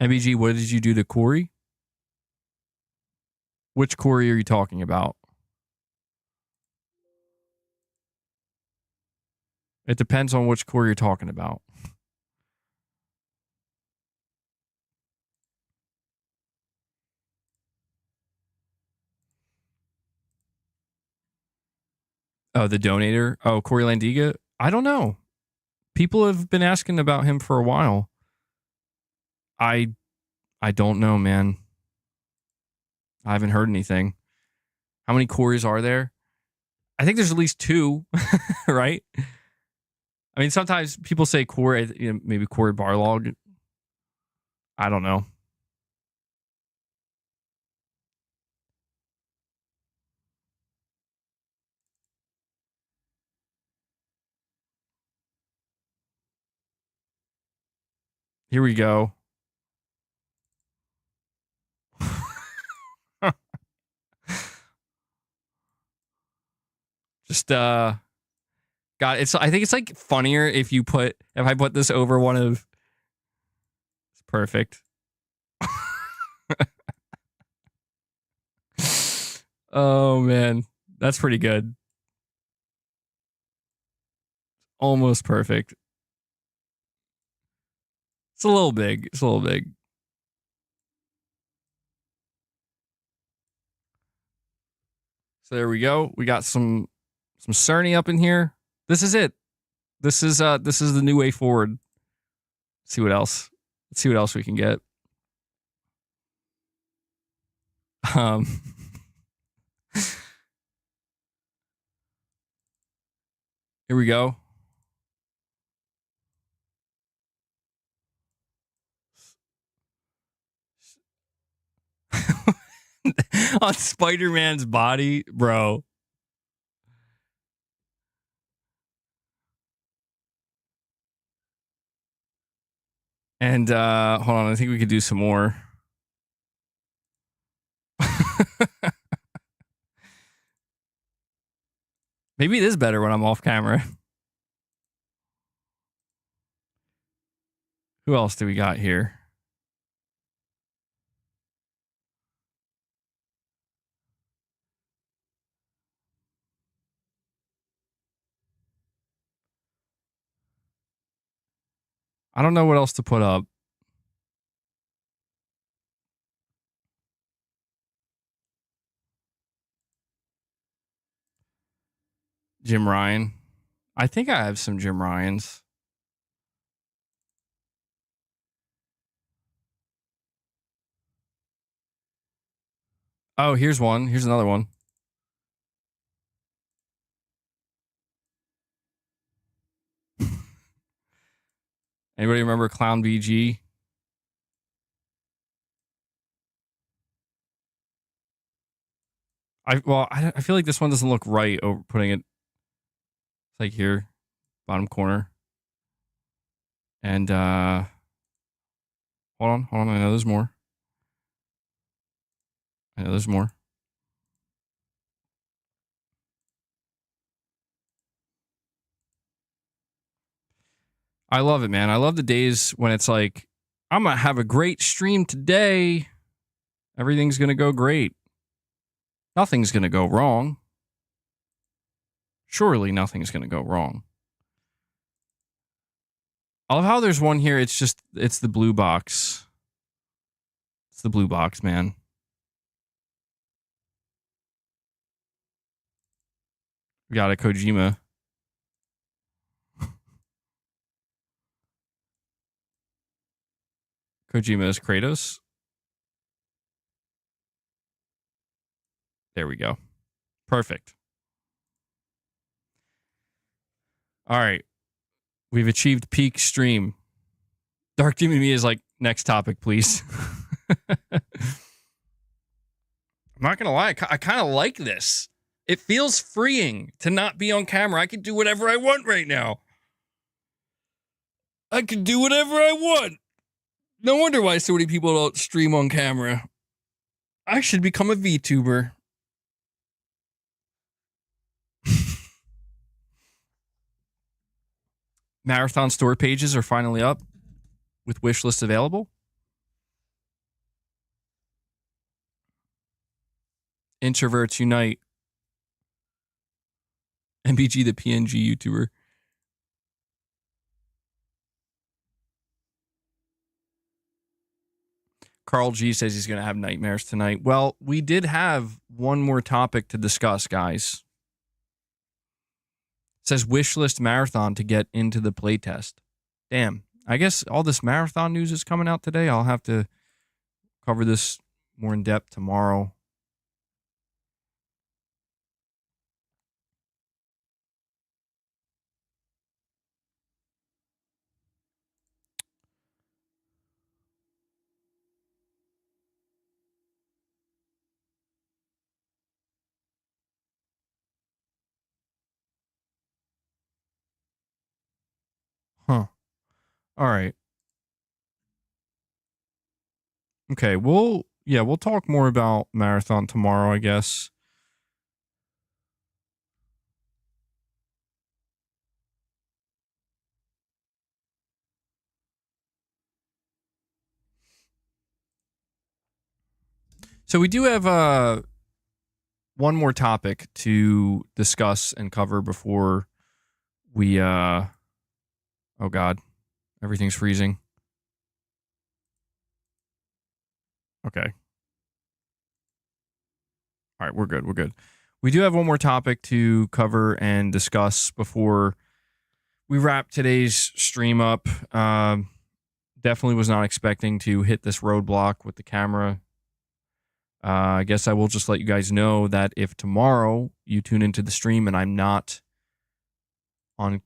MBG, what did you do to Corey? Which Corey are you talking about? It depends on which Corey you're talking about. Oh, the donator. Oh, Corey Landiga. I don't know. People have been asking about him for a while. I don't know, man. I haven't heard anything. How many Corys are there? I think there's at least two, right? I mean, sometimes people say Corey, maybe Corey Barlog. I don't know. Here we go. Just God, I think it's like funnier if I put this over one of it's perfect. Oh man, that's pretty good. Almost perfect. It's a little big. It's a little big. So there we go. We got some Cerny up in here. This is it. This is the new way forward. Let's see what else. Let's see what else we can get. Um Here we go. On Spider-Man's body, bro. And hold on, I think we could do some more. Maybe it is better when I'm off camera. Who else do we got here? I don't know what else to put up. Jim Ryan. I think I have some Jim Ryans. Oh, here's one. Here's another one. Anybody remember Clown BG? I feel like this one doesn't look right over putting it like here, bottom corner. And hold on. I know there's more. I love it, man. I love the days when it's like, I'm going to have a great stream today. Everything's going to go great. Nothing's going to go wrong. Surely nothing's going to go wrong. I love how there's one here. It's the blue box. It's the blue box, man. We got a Kojima. Kojima is Kratos. There we go. Perfect. All right. We've achieved peak stream. Dark Demon Me is like, next topic, please. I'm not going to lie. I kind of like this. It feels freeing to not be on camera. I can do whatever I want right now. I can do whatever I want. No wonder why so many people don't stream on camera. I should become a VTuber. Marathon store pages are finally up with wish lists available. Introverts unite. MBG, the PNG YouTuber. Carl G says he's going to have nightmares tonight. Well, we did have one more topic to discuss, guys. says wish list marathon to get into the playtest. Damn. I guess all this marathon news is coming out today. I'll have to cover this more in depth tomorrow. Huh. All right. Okay. We'll talk more about marathon tomorrow, I guess. So we do have one more topic to discuss and cover before we oh god, everything's freezing. Okay. All right, we're good. We're good. We do have one more topic to cover and discuss before we wrap today's stream up. Definitely was not expecting to hit this roadblock with the camera. I guess I will just let you guys know that if tomorrow you tune into the stream and I'm not on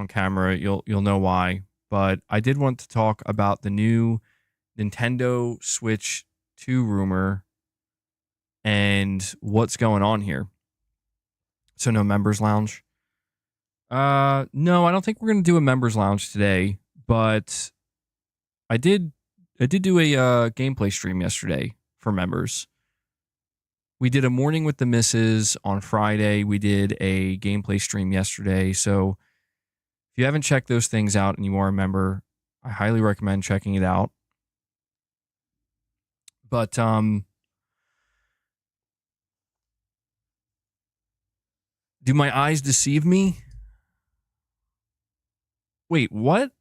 camera, you'll know why. But I did want to talk about the new Nintendo Switch 2 rumor and what's going on here. So no members lounge. No, I don't think we're gonna do a members lounge today, but I did do a gameplay stream yesterday for members. We did a morning with the missus on Friday. We did a gameplay stream yesterday. So if you haven't checked those things out and you are a member, I highly recommend checking it out. But do my eyes deceive me? Wait, what?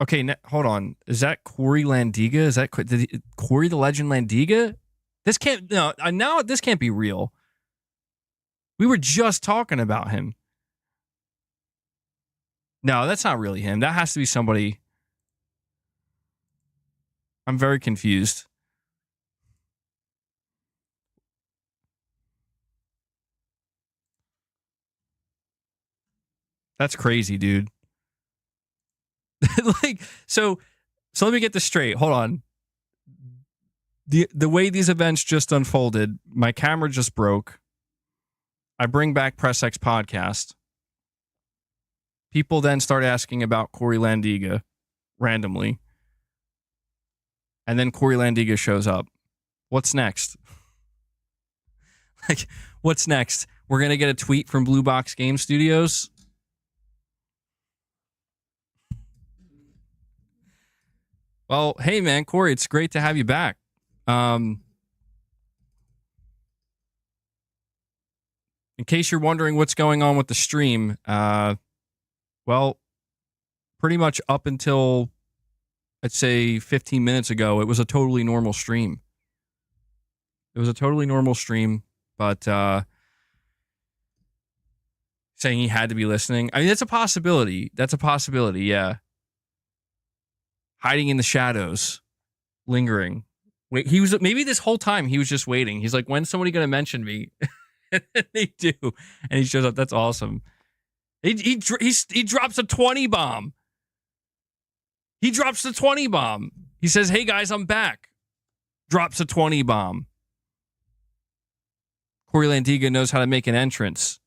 Okay, hold on. Is that Corey Landiga? Is that Corey the Legend Landiga? This can't. No, now this can't be real. We were just talking about him. No, that's not really him. That has to be somebody. I'm very confused. That's crazy, dude. Like, so let me get this straight. Hold on. The way these events just unfolded, my camera just broke. I bring back Press X podcast. People then start asking about Corey Landiga randomly. And then Corey Landiga shows up. What's next? Like, what's next? We're going to get a tweet from Blue Box Game Studios. Well, hey, man, Corey, it's great to have you back. In case you're wondering what's going on with the stream, well, pretty much up until, I'd say, 15 minutes ago, it was a totally normal stream. It was a totally normal stream, but saying he had to be listening, I mean, that's a possibility. That's a possibility, yeah. Hiding in the shadows, lingering. Wait, he was maybe this whole time he was just waiting. He's like, when's somebody going to mention me? They do, and he shows up. That's awesome. He drops a 20 bomb. He drops the 20 bomb. He says, "Hey guys, I'm back." Drops a 20 bomb. Corey Landiga knows how to make an entrance.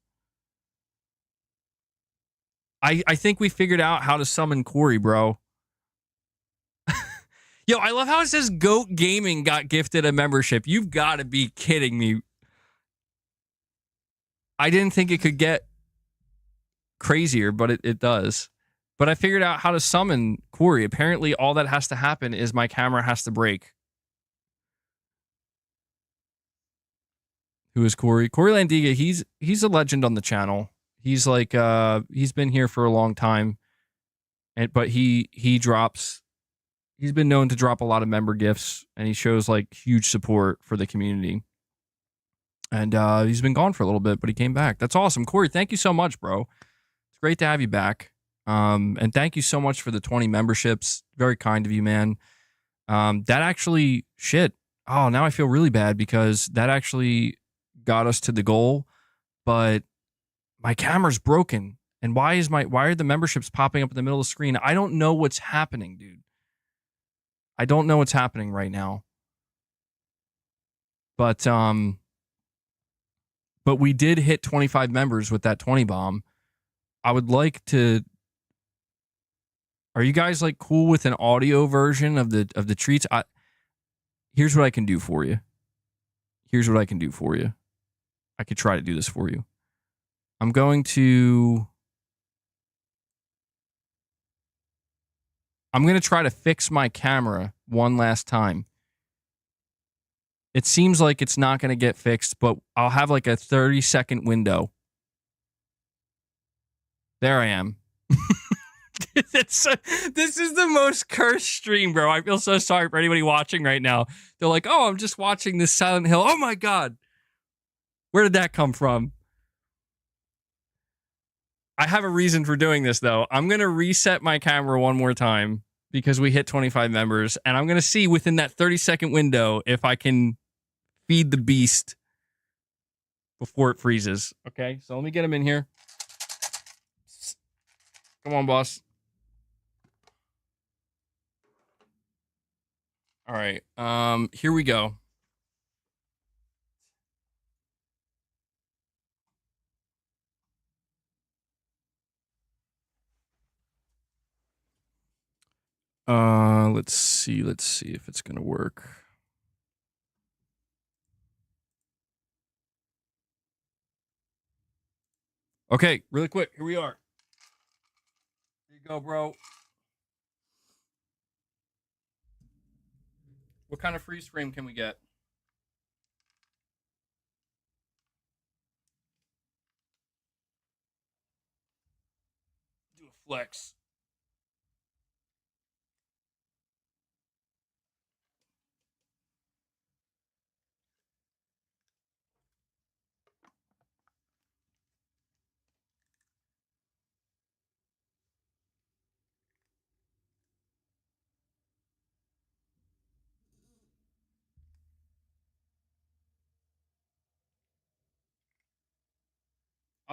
I think we figured out how to summon Corey, bro. Yo, I love how it says Goat Gaming got gifted a membership. You've got to be kidding me. I didn't think it could get crazier, but it does. But I figured out how to summon Corey. Apparently, all that has to happen is my camera has to break. Who is Corey? Corey Landiga, he's a legend on the channel. He's like he's been here for a long time. But he drops. He's been known to drop a lot of member gifts, and he shows like huge support for the community. And he's been gone for a little bit, but he came back. That's awesome. Corey, thank you so much, bro. It's great to have you back. And thank you so much for the 20 memberships. Very kind of you, man. That actually, shit. Oh, now I feel really bad because that actually got us to the goal, but my camera's broken. And why are the memberships popping up in the middle of the screen? I don't know what's happening, dude. I don't know what's happening right now. But we did hit 25 members with that 20 bomb. I would like to. Are you guys like cool with an audio version of the treats? Here's what I can do for you. I could try to do this for you. I'm going to try to fix my camera one last time. It seems like it's not going to get fixed, but I'll have like a 30-second window. There I am. This is the most cursed stream, bro. I feel so sorry for anybody watching right now. They're like, oh, I'm just watching this Silent Hill. Oh my God. Where did that come from? I have a reason for doing this, though. I'm going to reset my camera one more time because we hit 25 members, and I'm going to see within that 30-second window if I can feed the beast before it freezes. Okay, so let me get him in here. Come on, boss. All right, here we go. Let's see if it's gonna work. Okay, really quick, here we are. Here you go, bro. What kind of freeze frame can we get? Do a flex.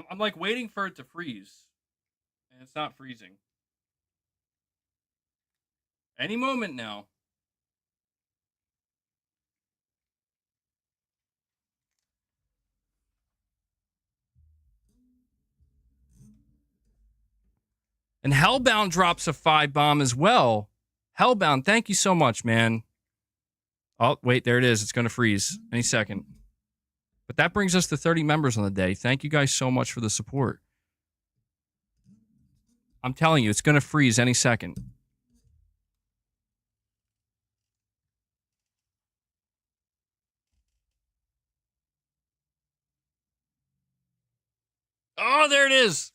I'm like waiting for it to freeze, and it's not freezing. Any moment now. And Hellbound drops a 5 bomb as well. Hellbound, thank you so much, man. Oh, wait, there it is. It's going to freeze any second. But that brings us to 30 members on the day. Thank you guys so much for the support. I'm telling you, it's going to freeze any second. Oh, there it is.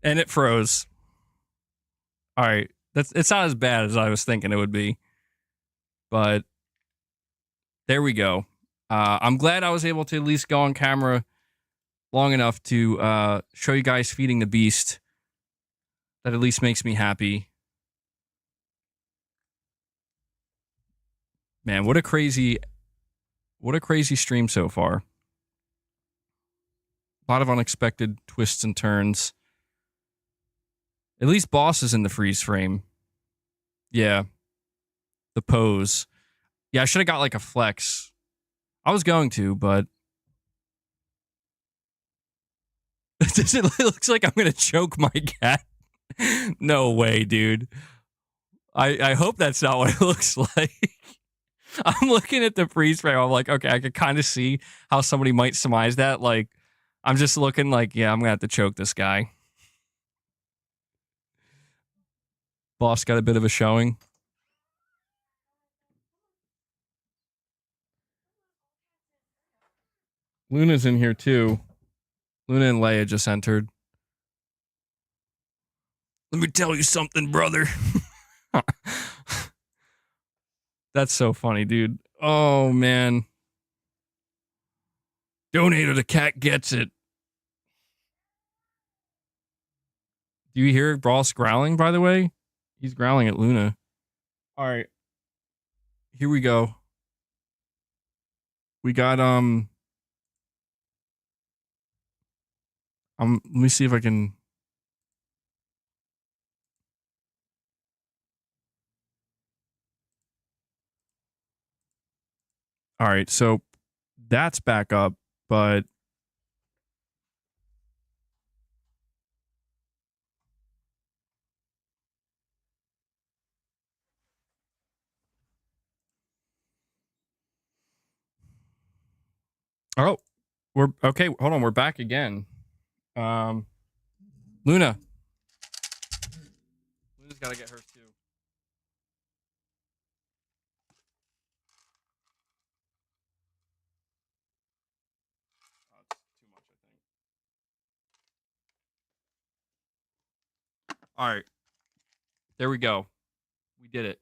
And it froze. All right. It's not as bad as I was thinking it would be. But there we go. I'm glad I was able to at least go on camera long enough to show you guys feeding the beast. That at least makes me happy. Man, what a crazy stream so far. A lot of unexpected twists and turns. At least Boss is in the freeze frame. Yeah. The pose. Yeah, I should have got like a flex. I was going to, but it looks like I'm going to choke my cat. No way, dude. I hope that's not what it looks like. I'm looking at the freeze frame. I'm like, okay, I could kind of see how somebody might surmise that. Like, I'm just looking like, yeah, I'm going to have to choke this guy. Boss got a bit of a showing. Luna's in here too. Luna and Leia just entered. Let me tell you something, brother. That's so funny, dude. Oh, man. Donator, the cat gets it. Do you hear Ross growling, by the way? He's growling at Luna. All right. Here we go. We got, let me see if I can. All right. So that's back up, but. Oh, we're okay. Hold on. We're back again. Luna. Luna's got to get hers too. Oh, it's too much, I think. All right. There we go. We did it.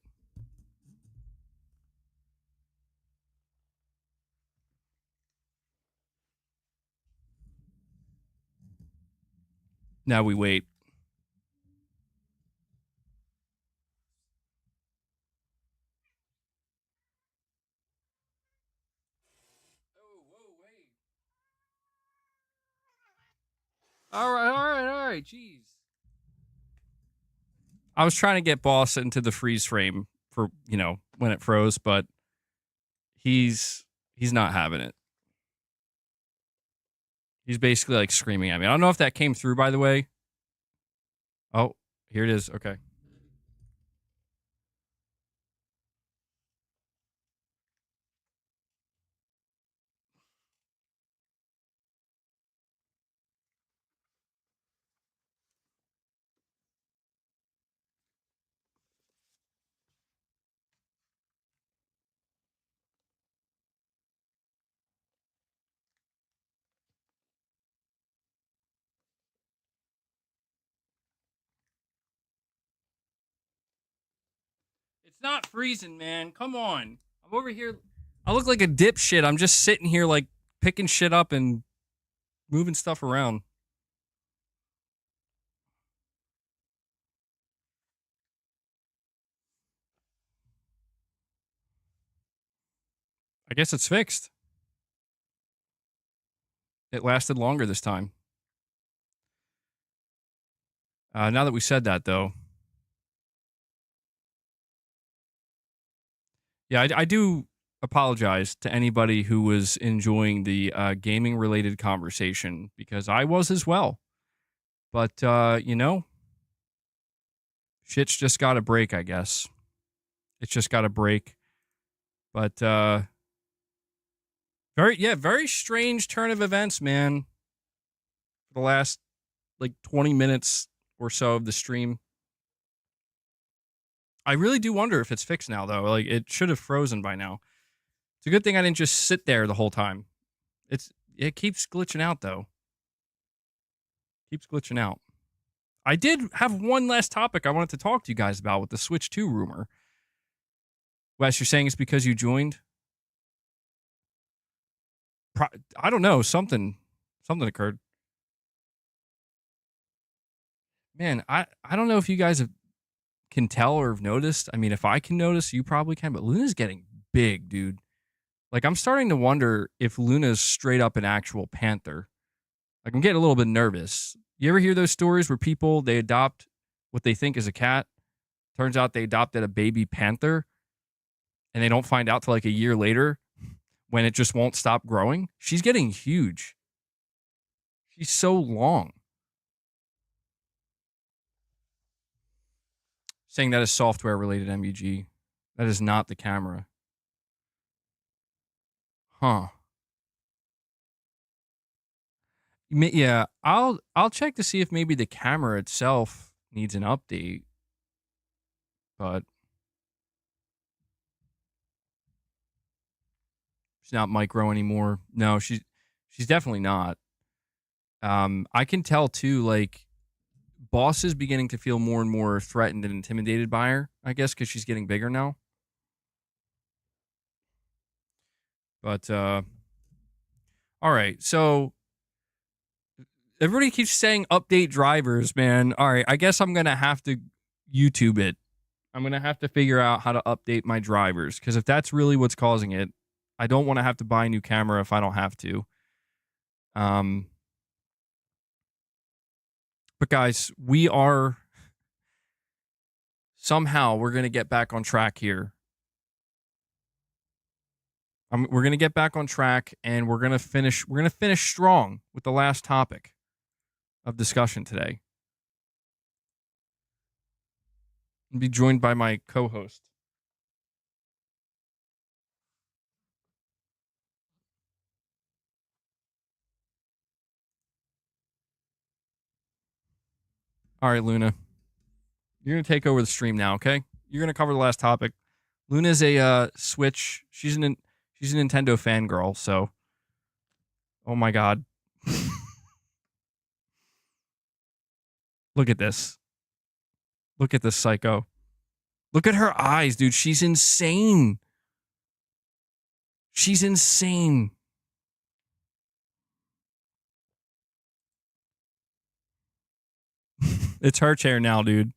Now we wait. Oh, whoa, wait. All right. Jeez. I was trying to get Boss into the freeze frame for, when it froze, but he's not having it. He's basically like screaming at me. I don't know if that came through, by the way. Oh, here it is. Okay. It's not freezing, man. Come on. I'm over here. I look like a dipshit. I'm just sitting here like picking shit up and moving stuff around. I guess it's fixed. It lasted longer this time. Now that we said that, though. Yeah, I do apologize to anybody who was enjoying the gaming related conversation because I was as well. But, shit's just got to break, I guess. It's just got to break. But, very strange turn of events, man. For the last, 20 minutes or so of the stream. I really do wonder if it's fixed now, though. Like, it should have frozen by now. It's a good thing I didn't just sit there the whole time. It keeps glitching out, though. Keeps glitching out. I did have one last topic I wanted to talk to you guys about with the Switch 2 rumor. Wes, you're saying it's because you joined? I don't know. Something occurred. Man, I don't know if you guys can tell or have noticed. I mean, if I can notice, you probably can, but Luna's getting big, dude. Like, I'm starting to wonder if Luna's straight up an actual panther. Like, I'm getting a little bit nervous. You ever hear those stories where people, they adopt what they think is a cat? Turns out they adopted a baby panther, and they don't find out till like a year later when it just won't stop growing. She's getting huge. She's so long. Saying that is software related, MUG. That is not the camera. Huh. Yeah, I'll check to see if maybe the camera itself needs an update. But she's not micro anymore. No, she's definitely not. I can tell too, like, Boss is beginning to feel more and more threatened and intimidated by her, I guess, because she's getting bigger now. But all All right, so everybody keeps saying update drivers, man. All right, I guess I'm gonna have to YouTube it. I'm gonna have to figure out how to update my drivers, because if that's really what's causing it, I don't want to have to buy a new camera if I don't have to. Um, but guys, we're gonna get back on track here. We're gonna get back on track, and we're gonna finish. We're gonna finish strong with the last topic of discussion today. And be joined by my co-host. All right, Luna, you're gonna take over the stream now. Okay, you're gonna cover the last topic. Luna's a Switch. She's a Nintendo fangirl. So, oh my god, look at this. Look at this psycho. Look at her eyes, dude. She's insane. She's insane. It's her chair now, dude.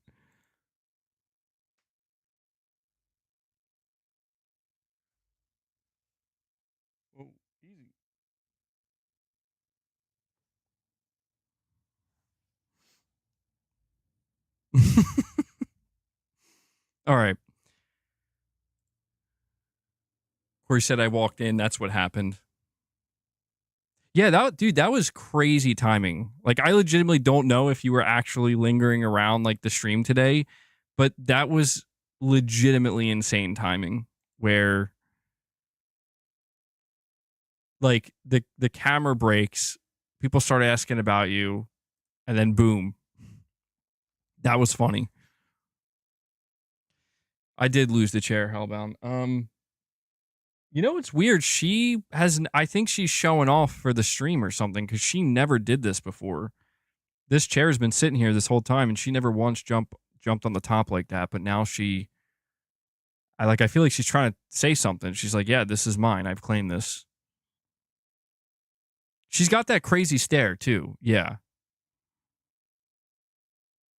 Oh, easy. All right. Corey said I walked in. That's what happened. Yeah, that was crazy timing. Like, I legitimately don't know if you were actually lingering around like the stream today, but that was legitimately insane timing where like the camera breaks, people start asking about you, and then boom. That was funny. I did lose the chair, Hellbound. You know what's weird? I think she's showing off for the stream or something, because she never did this before. This chair's been sitting here this whole time, and she never once jumped on the top like that. But now I feel like she's trying to say something. She's like, "Yeah, this is mine. I've claimed this." She's got that crazy stare too. Yeah,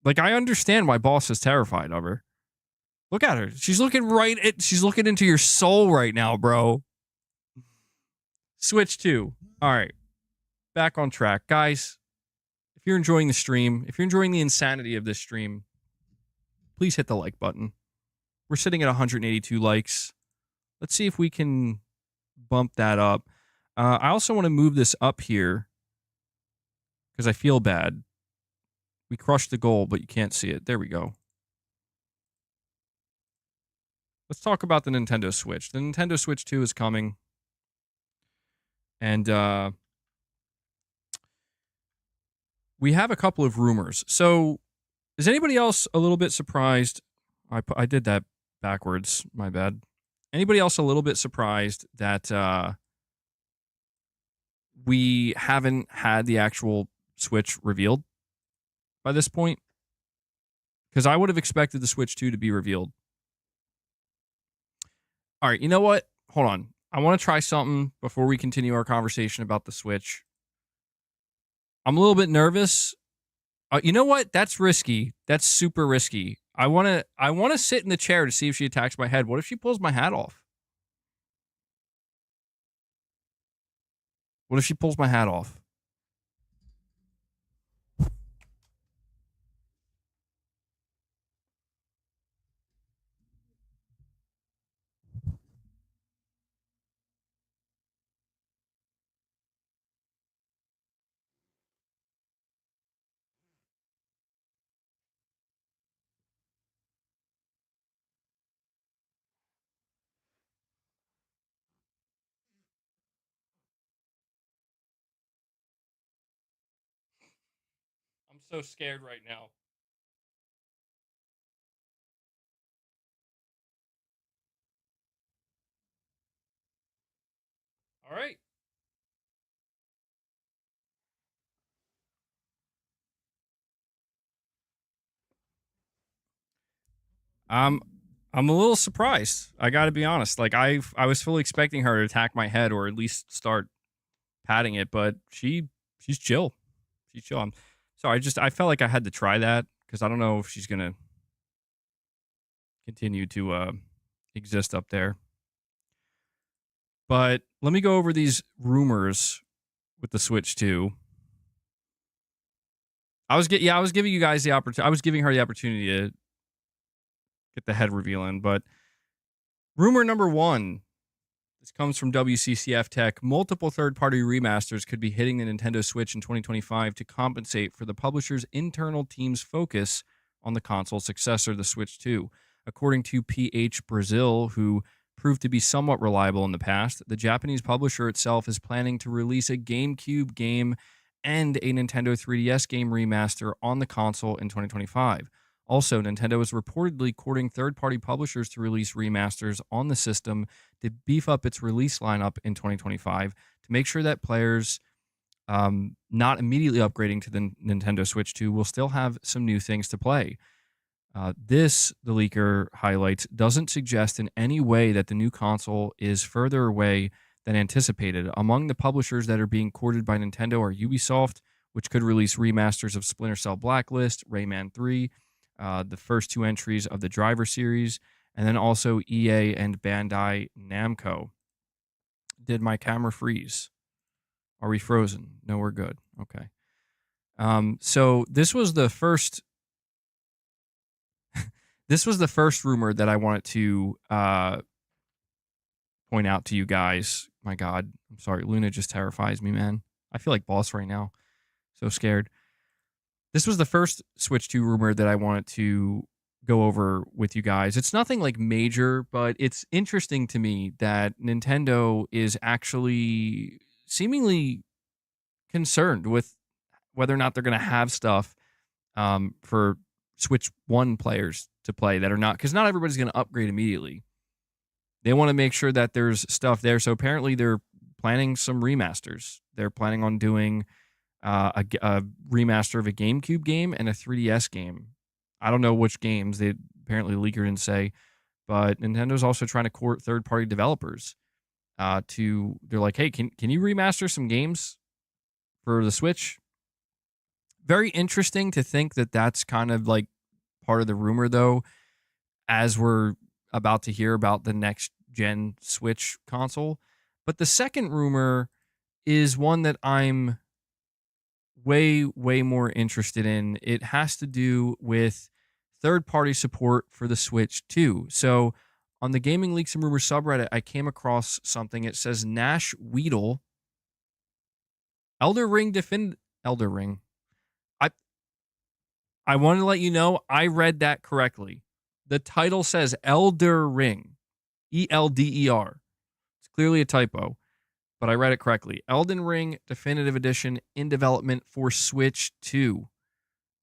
like I understand why Boss is terrified of her. Look at her. She's looking into your soul right now, bro. Switch 2. All right. Back on track. Guys, if you're enjoying the stream, if you're enjoying the insanity of this stream, please hit the like button. We're sitting at 182 likes. Let's see if we can bump that up. I also want to move this up here because I feel bad. We crushed the goal, but you can't see it. There we go. Let's talk about the Nintendo Switch. The Nintendo Switch 2 is coming. And we have a couple of rumors. So, is anybody else a little bit surprised? I did that backwards. My bad. Anybody else a little bit surprised that we haven't had the actual Switch revealed by this point? Because I would have expected the Switch 2 to be revealed. All right, you know what? Hold on. I want to try something before we continue our conversation about the Switch. I'm a little bit nervous. You know what? That's risky. That's super risky. I want to sit in the chair to see if she attacks my head. What if she pulls my hat off? What if she pulls my hat off? I'm so scared right now. All right. I'm I'm a little surprised. I got to be honest. Like I was fully expecting her to attack my head or at least start padding it, but she's chill. She's chill. I felt like I had to try that because I don't know if she's gonna continue to exist up there. But let me go over these rumors with the Switch 2. I was giving you guys the opportunity. I was giving her the opportunity to get the head reveal in, but rumor number 1. This comes from WCCF Tech. Multiple third-party remasters could be hitting the Nintendo Switch in 2025 to compensate for the publisher's internal team's focus on the console's successor, the Switch 2. According to PH Brazil, who proved to be somewhat reliable in the past, the Japanese publisher itself is planning to release a GameCube game and a Nintendo 3DS game remaster on the console in 2025. Also, Nintendo is reportedly courting third-party publishers to release remasters on the system to beef up its release lineup in 2025 to make sure that players not immediately upgrading to the Nintendo Switch 2 will still have some new things to play. This, the leaker highlights, doesn't suggest in any way that the new console is further away than anticipated. Among the publishers that are being courted by Nintendo are Ubisoft, which could release remasters of Splinter Cell Blacklist, Rayman 3, the first 2 entries of the Driver series, and then also EA and Bandai Namco. Did my camera freeze? Are we frozen? No, we're good. Okay. So this was the first. This was the first rumor that I wanted to point out to you guys. My God, I'm sorry. Luna just terrifies me, man. I feel like boss right now. So scared. This was the first Switch 2 rumor that I wanted to go over with you guys. It's nothing like major, but it's interesting to me that Nintendo is actually seemingly concerned with whether or not they're going to have stuff for Switch 1 players to play that are not, because not everybody's going to upgrade immediately. They want to make sure that there's stuff there. So apparently they're planning some remasters. They're planning on doing a remaster of a GameCube game and a 3DS game. I don't know which games. They apparently leaker didn't say, but Nintendo's also trying to court third-party developers. They're like, hey, can you remaster some games for the Switch? Very interesting to think that that's kind of like part of the rumor, though, as we're about to hear about the next gen Switch console. But the second rumor is one that I'm way more interested in. It has to do with third-party support for the Switch 2. So on the Gaming Leaks and Rumors subreddit, I came across something. It says Nash Weedle, Elder Ring. I want to let you know I read that correctly. The title says Elder Ring, ELDER. It's clearly a typo, but I read it correctly. Elden Ring Definitive Edition in development for Switch 2.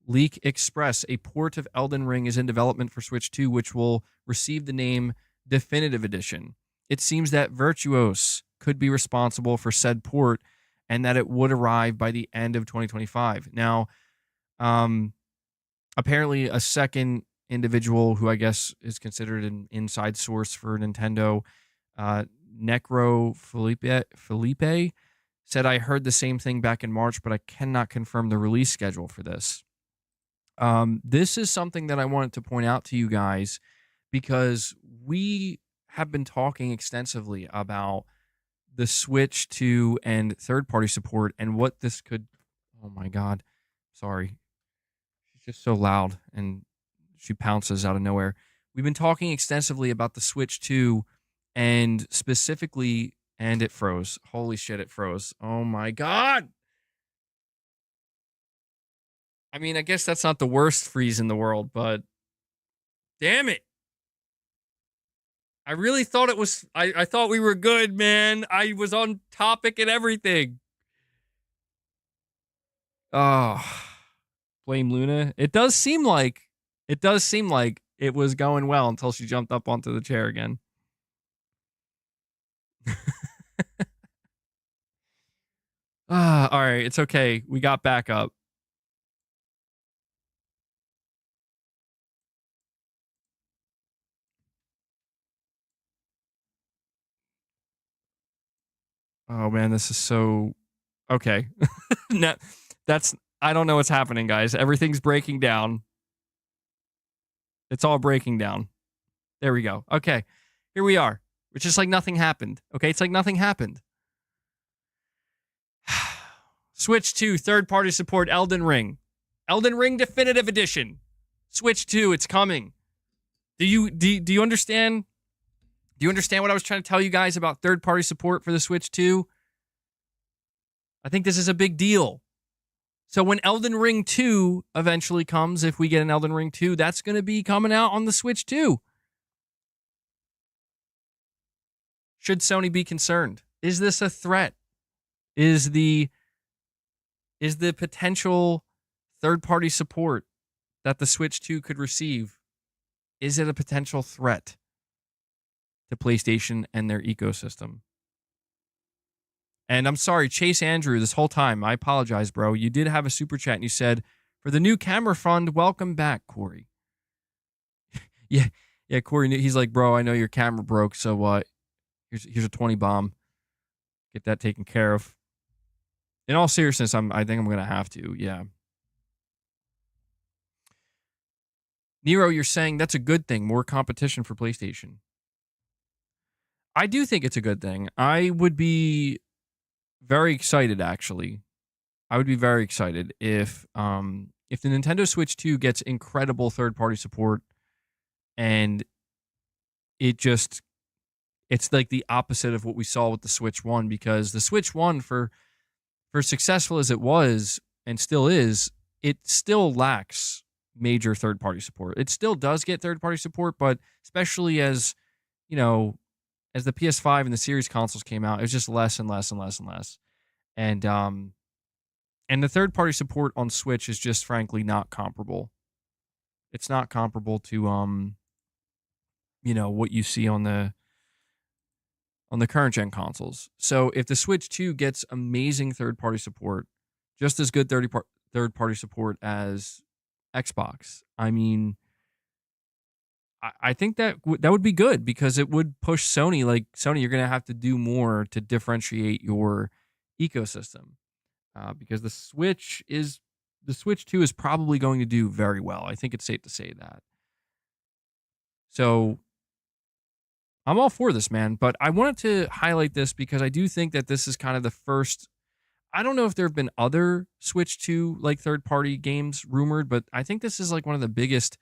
Leak Express, a port of Elden Ring is in development for Switch 2, which will receive the name Definitive Edition. It seems that Virtuos could be responsible for said port and that it would arrive by the end of 2025. Now, apparently a second individual who I guess is considered an inside source for Nintendo, Necro Felipe, said, I heard the same thing back in March, but I cannot confirm the release schedule for this. This is something that I wanted to point out to you guys because we have been talking extensively about the Switch 2 and third-party support and what this could... Oh my God. Sorry. She's just so loud and she pounces out of nowhere. We've been talking extensively about the Switch 2 and specifically... And it froze. Holy shit, it froze. Oh my God. I mean, I guess that's not the worst freeze in the world, but damn it. I really thought it was, I thought we were good, man. I was on topic and everything. Oh, blame Luna. It does seem like it was going well until she jumped up onto the chair again. All right, it's okay. We got back up. Oh man, this is so Okay. No, I don't know what's happening, guys. Everything's breaking down. It's all breaking down. There we go. Okay. Here we are. It's just like nothing happened. Okay. It's like nothing happened. Switch 2, third-party support, Elden Ring. Elden Ring Definitive Edition. Switch 2, it's coming. Do you understand? Do you understand what I was trying to tell you guys about third-party support for the Switch 2? I think this is a big deal. So when Elden Ring 2 eventually comes, if we get an Elden Ring 2, that's going to be coming out on the Switch 2. Should Sony be concerned? Is this a threat? Is the potential third-party support that the Switch 2 could receive, is it a potential threat to PlayStation and their ecosystem? And I'm sorry, Chase Andrew, this whole time, I apologize, bro. You did have a super chat and you said, for the new camera fund, welcome back, Corey. yeah, Corey, he's like, bro, I know your camera broke, so here's a 20 bomb. Get that taken care of. In all seriousness, I think I'm going to have to, yeah. Nero, you're saying that's a good thing, more competition for PlayStation. I do think it's a good thing. I would be very excited, actually. I would be very excited if the Nintendo Switch 2 gets incredible third-party support and it's like the opposite of what we saw with the Switch 1, because the Switch 1, for successful as it was and still is, it still lacks major third-party support. It still does get third-party support, but especially as, as the PS5 and the series consoles came out, it was just less and less and less and less. And the third-party support on Switch is just frankly not comparable. It's not comparable to what you see on the current gen consoles. So if the Switch 2 gets amazing third-party support, just as good third-party support as Xbox, I mean, I think that would be good, because it would push Sony. Like, Sony, you're going to have to do more to differentiate your ecosystem, because the Switch 2 is probably going to do very well. I think it's safe to say that. So I'm all for this, man, but I wanted to highlight this because I do think that this is kind of the first. I don't know if there have been other Switch 2 like third-party games rumored, but I think this is like one of the biggest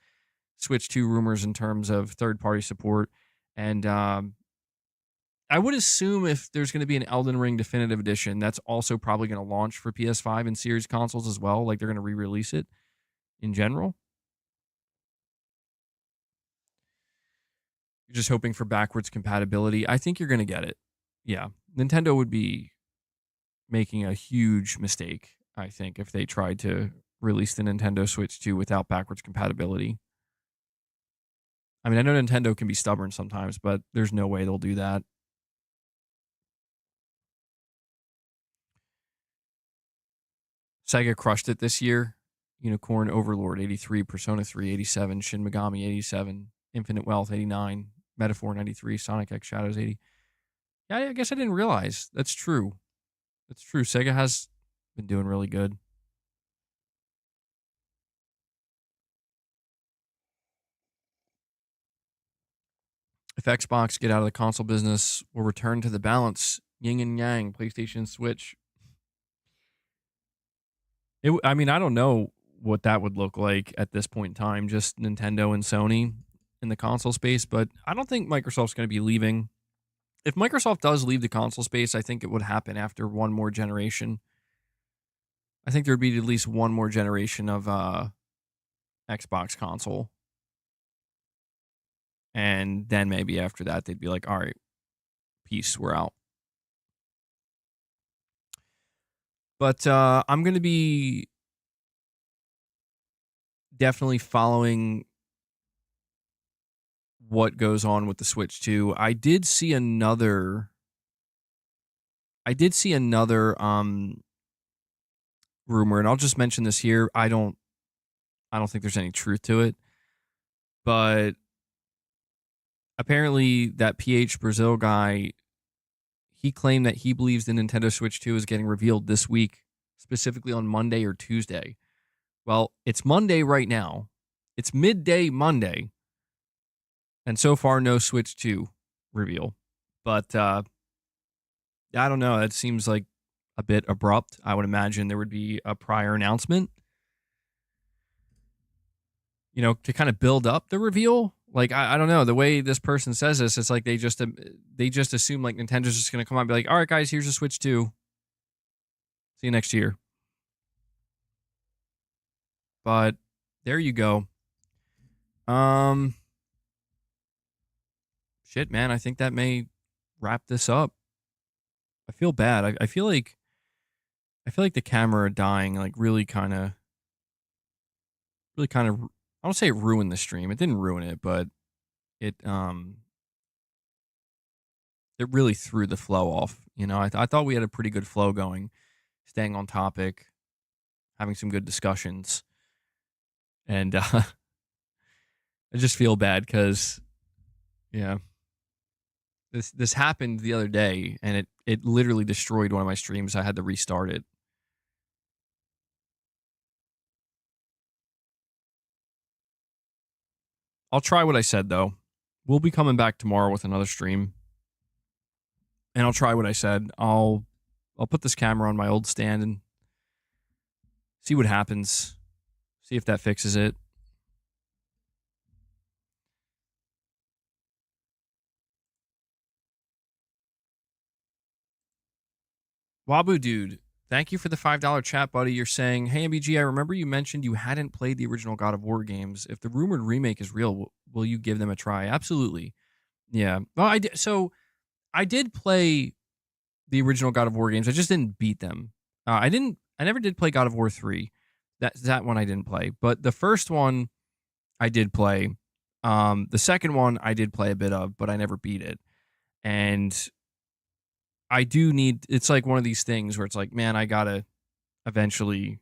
Switch 2 rumors in terms of third-party support. And I would assume if there's going to be an Elden Ring Definitive Edition, that's also probably going to launch for PS5 and series consoles as well. Like, they're going to re-release it in general. You're just hoping for backwards compatibility. I think you're going to get it. Yeah. Nintendo would be making a huge mistake, I think, if they tried to release the Nintendo Switch 2 without backwards compatibility. I mean, I know Nintendo can be stubborn sometimes, but there's no way they'll do that. Sega crushed it this year. Unicorn Overlord 83, Persona 3 87, Shin Megami 87, Infinite Wealth 89, Metaphor 93, Sonic X Shadows 80. Yeah, I guess I didn't realize. That's true. That's true. Sega has been doing really good. If Xbox get out of the console business, we'll return to the balance. Yin and yang, PlayStation, Switch. I mean, I don't know what that would look like at this point in time, just Nintendo and Sony in the console space, but I don't think Microsoft's going to be leaving. If Microsoft does leave the console space, I think it would happen after one more generation. I think there would be at least one more generation of Xbox console. And then maybe after that, they'd be like, all right, peace, we're out. But I'm going to be definitely following what goes on with the Switch 2. I did see another rumor, and I'll just mention this here. I don't think there's any truth to it, but apparently that PH Brazil guy, he claimed that he believes the Nintendo Switch 2 is getting revealed this week, specifically on Monday or Tuesday. Well, it's Monday right now. It's midday Monday. And so far, no Switch 2 reveal. But I don't know. It seems like a bit abrupt. I would imagine there would be a prior announcement, to kind of build up the reveal. Like, I don't know. The way this person says this, it's like they just assume like Nintendo's just going to come out and be like, all right, guys, here's a Switch 2. See you next year. But there you go. Shit, man. I think that may wrap this up. I feel bad. I feel like the camera dying like really kind of I don't say it ruined the stream. It didn't ruin it, but it really threw the flow off. I thought we had a pretty good flow going, staying on topic, having some good discussions, and I just feel bad because, yeah, this happened the other day, and it literally destroyed one of my streams. I had to restart it. I'll try what I said, though. We'll be coming back tomorrow with another stream. And I'll try what I said. I'll put this camera on my old stand and see what happens. See if that fixes it. Wabu Dude, thank you for the $5 chat, buddy. You're saying, hey, MBG, I remember you mentioned you hadn't played the original God of War games. If the rumored remake is real, will you give them a try? Absolutely. Yeah. Well, I did play the original God of War games. I just didn't beat them. I never did play God of War 3. That one I didn't play. But the first one I did play. The second one I did play a bit of, but I never beat it. And I do need, it's like one of these things where it's like, man, I gotta eventually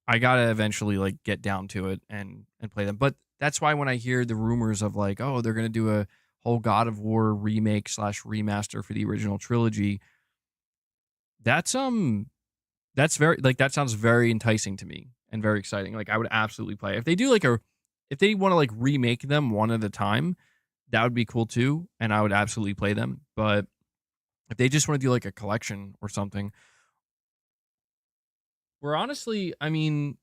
like get down to it and play them. But that's why when I hear the rumors of like, oh, they're gonna do a whole God of War remake / remaster for the original trilogy, that's very, like, that sounds very enticing to me and very exciting. Like, I would absolutely play if they do like if they want to like remake them one at a time. That would be cool too, and I would absolutely play them. But if they just want to do like a collection or something, where honestly, I mean,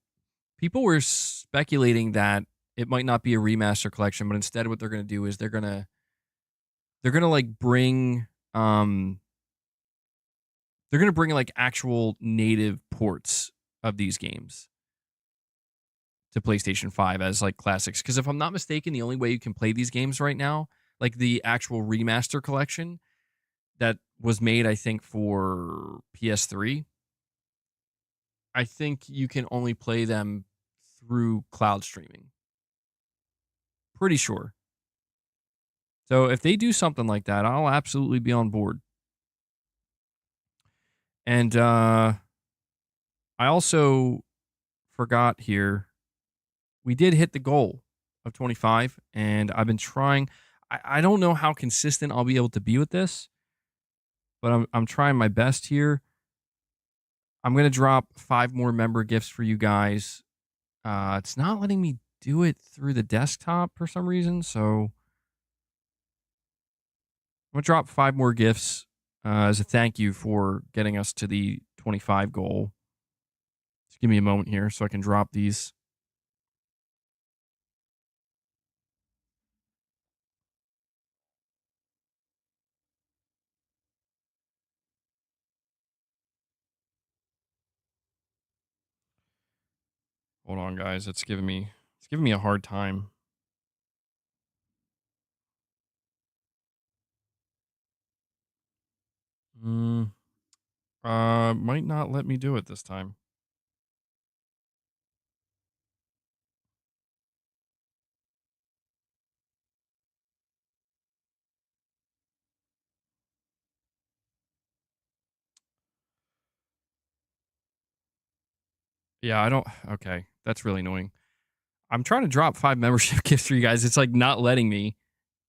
people were speculating that it might not be a remaster collection, but instead what they're going to do is they're going to like bring they're going to bring like actual native ports of these games to PlayStation 5 as like classics. Because if I'm not mistaken, the only way you can play these games right now, like the actual remaster collection that was made, I think, for PS3, I think you can only play them through cloud streaming. Pretty sure. So if they do something like that, I'll absolutely be on board. And I also forgot here, we did hit the goal of 25, and I've been trying. I don't know how consistent I'll be able to be with this, but I'm trying my best here. I'm going to drop 5 more member gifts for you guys. It's not letting me do it through the desktop for some reason, so I'm going to drop 5 more gifts as a thank you for getting us to the 25 goal. Just give me a moment here so I can drop these. Hold on, guys. It's giving me a hard time. Might not let me do it this time. Yeah, I don't. Okay, that's really annoying. I'm trying to drop 5 membership gifts for you guys. It's like not letting me.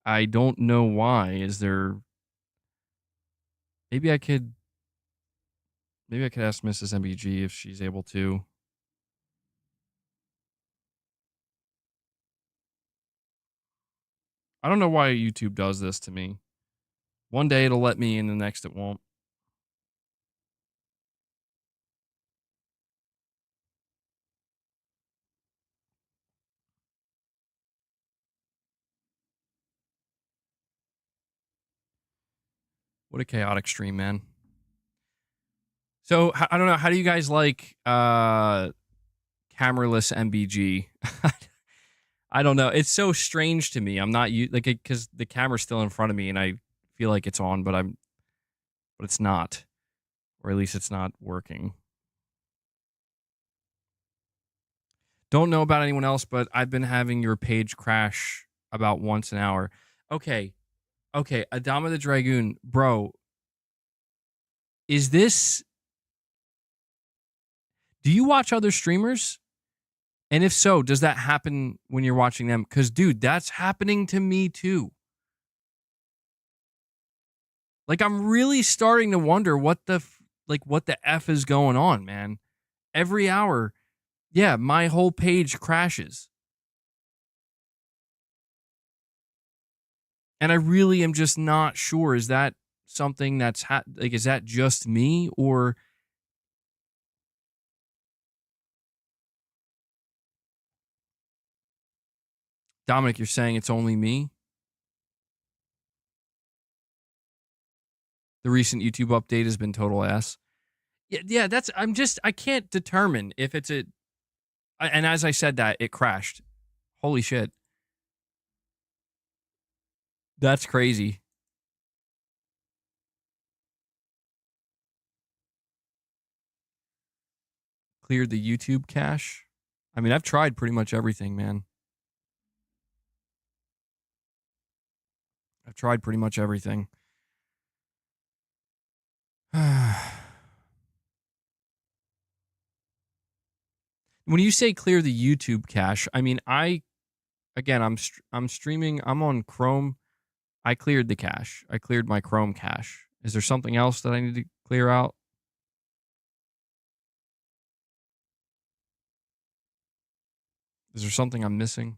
I don't know why. Is there Maybe I could ask Mrs. MBG if she's able to. I don't know why YouTube does this to me. One day it'll let me and the next it won't. What a chaotic stream, man. So I don't know. How do you guys like cameraless MBG? I don't know. It's so strange to me. I'm not like because the camera's still in front of me and I feel like it's on, but it's not, or at least it's not working. Don't know about anyone else, but I've been having your page crash about once an hour. Okay, Adama the Dragoon, bro. Is this? Do you watch other streamers? And if so, does that happen when you're watching them? Because, dude, that's happening to me too. Like, I'm really starting to wonder what the F is going on, man. Every hour, yeah, my whole page crashes. And I really am just not sure. Is that something that's is that just me or? Dominic, you're saying it's only me? The recent YouTube update has been total ass. Yeah, I can't determine if it's and as I said that, it crashed. Holy shit. That's crazy. Cleared the YouTube cache. I mean, I've tried pretty much everything, man. I've tried pretty much everything. When you say clear the YouTube cache, I mean, I'm streaming. I'm on Chrome. I cleared the cache. I cleared my Chrome cache. Is there something else that I need to clear out? Is there something I'm missing?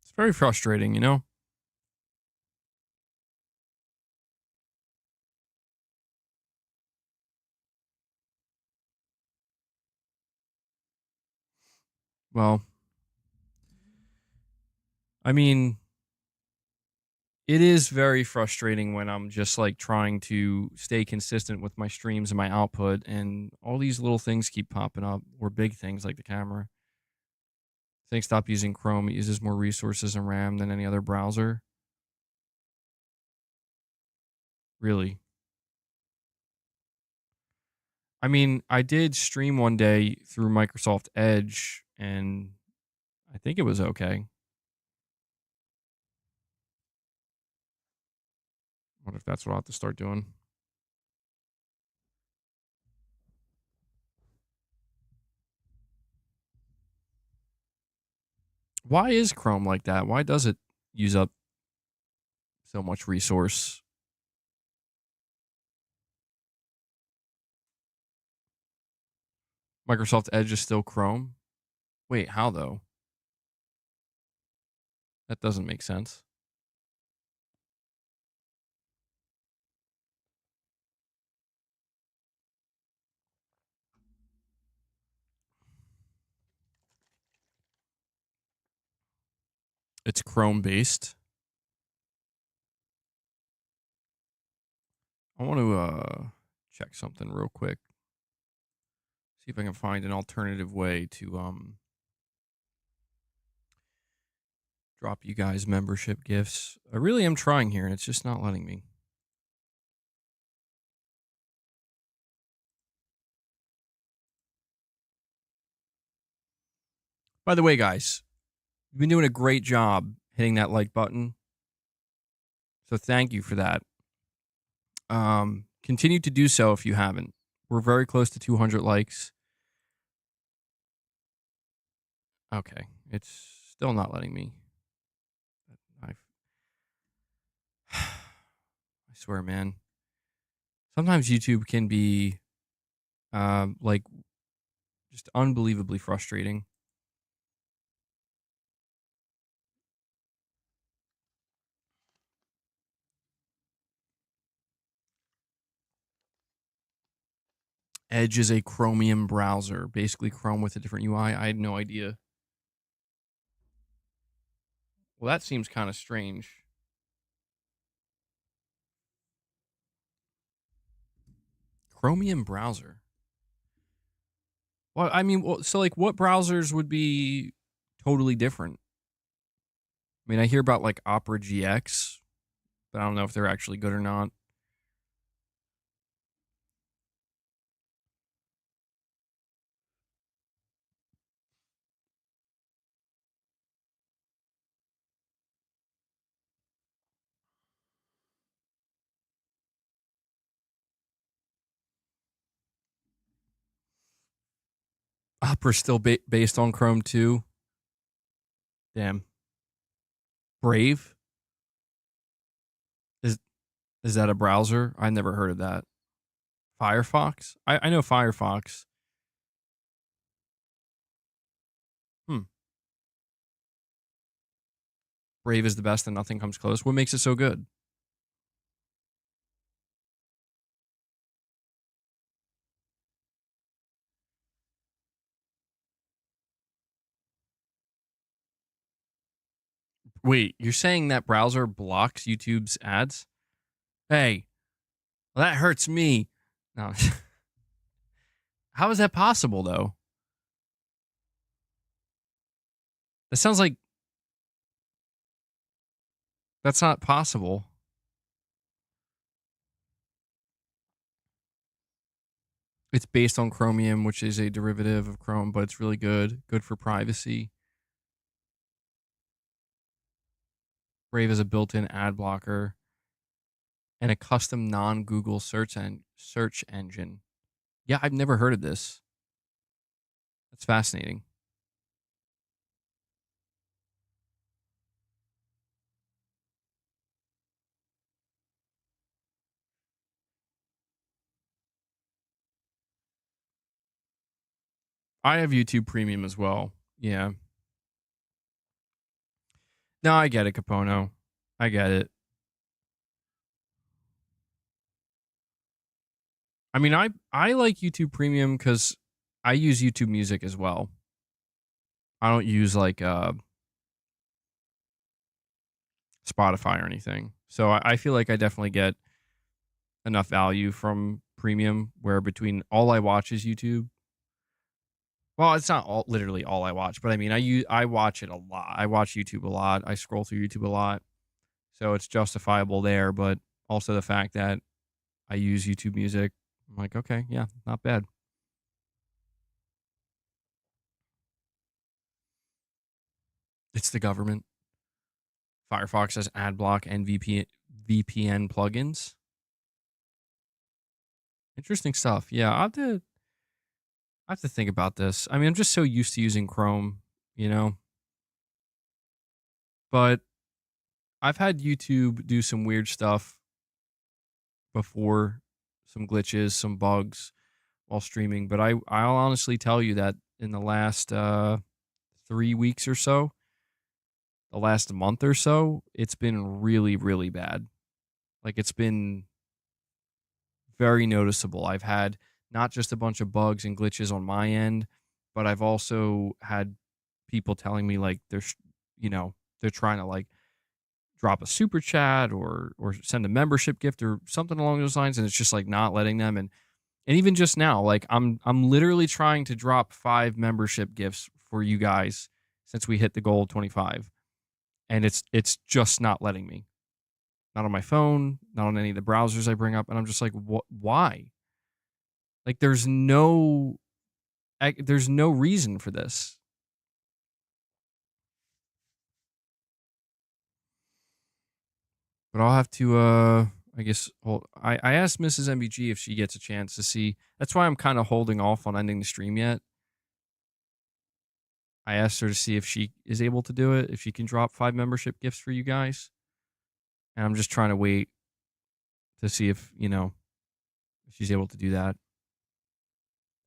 It's very frustrating, you know? Well, I mean, it is very frustrating when I'm just like trying to stay consistent with my streams and my output, and all these little things keep popping up, or big things like the camera. Saying stop using Chrome. It uses more resources and RAM than any other browser. Really? I mean, I did stream one day through Microsoft Edge, and I think it was okay. I wonder if that's what I'll have to start doing. Why is Chrome like that? Why does it use up so much resource? Microsoft Edge is still Chrome? Wait, how though? That doesn't make sense. It's Chrome based. I want to check something real quick. See if I can find an alternative way to drop you guys membership gifts. I really am trying here and it's just not letting me. By the way, guys, you've been doing a great job hitting that like button. So thank you for that. Continue to do so if you haven't. We're very close to 200 likes. Okay, It's still not letting me. I, I swear, man. Sometimes YouTube can be like just unbelievably frustrating. Edge is a Chromium browser, basically Chrome with a different UI. I had no idea. Well, that seems kind of strange. Chromium browser. Well, I mean, so like, what browsers would be totally different? I mean, I hear about like Opera GX, but I don't know if they're actually good or not. Opera's still based on Chrome too. Damn. Brave is is that a browser? I never heard of that. Firefox? I know Firefox. Hmm. Brave is the best and nothing comes close. What makes it so good? Wait, you're saying that browser blocks YouTube's ads? Hey, well, that hurts me. No. How is that possible though? That sounds like that's not possible. It's based on Chromium, which is a derivative of Chrome, but it's really good. Good for privacy. Brave has a built-in ad blocker and a custom non-Google search engine. Yeah, I've never heard of this. That's fascinating. I have YouTube Premium as well. Yeah. No, I get it, Capono. I get it. I mean, I like YouTube Premium because I use YouTube Music as well. I don't use like Spotify or anything, so I feel like I definitely get enough value from Premium. Where between all I watch is YouTube. Well, it's not all literally all I watch, but I mean, I watch it a lot. I watch YouTube a lot. I scroll through YouTube a lot, so it's justifiable there. But also the fact that I use YouTube Music, I'm like, okay, yeah, not bad. It's the government. Firefox has ad block and VPN plugins. Interesting stuff. Yeah, I have to think about this. I mean, I'm just so used to using Chrome, you know. But I've had YouTube do some weird stuff before, some glitches, some bugs while streaming. But I'll honestly tell you that in the last 3 weeks or so, the last month or so, it's been really, really bad. Like it's been very noticeable. I've had not just a bunch of bugs and glitches on my end, but I've also had people telling me like you know, they're trying to like drop a super chat or send a membership gift or something along those lines, and it's just like not letting them. And even just now, like I'm literally trying to drop 5 membership gifts for you guys since we hit the goal of 25, and it's just not letting me. Not on my phone, not on any of the browsers I bring up, and I'm just like, what? Why? Like, there's no reason for this. But I'll have to, I guess, well, I asked Mrs. MBG if she gets a chance to see. That's why I'm kind of holding off on ending the stream yet. I asked her to see if she is able to do it, if she can drop 5 membership gifts for you guys. And I'm just trying to wait to see if, if she's able to do that.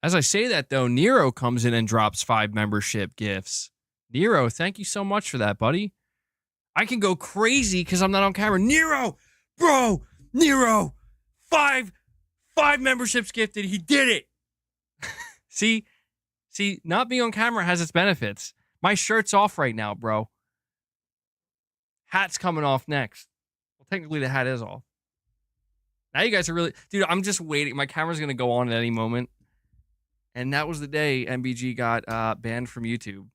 As I say that, though, Nero comes in and drops 5 membership gifts. Nero, thank you so much for that, buddy. I can go crazy because I'm not on camera. Nero, bro, Nero, 5 memberships gifted. He did it. See, not being on camera has its benefits. My shirt's off right now, bro. Hat's coming off next. Well, technically the hat is off. Now you guys are really... Dude, I'm just waiting. My camera's going to go on at any moment. And that was the day MBG got banned from YouTube.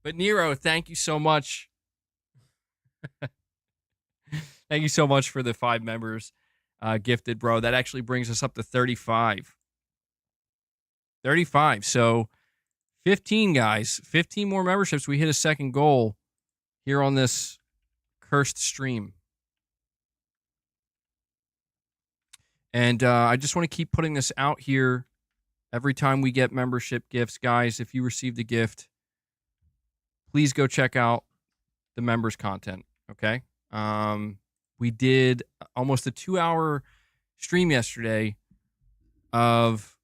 But Nero, thank you so much. Thank you so much for the 5 members gifted, bro. That actually brings us up to 35. 35. So 15, guys. 15 more memberships. We hit a second goal here on this cursed stream. And I just want to keep putting this out here every time we get membership gifts. Guys, if you received a gift, please go check out the members content, okay? We did almost a 2-hour stream yesterday of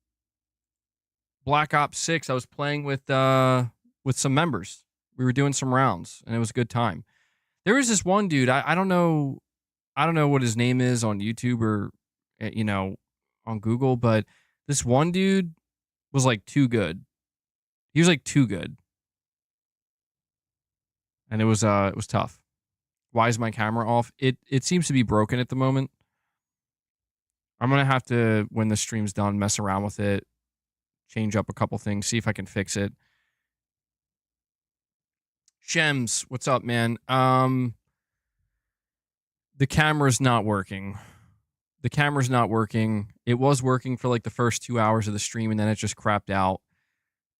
Black Ops 6. I was playing with some members. We were doing some rounds, and it was a good time. There was this one dude, I don't know what his name is on YouTube or on Google, but this one dude was like too good. He was like too good. And it was tough. Why is my camera off? It seems to be broken at the moment. I'm going to have to, when the stream's done, mess around with it, change up a couple things, see if I can fix it. Shems, what's up, man? The camera's not working. The camera's not working. It was working for like the first 2 hours of the stream, and then it just crapped out.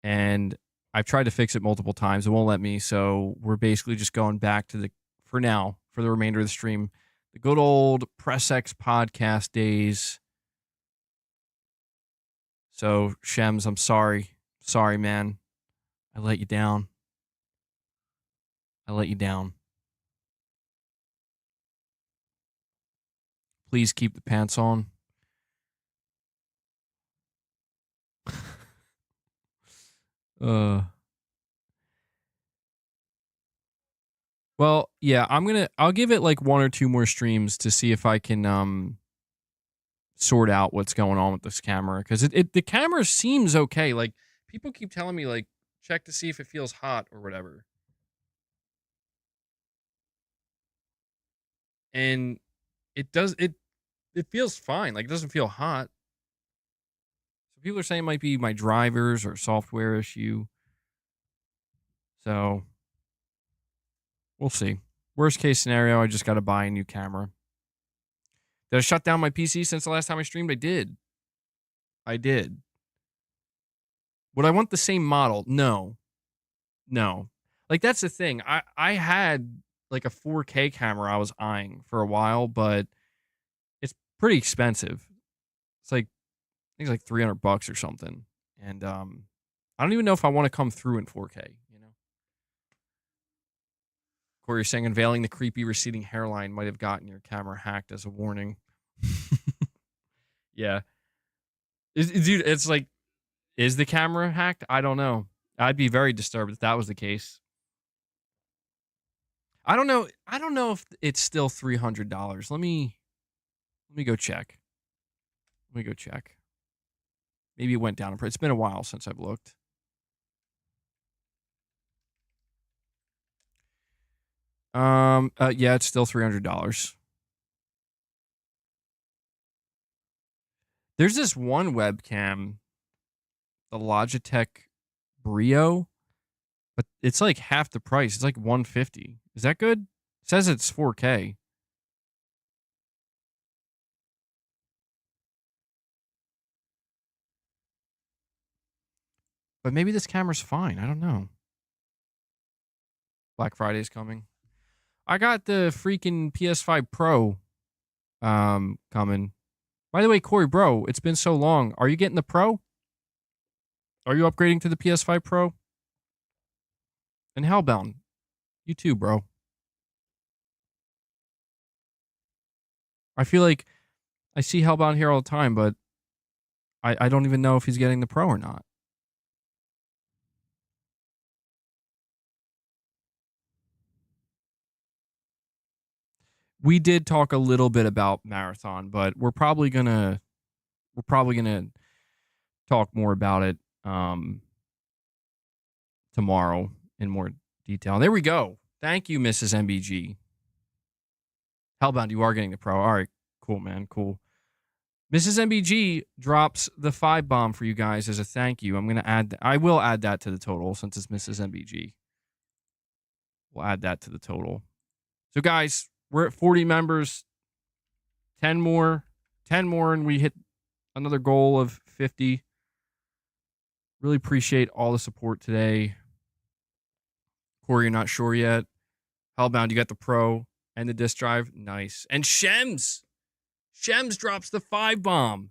And I've tried to fix it multiple times. It won't let me. So we're basically just going back to for the remainder of the stream, the good old Press X podcast days. So Shems, I'm sorry. Sorry, man. I let you down. Please keep the pants on. Well, yeah, I'll give it like 1 or 2 more streams to see if I can sort out what's going on with this camera, because the camera seems okay. Like, people keep telling me, like, check to see if it feels hot or whatever. And it feels fine. Like, it doesn't feel hot. So people are saying it might be my drivers or software issue. So we'll see. Worst case scenario, I just got to buy a new camera. Did I shut down my PC since the last time I streamed? I did. Would I want the same model? No. Like, that's the thing. I had like a 4K camera I was eyeing for a while, but it's pretty expensive. It's like, I think it's like $300 or something. And I don't even know if I want to come through in 4K, Corey, you're saying unveiling the creepy receding hairline might have gotten your camera hacked as a warning. Yeah. Dude, it's like, is the camera hacked? I don't know. I'd be very disturbed if that was the case. I don't know if it's still $300. Let me go check. Maybe it went down. It's been a while since I've looked. Yeah, it's still $300. There's this one webcam, the Logitech Brio, but it's like half the price. It's like $150. Is that good? It says it's 4K. But maybe this camera's fine. I don't know. Black Friday's coming. I got the freaking PS5 Pro coming. By the way, Corey, bro, it's been so long. Are you getting the Pro? Are you upgrading to the PS5 Pro? And Hellbound, you too, bro. I feel like I see Hellbound here all the time, but I don't even know if he's getting the pro or not. We did talk a little bit about Marathon, but we're probably gonna talk more about it tomorrow in more detail. There we go. Thank you, Mrs. MBG. Hellbound, you are getting the pro. All right, cool, man, cool. Mrs. MBG drops the 5 bomb for you guys as a thank you. I will add that to the total since it's Mrs. MBG. We'll add that to the total. So, guys, we're at 40 members. 10 more, and we hit another goal of 50. Really appreciate all the support today. Corey, you're not sure yet. Hellbound, you got the pro and the disc drive. Nice. And Shems drops the 5 bomb.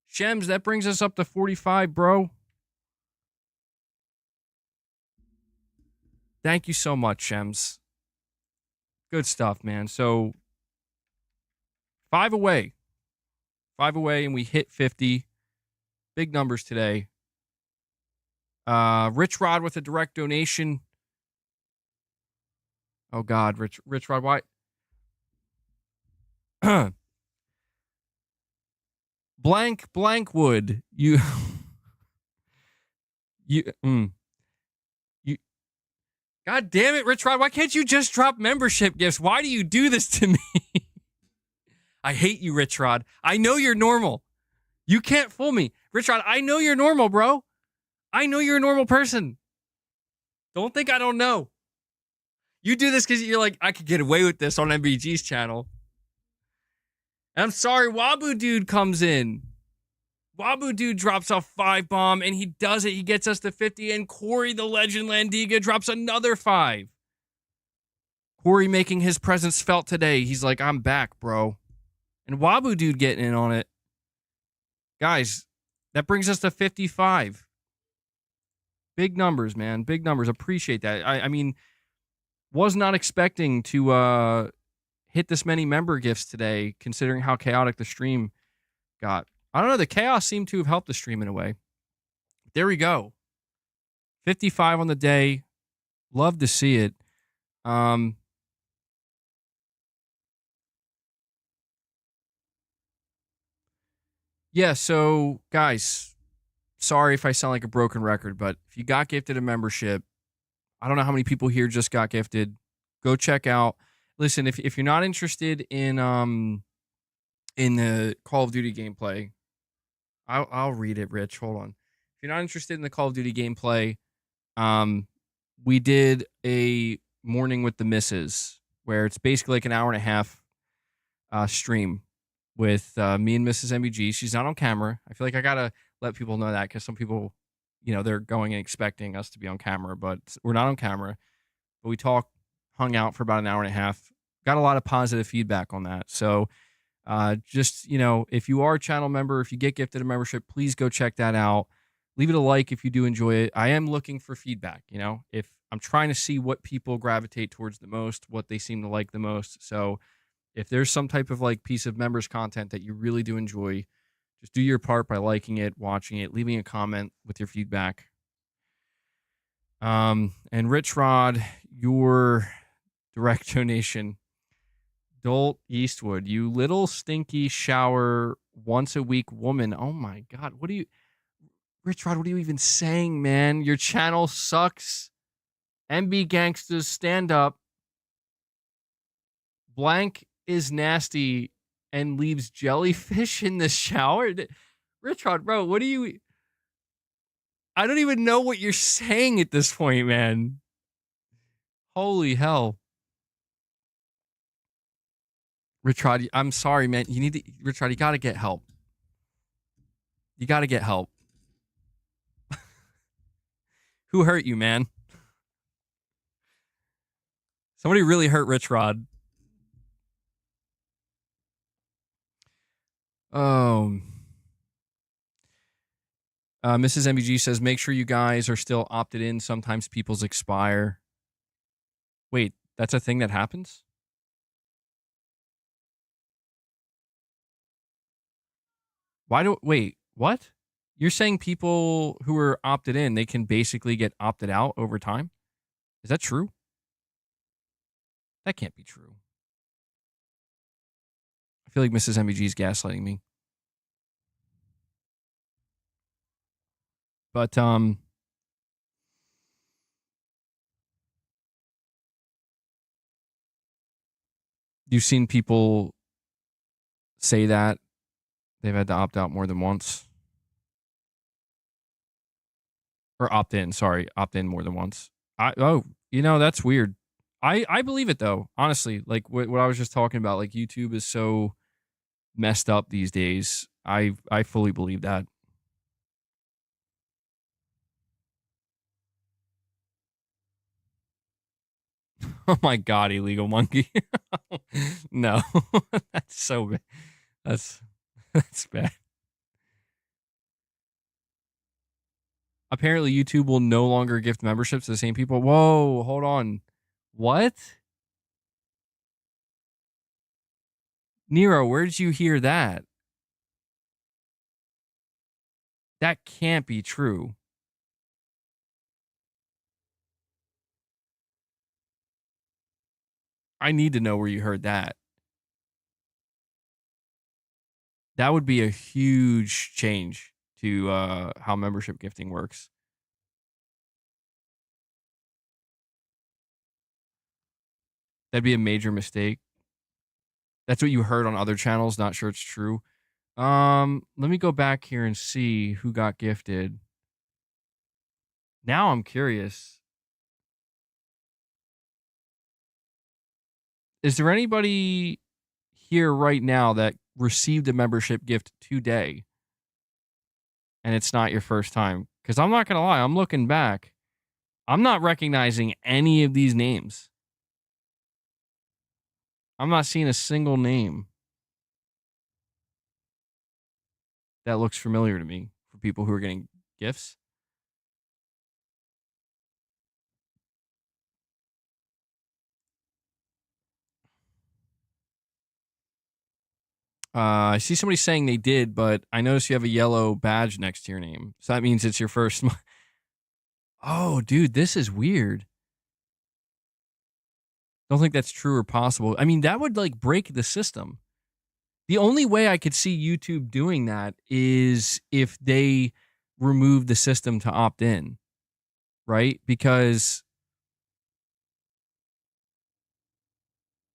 Shems, that brings us up to 45, bro. Thank you so much, Shems. Good stuff, man. So 5 away, and we hit 50. Big numbers today. Rich Rod with a direct donation. Oh God, Rich Rod, why? Blankwood, you. God damn it, Rich Rod, why can't you just drop membership gifts? Why do you do this to me? I hate you, Rich Rod. I know you're normal. You can't fool me. Rich Rod, I know you're normal, bro. I know you're a normal person. Don't think I don't know. You do this because you're like, I could get away with this on MBG's channel. And I'm sorry, Wabu Dude comes in. Wabu Dude drops a 5 bomb, and he does it. He gets us to 50, and Corey the Legend Landiga drops another 5. Corey making his presence felt today. He's like, I'm back, bro. And Wabu Dude getting in on it. Guys, that brings us to 55. Big numbers, man. Big numbers. Appreciate that. I mean, was not expecting to hit this many member gifts today, considering how chaotic the stream got. I don't know. The chaos seemed to have helped the stream in a way. There we go. 55 on the day. Love to see it. Yeah, so guys, sorry if I sound like a broken record, but if you got gifted a membership, I don't know how many people here just got gifted. Go check out. Listen, if you're not interested in the Call of Duty gameplay, I'll read it, Rich. Hold on. If you're not interested in the Call of Duty gameplay, we did a morning with the missus where it's basically like an hour and a half stream with me and Mrs. MBG. She's not on camera. I feel like I gotta let people know that because some people, they're going and expecting us to be on camera, but we're not on camera. But we hung out for about an hour and a half. Got a lot of positive feedback on that. So just, if you are a channel member, if you get gifted a membership, please go check that out. Leave it a like if you do enjoy it. I am looking for feedback, if I'm trying to see what people gravitate towards the most, what they seem to like the most. So if there's some type of like piece of members content that you really do enjoy, just do your part by liking it, watching it, leaving a comment with your feedback. And Rich Rod, your direct donation. Dolt Eastwood, you little stinky shower once a week woman. Oh my God. Rich Rod, what are you even saying, man? Your channel sucks. MB Gangsters, stand up. Blank is nasty and leaves jellyfish in the shower. Rich Rod, bro, I don't even know what you're saying at this point, man. Holy hell. Rich Rod, I'm sorry, man. Rich Rod, you gotta get help. You gotta get help. Who hurt you, man? Somebody really hurt Rich Rod. Mrs. MBG says, make sure you guys are still opted in. Sometimes people's expire. Wait, that's a thing that happens? Wait, what? You're saying people who are opted in, they can basically get opted out over time? Is that true? That can't be true. I feel like Mrs. MBG is gaslighting me. But you've seen people say that they've had to opt out more than once. Or opt in, sorry, opt in more than once. That's weird. I believe it though, honestly. Like what I was just talking about, like YouTube is so messed up these days. I fully believe that. Oh my god, illegal monkey. No. That's so bad. That's that's bad. Apparently YouTube will no longer gift memberships to the same people. Whoa, hold on. What? Nero, where did you hear that? That can't be true. I need to know where you heard that. That would be a huge change to how membership gifting works. That'd be a major mistake. That's what you heard on other channels. Not sure it's true. Let me go back here and see who got gifted. Now I'm curious. Is there anybody here right now that received a membership gift today and it's not your first time? Because I'm not going to lie, I'm looking back. I'm not recognizing any of these names. I'm not seeing a single name that looks familiar to me for people who are getting gifts. I see somebody saying they did, but I notice you have a yellow badge next to your name. So that means it's your first. Oh, dude, this is weird. Don't think that's true or possible. I mean, that would like break the system. The only way I could see YouTube doing that is if they remove the system to opt in, right? Because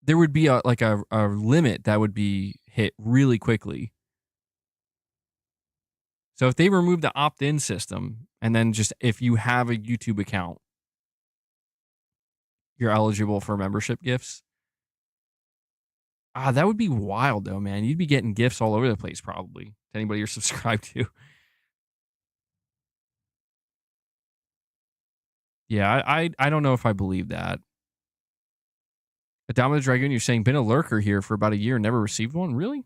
there would be a limit that would be hit really quickly. So if they remove the opt-in system and then just if you have a YouTube account, you're eligible for membership gifts. That would be wild though, man. You'd be getting gifts all over the place probably to anybody you're subscribed to. Yeah, I don't know if I believe that. Adama the Dragoon, you're saying been a lurker here for about a year, never received one? Really?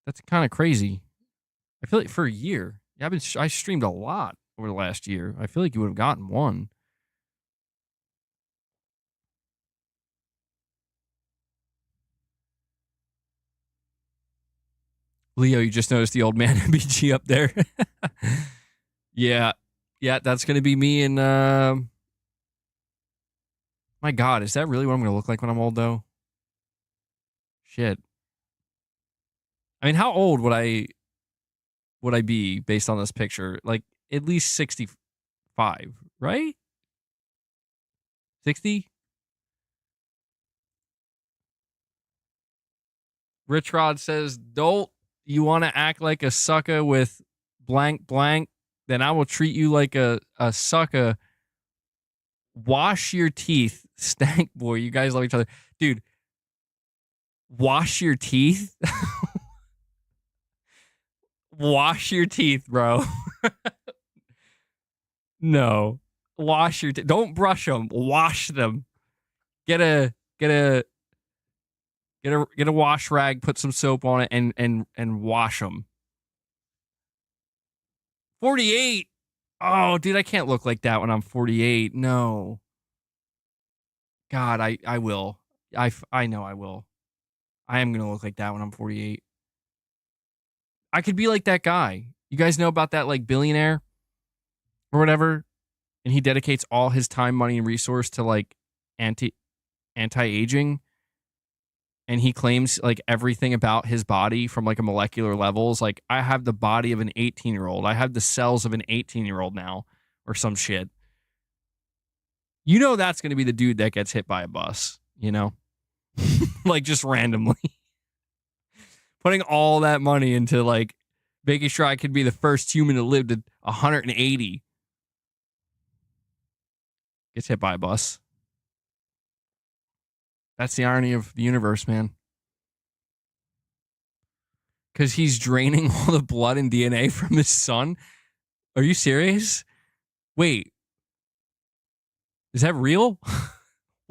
That's kind of crazy. I feel like for a year. Yeah, I streamed a lot over the last year. I feel like you would have gotten one. Leo, you just noticed the old man MBG up there. Yeah. Yeah, that's going to be me. And my God, is that really what I'm going to look like when I'm old, though? Shit. I mean, how old would I be based on this picture? Like at least 65, right? 60? Rich Rod says, "Don't you want to act like a sucker with blank blank? Then I will treat you like a sucker. Wash your teeth, stank boy. You guys love each other, dude. Wash your teeth. Wash your teeth, bro. No, wash your teeth. Don't brush them. Wash them. Get a get a get a wash rag. Put some soap on it and wash them. 48. Oh, dude, I can't look like that when I'm 48. No. God, I will. I know I will. I am gonna look like that when I'm 48. I could be like that guy. You guys know about that like billionaire or whatever, and he dedicates all his time, money, and resource to like anti-aging, and he claims like everything about his body from like a molecular levels. Like, I have the body of an 18-year-old. I have the cells of an 18-year-old now, or some shit. You know that's going to be the dude that gets hit by a bus, you know? Like, just randomly. Putting all that money into like making sure I could be the first human to live to 180. Gets hit by a bus. That's the irony of the universe, man. Because he's draining all the blood and DNA from his son. Are you serious? Wait, is that real?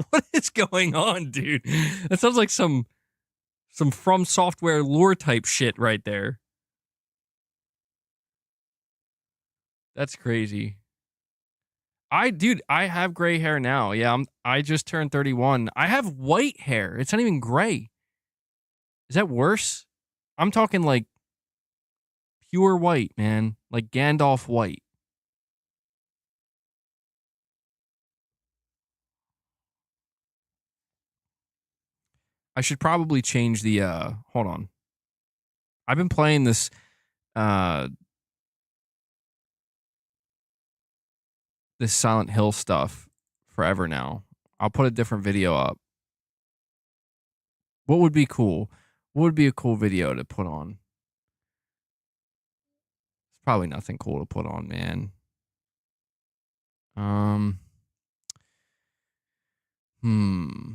What is going on, dude? That sounds like some From Software lore type shit right there. That's crazy. I have gray hair now. Yeah, I just turned 31. I have white hair. It's not even gray. Is that worse? I'm talking like pure white, man. Like Gandalf white. I should probably change the hold on. I've been playing this uh this Silent Hill stuff forever now. I'll put a different video up. What would be cool? What would be a cool video to put on? It's probably nothing cool to put on, man. Um hmm.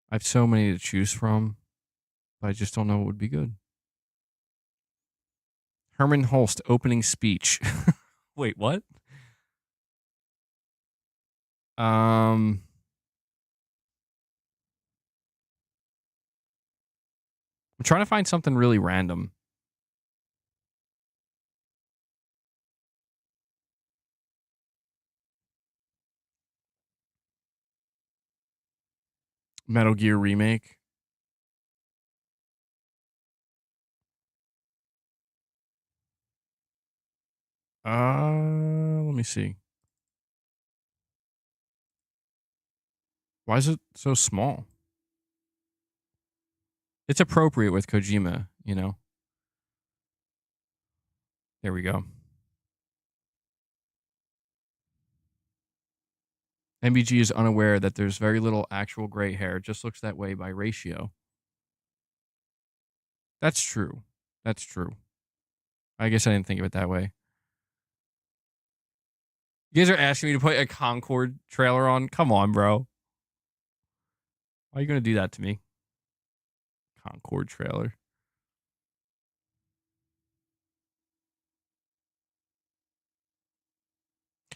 I have so many to choose from, but I just don't know what would be good. Herman Holst opening speech. Wait, what? Um I'm trying to find something really random. Metal Gear remake. Let me see. Why is it so small? It's appropriate with Kojima, you know. There we go. MBG is unaware that there's very little actual gray hair. It just looks that way by ratio. That's true. That's true. I guess I didn't think of it that way. You guys are asking me to put a Concord trailer on? Come on, bro. Why are you going to do that to me? Concord trailer.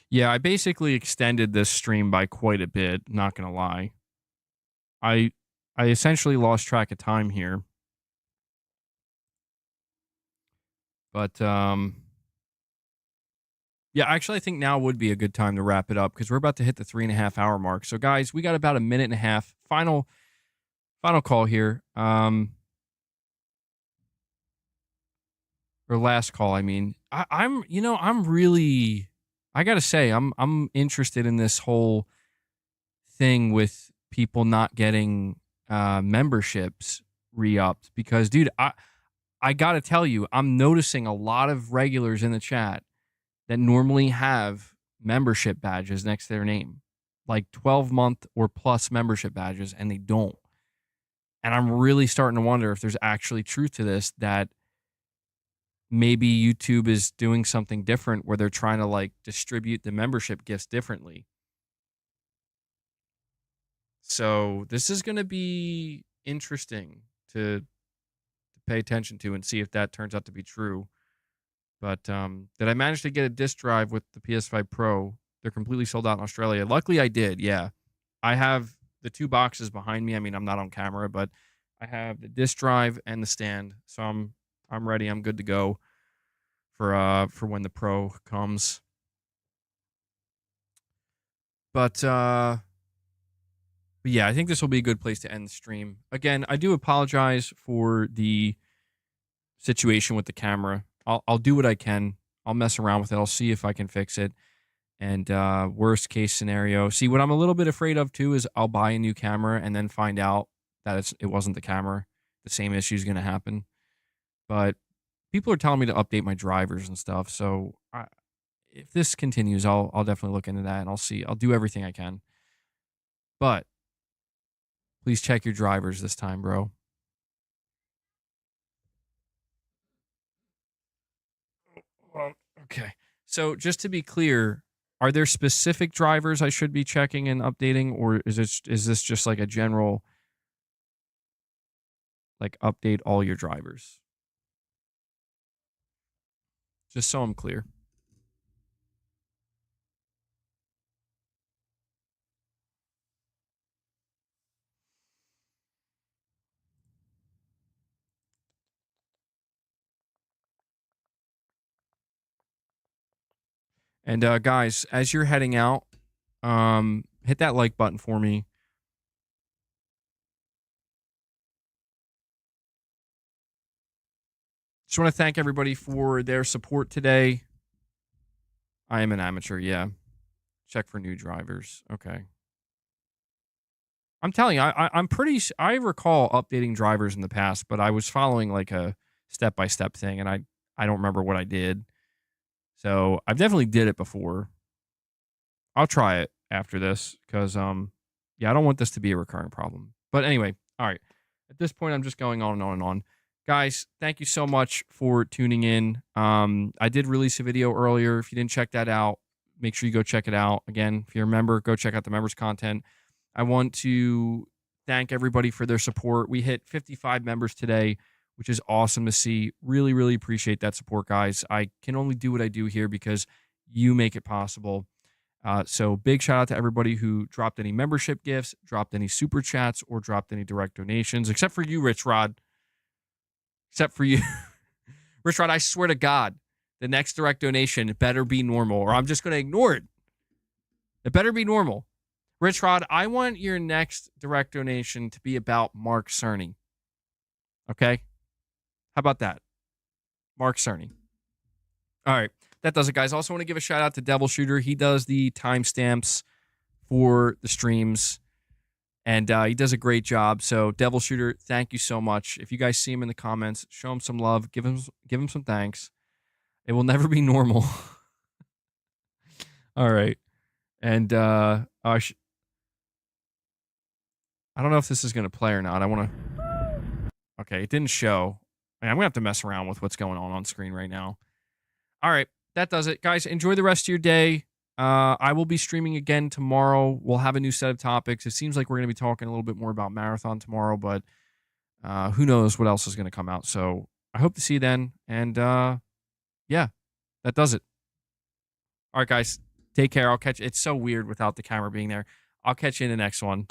Yeah, I basically extended this stream by quite a bit, not going to lie. I essentially lost track of time here. But yeah, actually, I think now would be a good time to wrap it up because we're about to hit the 3.5 hour mark. So, guys, we got about a minute and a half. Final call here. Or last call, I mean. I'm really, I gotta say, I'm interested in this whole thing with people not getting memberships re-upped because, dude, I gotta tell you, I'm noticing a lot of regulars in the chat that normally have membership badges next to their name, like 12-month or plus membership badges, and they don't. And I'm really starting to wonder if there's actually truth to this, that maybe YouTube is doing something different where they're trying to like distribute the membership gifts differently. So this is going to be interesting to pay attention to and see if that turns out to be true. But did I manage to get a disc drive with the PS5 Pro? They're completely sold out in Australia. Luckily, I did. Yeah, I have the 2 boxes behind me. I mean, I'm not on camera, but I have the disc drive and the stand, so I'm ready. I'm good to go for when the Pro comes. But yeah, I think this will be a good place to end the stream. Again, I do apologize for the situation with the camera. I'll do what I can. I'll mess around with it. I'll see if I can fix it. And worst case scenario, see what I'm a little bit afraid of too is I'll buy a new camera and then find out that it wasn't the camera. The same issue is going to happen. But people are telling me to update my drivers and stuff. So if this continues, I'll definitely look into that and I'll see. I'll do everything I can. But please check your drivers this time, bro. Okay. So just to be clear, are there specific drivers I should be checking and updating, or is this just like a general like update all your drivers? Just so I'm clear. And guys, as you're heading out, hit that like button for me. Just want to thank everybody for their support today. I am an amateur, yeah. Check for new drivers. Okay. I'm telling you, I'm pretty. I recall updating drivers in the past, but I was following like a step-by-step thing, and I don't remember what I did. So I've definitely did it before. I'll try it after this because yeah, I don't want this to be a recurring problem. But anyway, all right. At this point, I'm just going on and on and on. Guys, thank you so much for tuning in. I did release a video earlier. If you didn't check that out, make sure you go check it out. Again, if you're a member, go check out the members content. I want to thank everybody for their support. We hit 55 members today, which is awesome to see. Really, really appreciate that support, guys. I can only do what I do here because you make it possible. So big shout out to everybody who dropped any membership gifts, dropped any super chats, or dropped any direct donations, except for you, Rich Rod. Except for you. Rich Rod, I swear to God, the next direct donation better be normal, or I'm just going to ignore it. It better be normal. Rich Rod, I want your next direct donation to be about Mark Cerny. Okay? How about that? Mark Cerny. All right. That does it, guys. Also want to give a shout out to Devil Shooter. He does the timestamps for the streams, and he does a great job. So, Devil Shooter, thank you so much. If you guys see him in the comments, show him some love. Give him some thanks. It will never be normal. All right. And I don't know if this is going to play or not. I want to... Okay, it didn't show. I'm going to have to mess around with what's going on screen right now. All right, that does it. Guys, enjoy the rest of your day. I will be streaming again tomorrow. We'll have a new set of topics. It seems like we're going to be talking a little bit more about Marathon tomorrow, but who knows what else is going to come out. So I hope to see you then. And yeah, that does it. All right, guys, take care. I'll catch... It's so weird without the camera being there. I'll catch you in the next one.